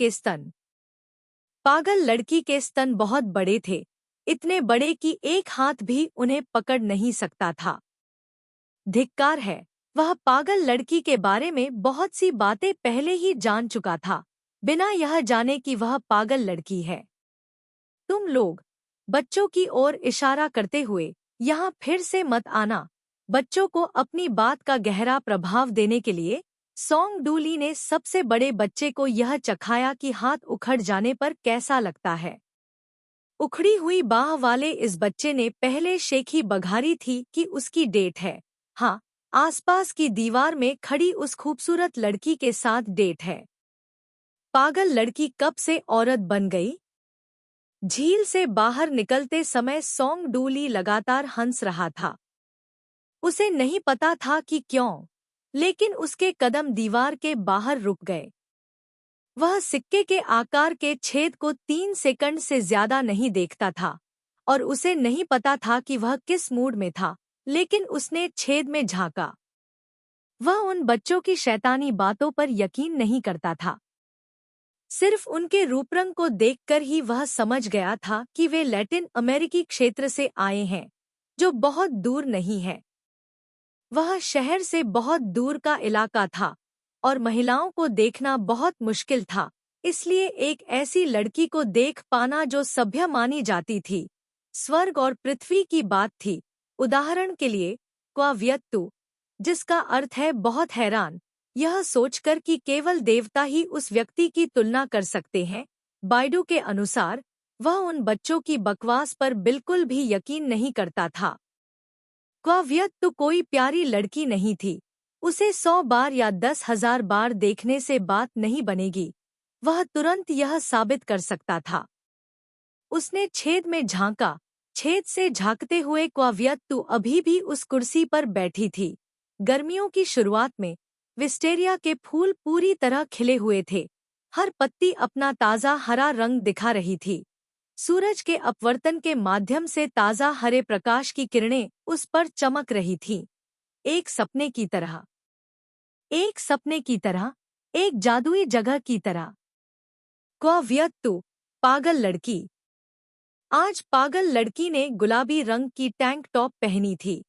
के स्तन बहुत बड़े थे, इतने बड़े कि एक हाथ भी उन्हें पकड़ नहीं सकता था। धिक्कार है, वह पागल लड़की के बारे में बहुत सी बातें पहले ही जान चुका था, बिना यह जाने कि वह पागल लड़की है। तुम लोग, बच्चों की ओर इशारा करते हुए, यहाँ फिर से मत आना। बच्चों को अपनी बात का गहरा प्रभाव देने के लिए सोंग डू ली ने सबसे बड़े बच्चे को यह चखाया कि हाथ उखड़ जाने पर कैसा लगता है। उखड़ी हुई बाह वाले इस बच्चे ने पहले शेखी बघारी थी कि उसकी डेट है। हाँ, आसपास की दीवार में खड़ी उस खूबसूरत लड़की के साथ डेट है। पागल लड़की कब से औरत बन गई? झील से बाहर निकलते समय सोंग डू ली लगातार हंस रहा था। उसे नहीं पता था कि क्यों, लेकिन उसके कदम दीवार के बाहर रुक गए। वह सिक्के के आकार के छेद को 3 सेकंड से ज्यादा नहीं देखता था और उसे नहीं पता था कि वह किस मूड में था, लेकिन उसने छेद में झांका। वह उन बच्चों की शैतानी बातों पर यकीन नहीं करता था। सिर्फ उनके रूपरंग को देखकर ही वह समझ गया था कि वे लैटिन अमेरिकी क्षेत्र से आए हैं, जो बहुत दूर नहीं है। वह शहर से बहुत दूर का इलाका था और महिलाओं को देखना बहुत मुश्किल था, इसलिए एक ऐसी लड़की को देख पाना जो सभ्य मानी जाती थी, स्वर्ग और पृथ्वी की बात थी। उदाहरण के लिए, क्वावियत्तु, जिसका अर्थ है बहुत हैरान, यह सोचकर कि केवल देवता ही उस व्यक्ति की तुलना कर सकते हैं। बाइडू के अनुसार, वह उन बच्चों की बकवास पर बिल्कुल भी यकीन नहीं करता था। क्वावियत्तु कोई प्यारी लड़की नहीं थी। उसे 100 बार या 10,000 बार देखने से बात नहीं बनेगी। वह तुरंत यह साबित कर सकता था। उसने छेद में झांका। छेद से झांकते हुए क्वावियत्तु अभी भी उस कुर्सी पर बैठी थी। गर्मियों की शुरुआत में विस्टेरिया के फूल पूरी तरह खिले हुए थे। हर पत्ती अपना ताज़ा हरा रंग दिखा रही थी। सूरज के अपवर्तन के माध्यम से ताज़ा हरे प्रकाश की किरणें उस पर चमक रही थीं। एक सपने की तरह। एक जादुई जगह की तरह। क्वाव्यक्तु, पागल लड़की। आज पागल लड़की ने गुलाबी रंग की टैंक टॉप पहनी थी।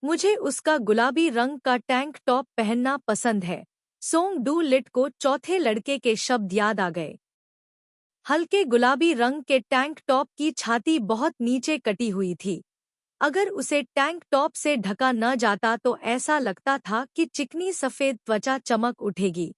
मुझे उसका गुलाबी रंग का टैंक टॉप पहनना पसंद है। सोंग डू लिट को चौथे लड़के के शब्द याद आ गए। हल्के गुलाबी रंग के टैंक टॉप की छाती बहुत नीचे कटी हुई थी। अगर उसे टैंक टॉप से ढका न जाता तो ऐसा लगता था कि चिकनी सफेद त्वचा चमक उठेगी।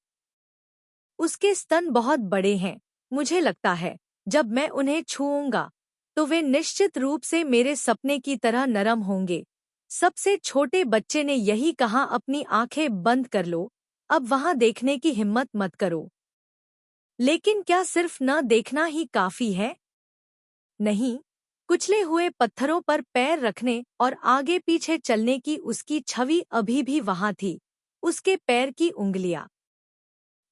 उसके स्तन बहुत बड़े हैं। मुझे लगता है जब मैं उन्हें छूऊंगा तो वे निश्चित रूप से मेरे सपने की तरह नरम होंगे। सबसे छोटे बच्चे ने यही कहा। अपनी आंखें बंद कर लो, अब वहां देखने की हिम्मत मत करो। लेकिन क्या सिर्फ न देखना ही काफी है? नहीं, कुचले हुए पत्थरों पर पैर रखने और आगे पीछे चलने की उसकी छवि अभी भी वहां थी। उसके पैर की उंगलियां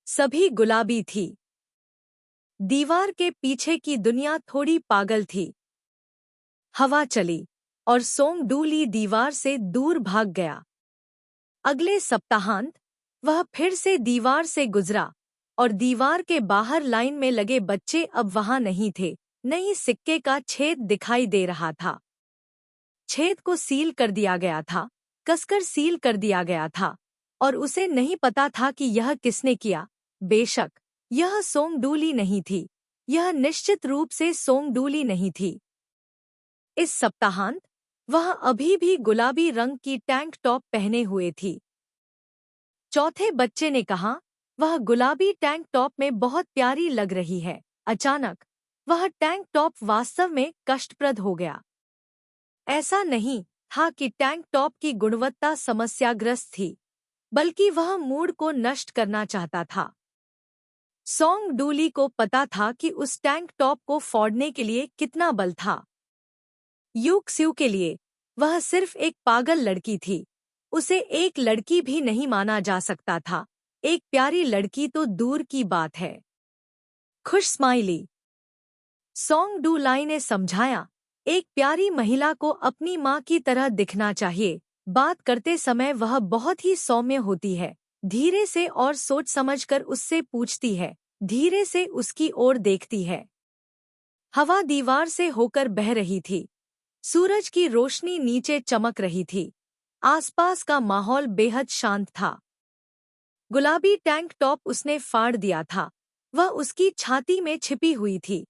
सभी गुलाबी थी। दीवार के पीछे की दुनिया थोड़ी पागल थी। हवा चली और सोंग डू ली दीवार से दूर भाग गया। अगले सप्ताहांत वह फिर से दीवार से गुजरा और दीवार के बाहर लाइन में लगे बच्चे अब वहां नहीं थे। नई सिक्के का छेद दिखाई दे रहा था। छेद को सील कर दिया गया था, कसकर सील कर दिया गया था, और उसे नहीं पता था कि यह किसने किया। बेशक यह सोंग डूली नहीं थी। यह निश्चित रूप से सोंग डूली नहीं थी। इस सप्ताहांत वह अभी भी गुलाबी रंग की टैंक टॉप पहने हुए थी। चौथे बच्चे ने कहा, वह गुलाबी टैंक टॉप में बहुत प्यारी लग रही है। अचानक वह टैंक टॉप वास्तव में कष्टप्रद हो गया। ऐसा नहीं था कि टैंक टॉप की गुणवत्ता समस्याग्रस्त थी, बल्कि वह मूड को नष्ट करना चाहता था। सोंग डूली को पता था कि उस टैंक टॉप को फोड़ने के लिए कितना बल था। यूक स्यू के लिए वह सिर्फ एक पागल लड़की थी। उसे एक लड़की भी नहीं माना जा सकता था। एक प्यारी लड़की तो दूर की बात है। खुश स्माइली। सोंग डू लाई ने समझाया, एक प्यारी महिला को अपनी माँ की तरह दिखना चाहिए। बात करते समय वह बहुत ही सौम्य होती है। धीरे से और सोच समझकर उससे पूछती है। धीरे से उसकी ओर देखती है। हवा दीवार से होकर बह रही थी। सूरज की रोशनी नीचे चमक रही थी। आसपास का माहौल बेहद शांत था। गुलाबी टैंक टॉप उसने फाड़ दिया था। वह उसकी छाती में छिपी हुई थी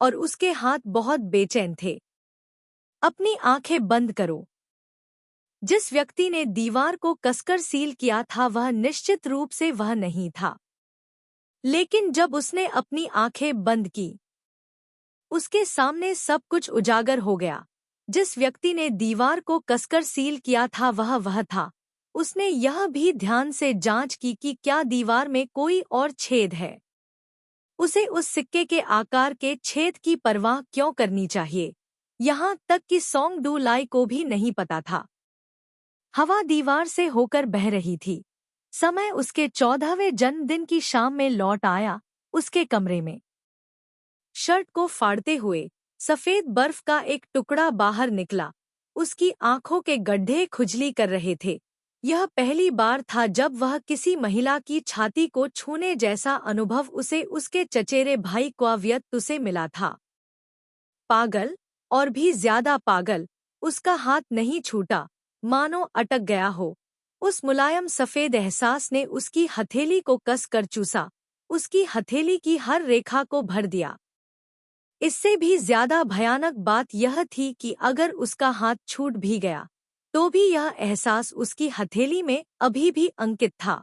और उसके हाथ बहुत बेचैन थे। अपनी आंखें बंद करो। जिस व्यक्ति ने दीवार को कसकर सील किया था वह निश्चित रूप से वह नहीं था। लेकिन जब उसने अपनी आंखें बंद की, उसके सामने सब कुछ उजागर हो गया। जिस व्यक्ति ने दीवार को कसकर सील किया था वह था। उसने यह भी ध्यान से जांच की कि क्या दीवार में कोई और छेद है। उसे उस सिक्के के आकार के छेद की परवाह क्यों करनी चाहिए, यहाँ तक कि सोंग डू लाई को भी नहीं पता था। हवा दीवार से होकर बह रही थी। समय उसके 14वें जन्मदिन की शाम में लौट आया। उसके कमरे में शर्ट को फाड़ते हुए सफेद बर्फ का एक टुकड़ा बाहर निकला। उसकी आंखों के गड्ढे खुजली कर रहे थे। यह पहली बार था जब वह किसी महिला की छाती को छूने जैसा अनुभव उसे उसके चचेरे भाई क्वाव्यक्तु से मिला था। पागल, और भी ज्यादा पागल, उसका हाथ नहीं छूटा, मानो अटक गया हो। उस मुलायम सफेद एहसास ने उसकी हथेली को कस कर चूसा, उसकी हथेली की हर रेखा को भर दिया। इससे भी ज्यादा भयानक बात यह थी कि अगर उसका हाथ छूट भी गया तो भी यह एहसास उसकी हथेली में अभी भी अंकित था।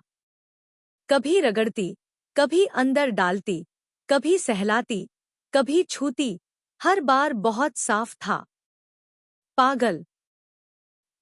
कभी रगड़ती, कभी अंदर डालती, कभी सहलाती, कभी छूती, हर बार बहुत साफ था। पागल।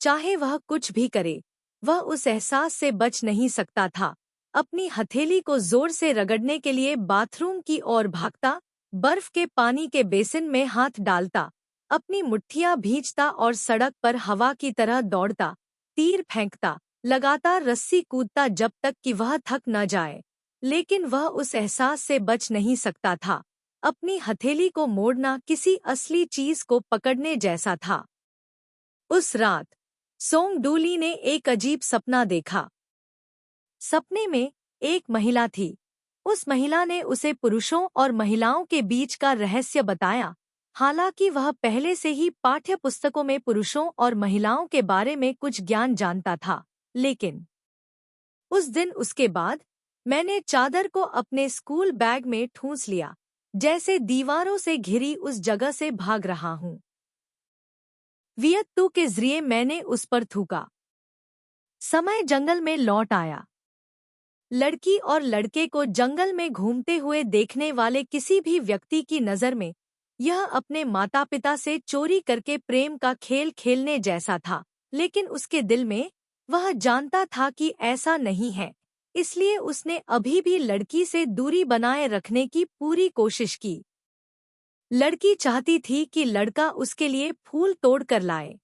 चाहे वह कुछ भी करे, वह उस एहसास से बच नहीं सकता था। अपनी हथेली को जोर से रगड़ने के लिए बाथरूम की ओर भागता, बर्फ के पानी के बेसिन में हाथ डालता, अपनी मुट्ठियां भींचता और सड़क पर हवा की तरह दौड़ता, तीर फेंकता, लगातार रस्सी कूदता जब तक कि वह थक न जाए। लेकिन वह उस एहसास से बच नहीं सकता था। अपनी हथेली को मोड़ना किसी असली चीज को पकड़ने जैसा था। उस रात सोंग डूली ने एक अजीब सपना देखा। सपने में एक महिला थी। उस महिला ने उसे पुरुषों और महिलाओं के बीच का रहस्य बताया। हालांकि वह पहले से ही पाठ्य पुस्तकों में पुरुषों और महिलाओं के बारे में कुछ ज्ञान जानता था, लेकिन उस दिन उसके बाद मैंने चादर को अपने स्कूल बैग में ठूंस लिया, जैसे दीवारों से घिरी उस जगह से भाग रहा हूं। वियत्तू के जरिए मैंने उस पर थूका। समय जंगल में लौट आया। लड़की और लड़के को जंगल में घूमते हुए देखने वाले किसी भी व्यक्ति की नज़र में यह अपने माता पिता से चोरी करके प्रेम का खेल खेलने जैसा था, लेकिन उसके दिल में वह जानता था कि ऐसा नहीं है। इसलिए उसने अभी भी लड़की से दूरी बनाए रखने की पूरी कोशिश की। लड़की चाहती थी कि लड़का उसके लिए फूल तोड़ कर लाए।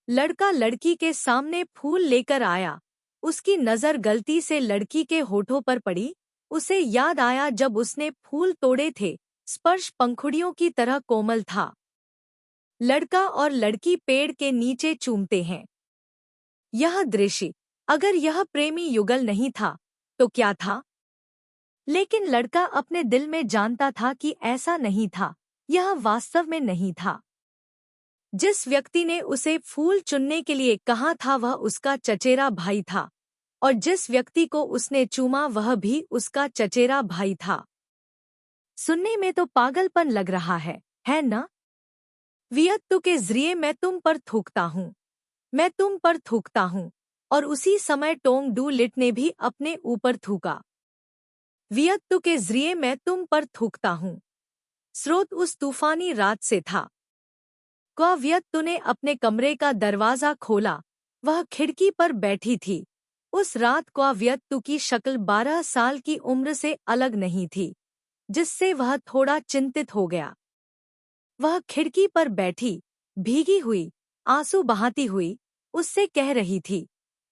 लड़का लड़की के सामने फूल लेकर आया। उसकी नज़र गलती से लड़की के होठों पर पड़ी। उसे याद आया जब उसने फूल तोड़े थे, स्पर्श पंखुड़ियों की तरह कोमल था। लड़का और लड़की पेड़ के नीचे चूमते हैं। यह दृश्य, अगर यह प्रेमी युगल नहीं था तो क्या था? लेकिन लड़का अपने दिल में जानता था कि ऐसा नहीं था, यह वास्तव में नहीं था। जिस व्यक्ति ने उसे फूल चुनने के लिए कहा था वह उसका चचेरा भाई था, और जिस व्यक्ति को उसने चूमा वह भी उसका चचेरा भाई था। सुनने में तो पागलपन लग रहा है ना? वियत्तू के जरिए मैं तुम पर थूकता हूँ, मैं तुम पर थूकता हूँ। और उसी समय टोंग डू लिट ने भी अपने ऊपर थूका। वियत्तू के जरिए मैं तुम पर थूकता हूँ। स्रोत उस तूफानी रात से था। वियत्तू ने अपने कमरे का दरवाजा खोला। वह खिड़की पर बैठी थी। उस रात वियत्तू की शक्ल 12 साल की उम्र से अलग नहीं थी, जिससे वह थोड़ा चिंतित हो गया। वह खिड़की पर बैठी, भीगी हुई, आंसू बहाती हुई, उससे कह रही थी,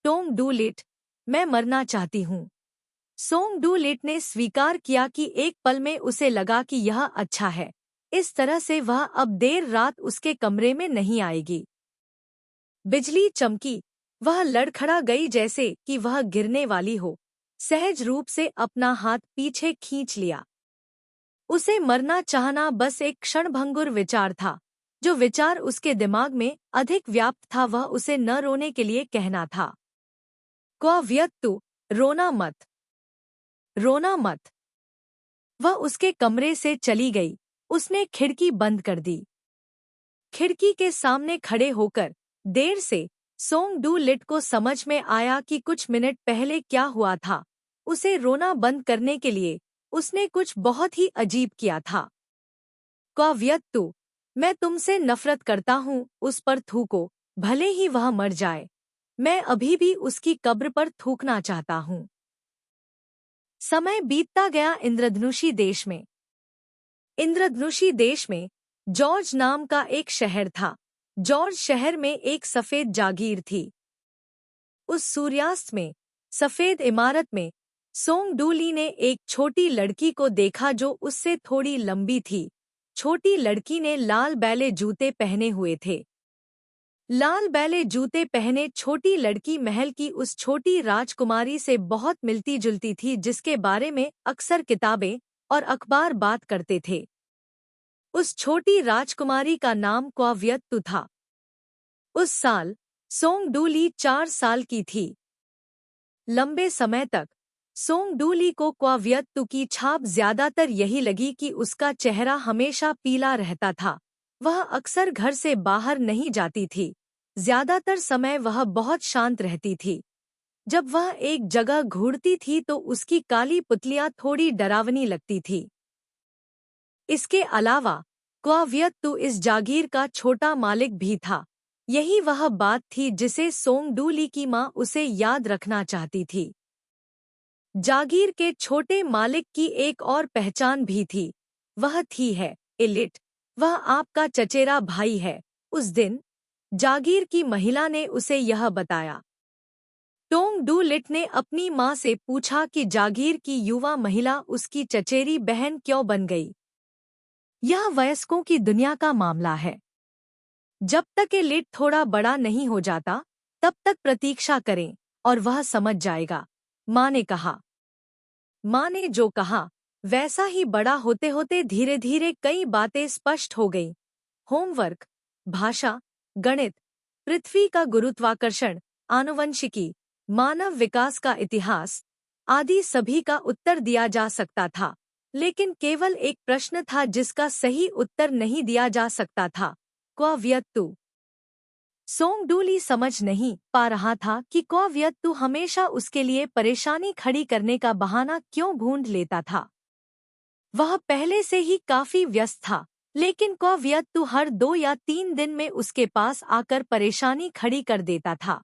टोंग डू लिट, मैं मरना चाहती हूँ। सोंग डू लिट ने स्वीकार किया कि एक पल में उसे लगा कि यह अच्छा है। इस तरह से वह अब देर रात उसके कमरे में नहीं आएगी। बिजली चमकी। वह लड़खड़ा गई जैसे कि वह गिरने वाली हो। सहज रूप से अपना हाथ पीछे खींच लिया। उसे मरना चाहना बस एक क्षणभंगुर विचार था। जो विचार उसके दिमाग में अधिक व्याप्त था वह उसे न रोने के लिए कहना था। वियत्तू, रोना मत, रोना मत। वह उसके कमरे से चली गई। उसने खिड़की बंद कर दी। खिड़की के सामने खड़े होकर देर से सोंग डू लिट को समझ में आया कि कुछ मिनट पहले क्या हुआ था। उसे रोना बंद करने के लिए उसने कुछ बहुत ही अजीब किया था। वियत्तू, मैं तुमसे नफरत करता हूँ, उस पर थूको, भले ही वह मर जाए। मैं अभी भी उसकी कब्र पर थूकना चाहता हूँ। समय बीतता गया इंद्रधनुषी देश में। इंद्रधनुषी देश में जॉर्ज नाम का एक शहर था। जॉर्ज शहर में एक सफेद जागीर थी। उस सूर्यास्त में सफेद इमारत में सोंग डू ली ने एक छोटी लड़की को देखा जो उससे थोड़ी लंबी थी। छोटी लड़की ने लाल बैले जूते पहने हुए थे। लाल बैले जूते पहने छोटी लड़की महल की उस छोटी राजकुमारी से बहुत मिलती जुलती थी जिसके बारे में अक्सर किताबें और अखबार बात करते थे। उस छोटी राजकुमारी का नाम वियत्तू था। उस साल सोंग डू ली 4 साल की थी। लंबे समय तक सोंग डू ली को वियत्तू की छाप ज्यादातर यही लगी कि उसका चेहरा हमेशा पीला रहता था। वह अक्सर घर से बाहर नहीं जाती थी। ज्यादातर समय वह बहुत शांत रहती थी। जब वह एक जगह घूरती थी तो उसकी काली पुतलियां थोड़ी डरावनी लगती थी। इसके अलावा वियत्तू इस जागीर का छोटा मालिक भी था। यही वह बात थी जिसे सोंग डू ली की माँ उसे याद रखना चाहती थी। जागीर के छोटे मालिक की एक और पहचान भी थी। वह थी इलिट। वह आपका चचेरा भाई है। उस दिन जागीर की महिला ने उसे यह बताया। टोंग डू लिट ने अपनी माँ से पूछा कि जागीर की युवा महिला उसकी चचेरी बहन क्यों बन गई। यह वयस्कों की दुनिया का मामला है। जब तक इलिट थोड़ा बड़ा नहीं हो जाता तब तक प्रतीक्षा करें और वह समझ जाएगा, माँ ने कहा। माँ ने जो कहा वैसा ही बड़ा होते होते धीरे धीरे कई बातें स्पष्ट हो गईं। होमवर्क, भाषा, गणित, पृथ्वी का गुरुत्वाकर्षण, आनुवंशिकी, मानव विकास का इतिहास आदि सभी का उत्तर दिया जा सकता था, लेकिन केवल एक प्रश्न था जिसका सही उत्तर नहीं दिया जा सकता था। क्वा व्यक्तु। सोंगडूली समझ नहीं पा रहा था कि क्वा व्यक्तु हमेशा उसके लिए परेशानी खड़ी करने का बहाना क्यों ढूंढ लेता था। वह पहले से ही काफी व्यस्त था, लेकिन क्वा व्यक्तु हर 2 या 3 दिन में उसके पास आकर परेशानी खड़ी कर देता था।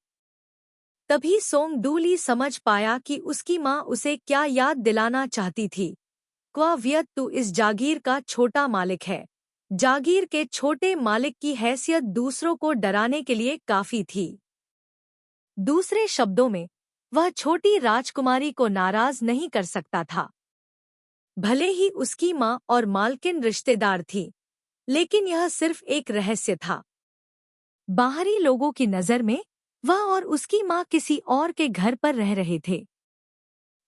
तभी सोंगडूली समझ पाया कि उसकी माँ उसे क्या याद दिलाना चाहती थी। क्वा व्यक्तु इस जागीर का छोटा मालिक है। जागीर के छोटे मालिक की हैसियत दूसरों को डराने के लिए काफी थी। दूसरे शब्दों में, वह छोटी राजकुमारी को नाराज नहीं कर सकता था। भले ही उसकी माँ और मालकिन रिश्तेदार थी, लेकिन यह सिर्फ एक रहस्य था। बाहरी लोगों की नजर में वह और उसकी माँ किसी और के घर पर रह रहे थे।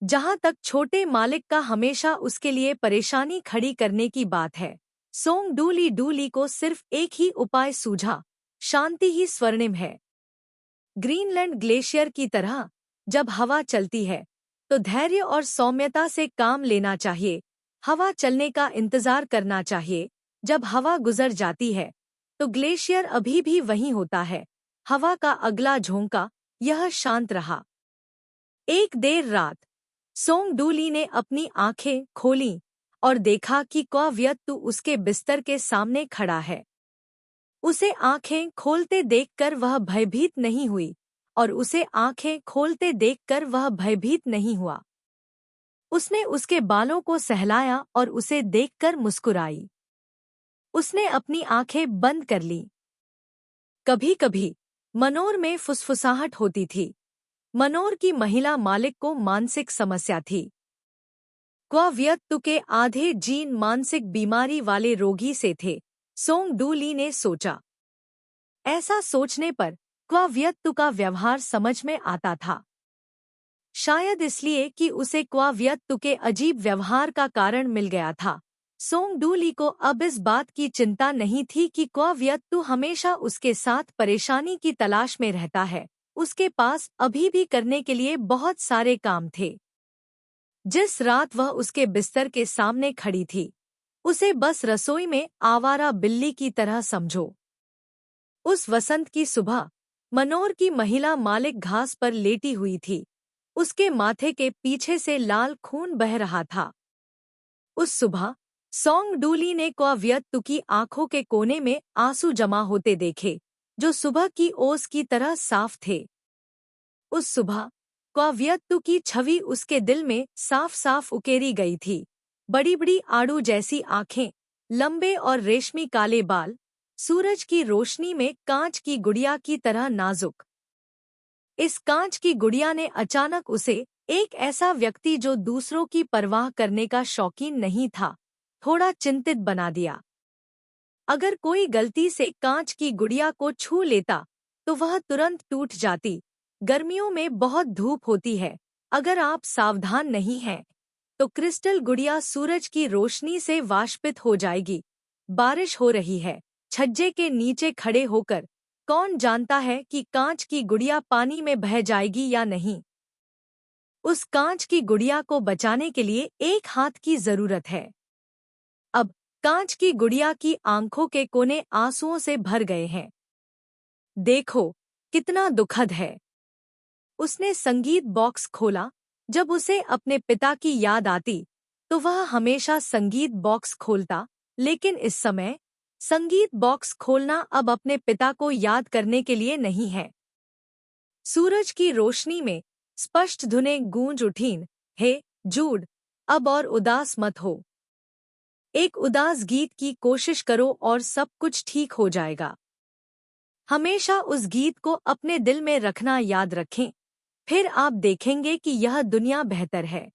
जहां तक छोटे मालिक का हमेशा उसके लिए परेशानी खड़ी करने की बात है, सोंगडूली को सिर्फ एक ही उपाय सूझा, शांति ही स्वर्णिम है। ग्रीनलैंड ग्लेशियर की तरह जब हवा चलती है तो धैर्य और सौम्यता से काम लेना चाहिए। हवा चलने का इंतजार करना चाहिए। जब हवा गुजर जाती है तो ग्लेशियर अभी भी वहीं होता है। हवा का अगला झोंका, यह शांत रहा। एक देर रात सोंगडूली ने अपनी आंखें खोलीं और देखा कि क्वा व्यक्तु उसके बिस्तर के सामने खड़ा है। उसे आंखें खोलते देखकर वह भयभीत नहीं हुई और उसे आंखें खोलते देखकर वह भयभीत नहीं हुआ। उसने उसके बालों को सहलाया और उसे देखकर मुस्कुराई। उसने अपनी आंखें बंद कर लीं। कभी-कभी मनोर में फुसफुसाहट होती थी। मनोर की महिला मालिक को मानसिक समस्या थी। क्वा व्यक्तु के आधे जीन मानसिक बीमारी वाले रोगी से थे, सोंगडूली ने सोचा। ऐसा सोचने पर क्वा व्यक्तु का व्यवहार समझ में आता था। शायद इसलिए कि उसे क्वा व्यक्तु के अजीब व्यवहार का कारण मिल गया था। सोंगडूली को अब इस बात की चिंता नहीं थी कि क्वा व्यक्तु हमेशा उसके साथ परेशानी की तलाश में रहता है। उसके पास अभी भी करने के लिए बहुत सारे काम थे। जिस रात वह उसके बिस्तर के सामने खड़ी थी, उसे बस रसोई में आवारा बिल्ली की तरह समझो। उस वसंत की सुबह मनोर की महिला मालिक घास पर लेटी हुई थी। उसके माथे के पीछे से लाल खून बह रहा था। उस सुबह सोंगडूली ने क्वा व्यक्तु की आंखों के कोने में आंसू जमा होते देखे, जो सुबह की ओस की तरह साफ थे। उस सुबह क्वा व्यक्तु की छवि उसके दिल में साफ साफ उकेरी गई थी। बड़ी बड़ी आड़ू जैसी आंखें, लंबे और रेशमी काले बाल, सूरज की रोशनी में कांच की गुड़िया की तरह नाजुक। इस कांच की गुड़िया ने अचानक उसे एक ऐसा व्यक्ति जो दूसरों की परवाह करने का शौकीन नहीं था, थोड़ा चिंतित बना दिया। अगर कोई गलती से कांच की गुड़िया को छू लेता तो वह तुरंत टूट जाती। गर्मियों में बहुत धूप होती है। अगर आप सावधान नहीं हैं तो क्रिस्टल गुड़िया सूरज की रोशनी से वाष्पित हो जाएगी। बारिश हो रही है। छज्जे के नीचे खड़े होकर कौन जानता है कि कांच की गुड़िया पानी में बह जाएगी या नहीं। उस कांच की गुड़िया को बचाने के लिए एक हाथ की जरूरत है। अब कांच की गुड़िया की आंखों के कोने आंसुओं से भर गए हैं। देखो कितना दुखद है। उसने संगीत बॉक्स खोला। जब उसे अपने पिता की याद आती तो वह हमेशा संगीत बॉक्स खोलता, लेकिन इस समय संगीत बॉक्स खोलना अब अपने पिता को याद करने के लिए नहीं है। सूरज की रोशनी में स्पष्ट धुनें गूंज उठीं, हे जूड, अब और उदास मत हो। एक उदास गीत की कोशिश करो और सब कुछ ठीक हो जाएगा। हमेशा उस गीत को अपने दिल में रखना याद रखें, फिर आप देखेंगे कि यह दुनिया बेहतर है।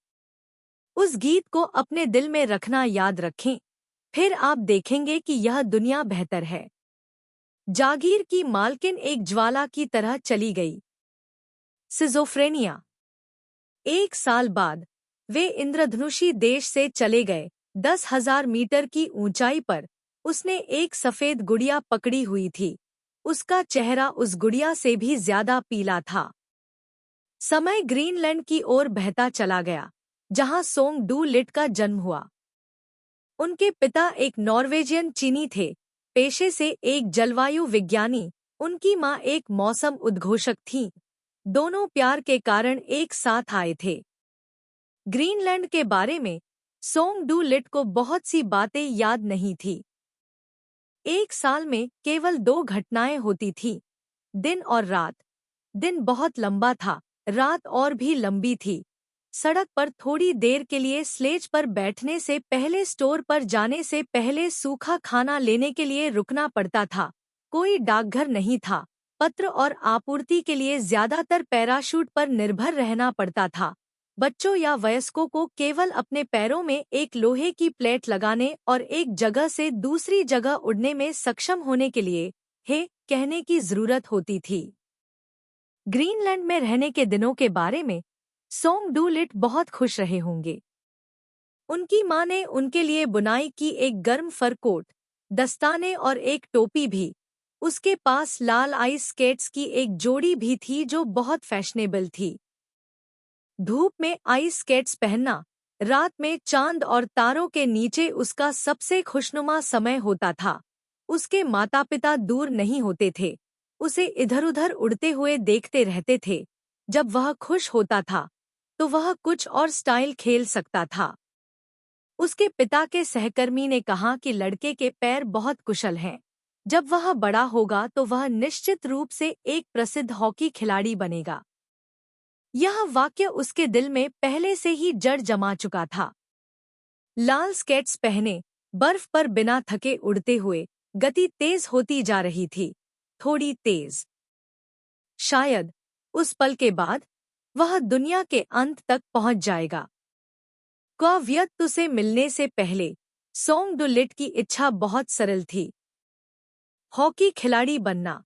उस गीत को अपने दिल में रखना याद रखें, फिर आप देखेंगे कि यह दुनिया बेहतर है। जागीर की मालकिन एक ज्वाला की तरह चली गई। सिजोफ्रेनिया। 1 साल बाद वे इंद्रधनुषी देश से चले गए। 10,000 मीटर की ऊंचाई पर उसने एक सफेद गुड़िया पकड़ी हुई थी। उसका चेहरा उस गुड़िया से भी ज्यादा पीला था। समय ग्रीनलैंड की ओर बहता चला गया, जहां सोंग डू लिट का जन्म हुआ। उनके पिता एक नॉर्वेजियन चीनी थे, पेशे से एक जलवायु विज्ञानी। उनकी मां एक मौसम उद्घोषक थीं। दोनों प्यार के कारण एक साथ आए थे। ग्रीनलैंड के बारे में सोंग डू लिट को बहुत सी बातें याद नहीं थी। एक साल में केवल 2 घटनाएं होती थीं, दिन और रात। दिन बहुत लंबा था, रात और भी लंबी थी। सड़क पर थोड़ी देर के लिए स्लेज पर बैठने से पहले, स्टोर पर जाने से पहले सूखा खाना लेने के लिए रुकना पड़ता था। कोई डाकघर नहीं था। पत्र और आपूर्ति के लिए ज्यादातर पैराशूट पर निर्भर रहना पड़ता था। बच्चों या वयस्कों को केवल अपने पैरों में एक लोहे की प्लेट लगाने और एक जगह से दूसरी जगह उड़ने में सक्षम होने के लिए हे कहने की जरूरत होती थी। ग्रीनलैंड में रहने के दिनों के बारे में सोंग डू लिट बहुत खुश रहे होंगे। उनकी मां ने उनके लिए बुनाई की एक गर्म फर कोट, दस्ताने और एक टोपी भी। उसके पास लाल आइस स्केट्स की एक जोड़ी भी थी जो बहुत फैशनेबल थी। धूप में आइस स्केट्स पहनना रात में चांद और तारों के नीचे उसका सबसे खुशनुमा समय होता था। उसके माता पिता दूर नहीं होते थे, उसे इधर-उधर उड़ते हुए देखते रहते थे। जब वह खुश होता था तो वह कुछ और स्टाइल खेल सकता था। उसके पिता के सहकर्मी ने कहा कि लड़के के पैर बहुत कुशल हैं। जब वह बड़ा होगा तो वह निश्चित रूप से एक प्रसिद्ध हॉकी खिलाड़ी बनेगा। यह वाक्य उसके दिल में पहले से ही जड़ जमा चुका था। लाल स्केट्स पहने, बर्फ पर बिना थके उड़ते हुए, गति तेज होती जा रही थी, थोड़ी तेज। शायद उस पल के बाद वह दुनिया के अंत तक पहुंच जाएगा। क्वावियत्तु से मिलने से पहले सोंग डू लिट की इच्छा बहुत सरल थी, हॉकी खिलाड़ी बनना।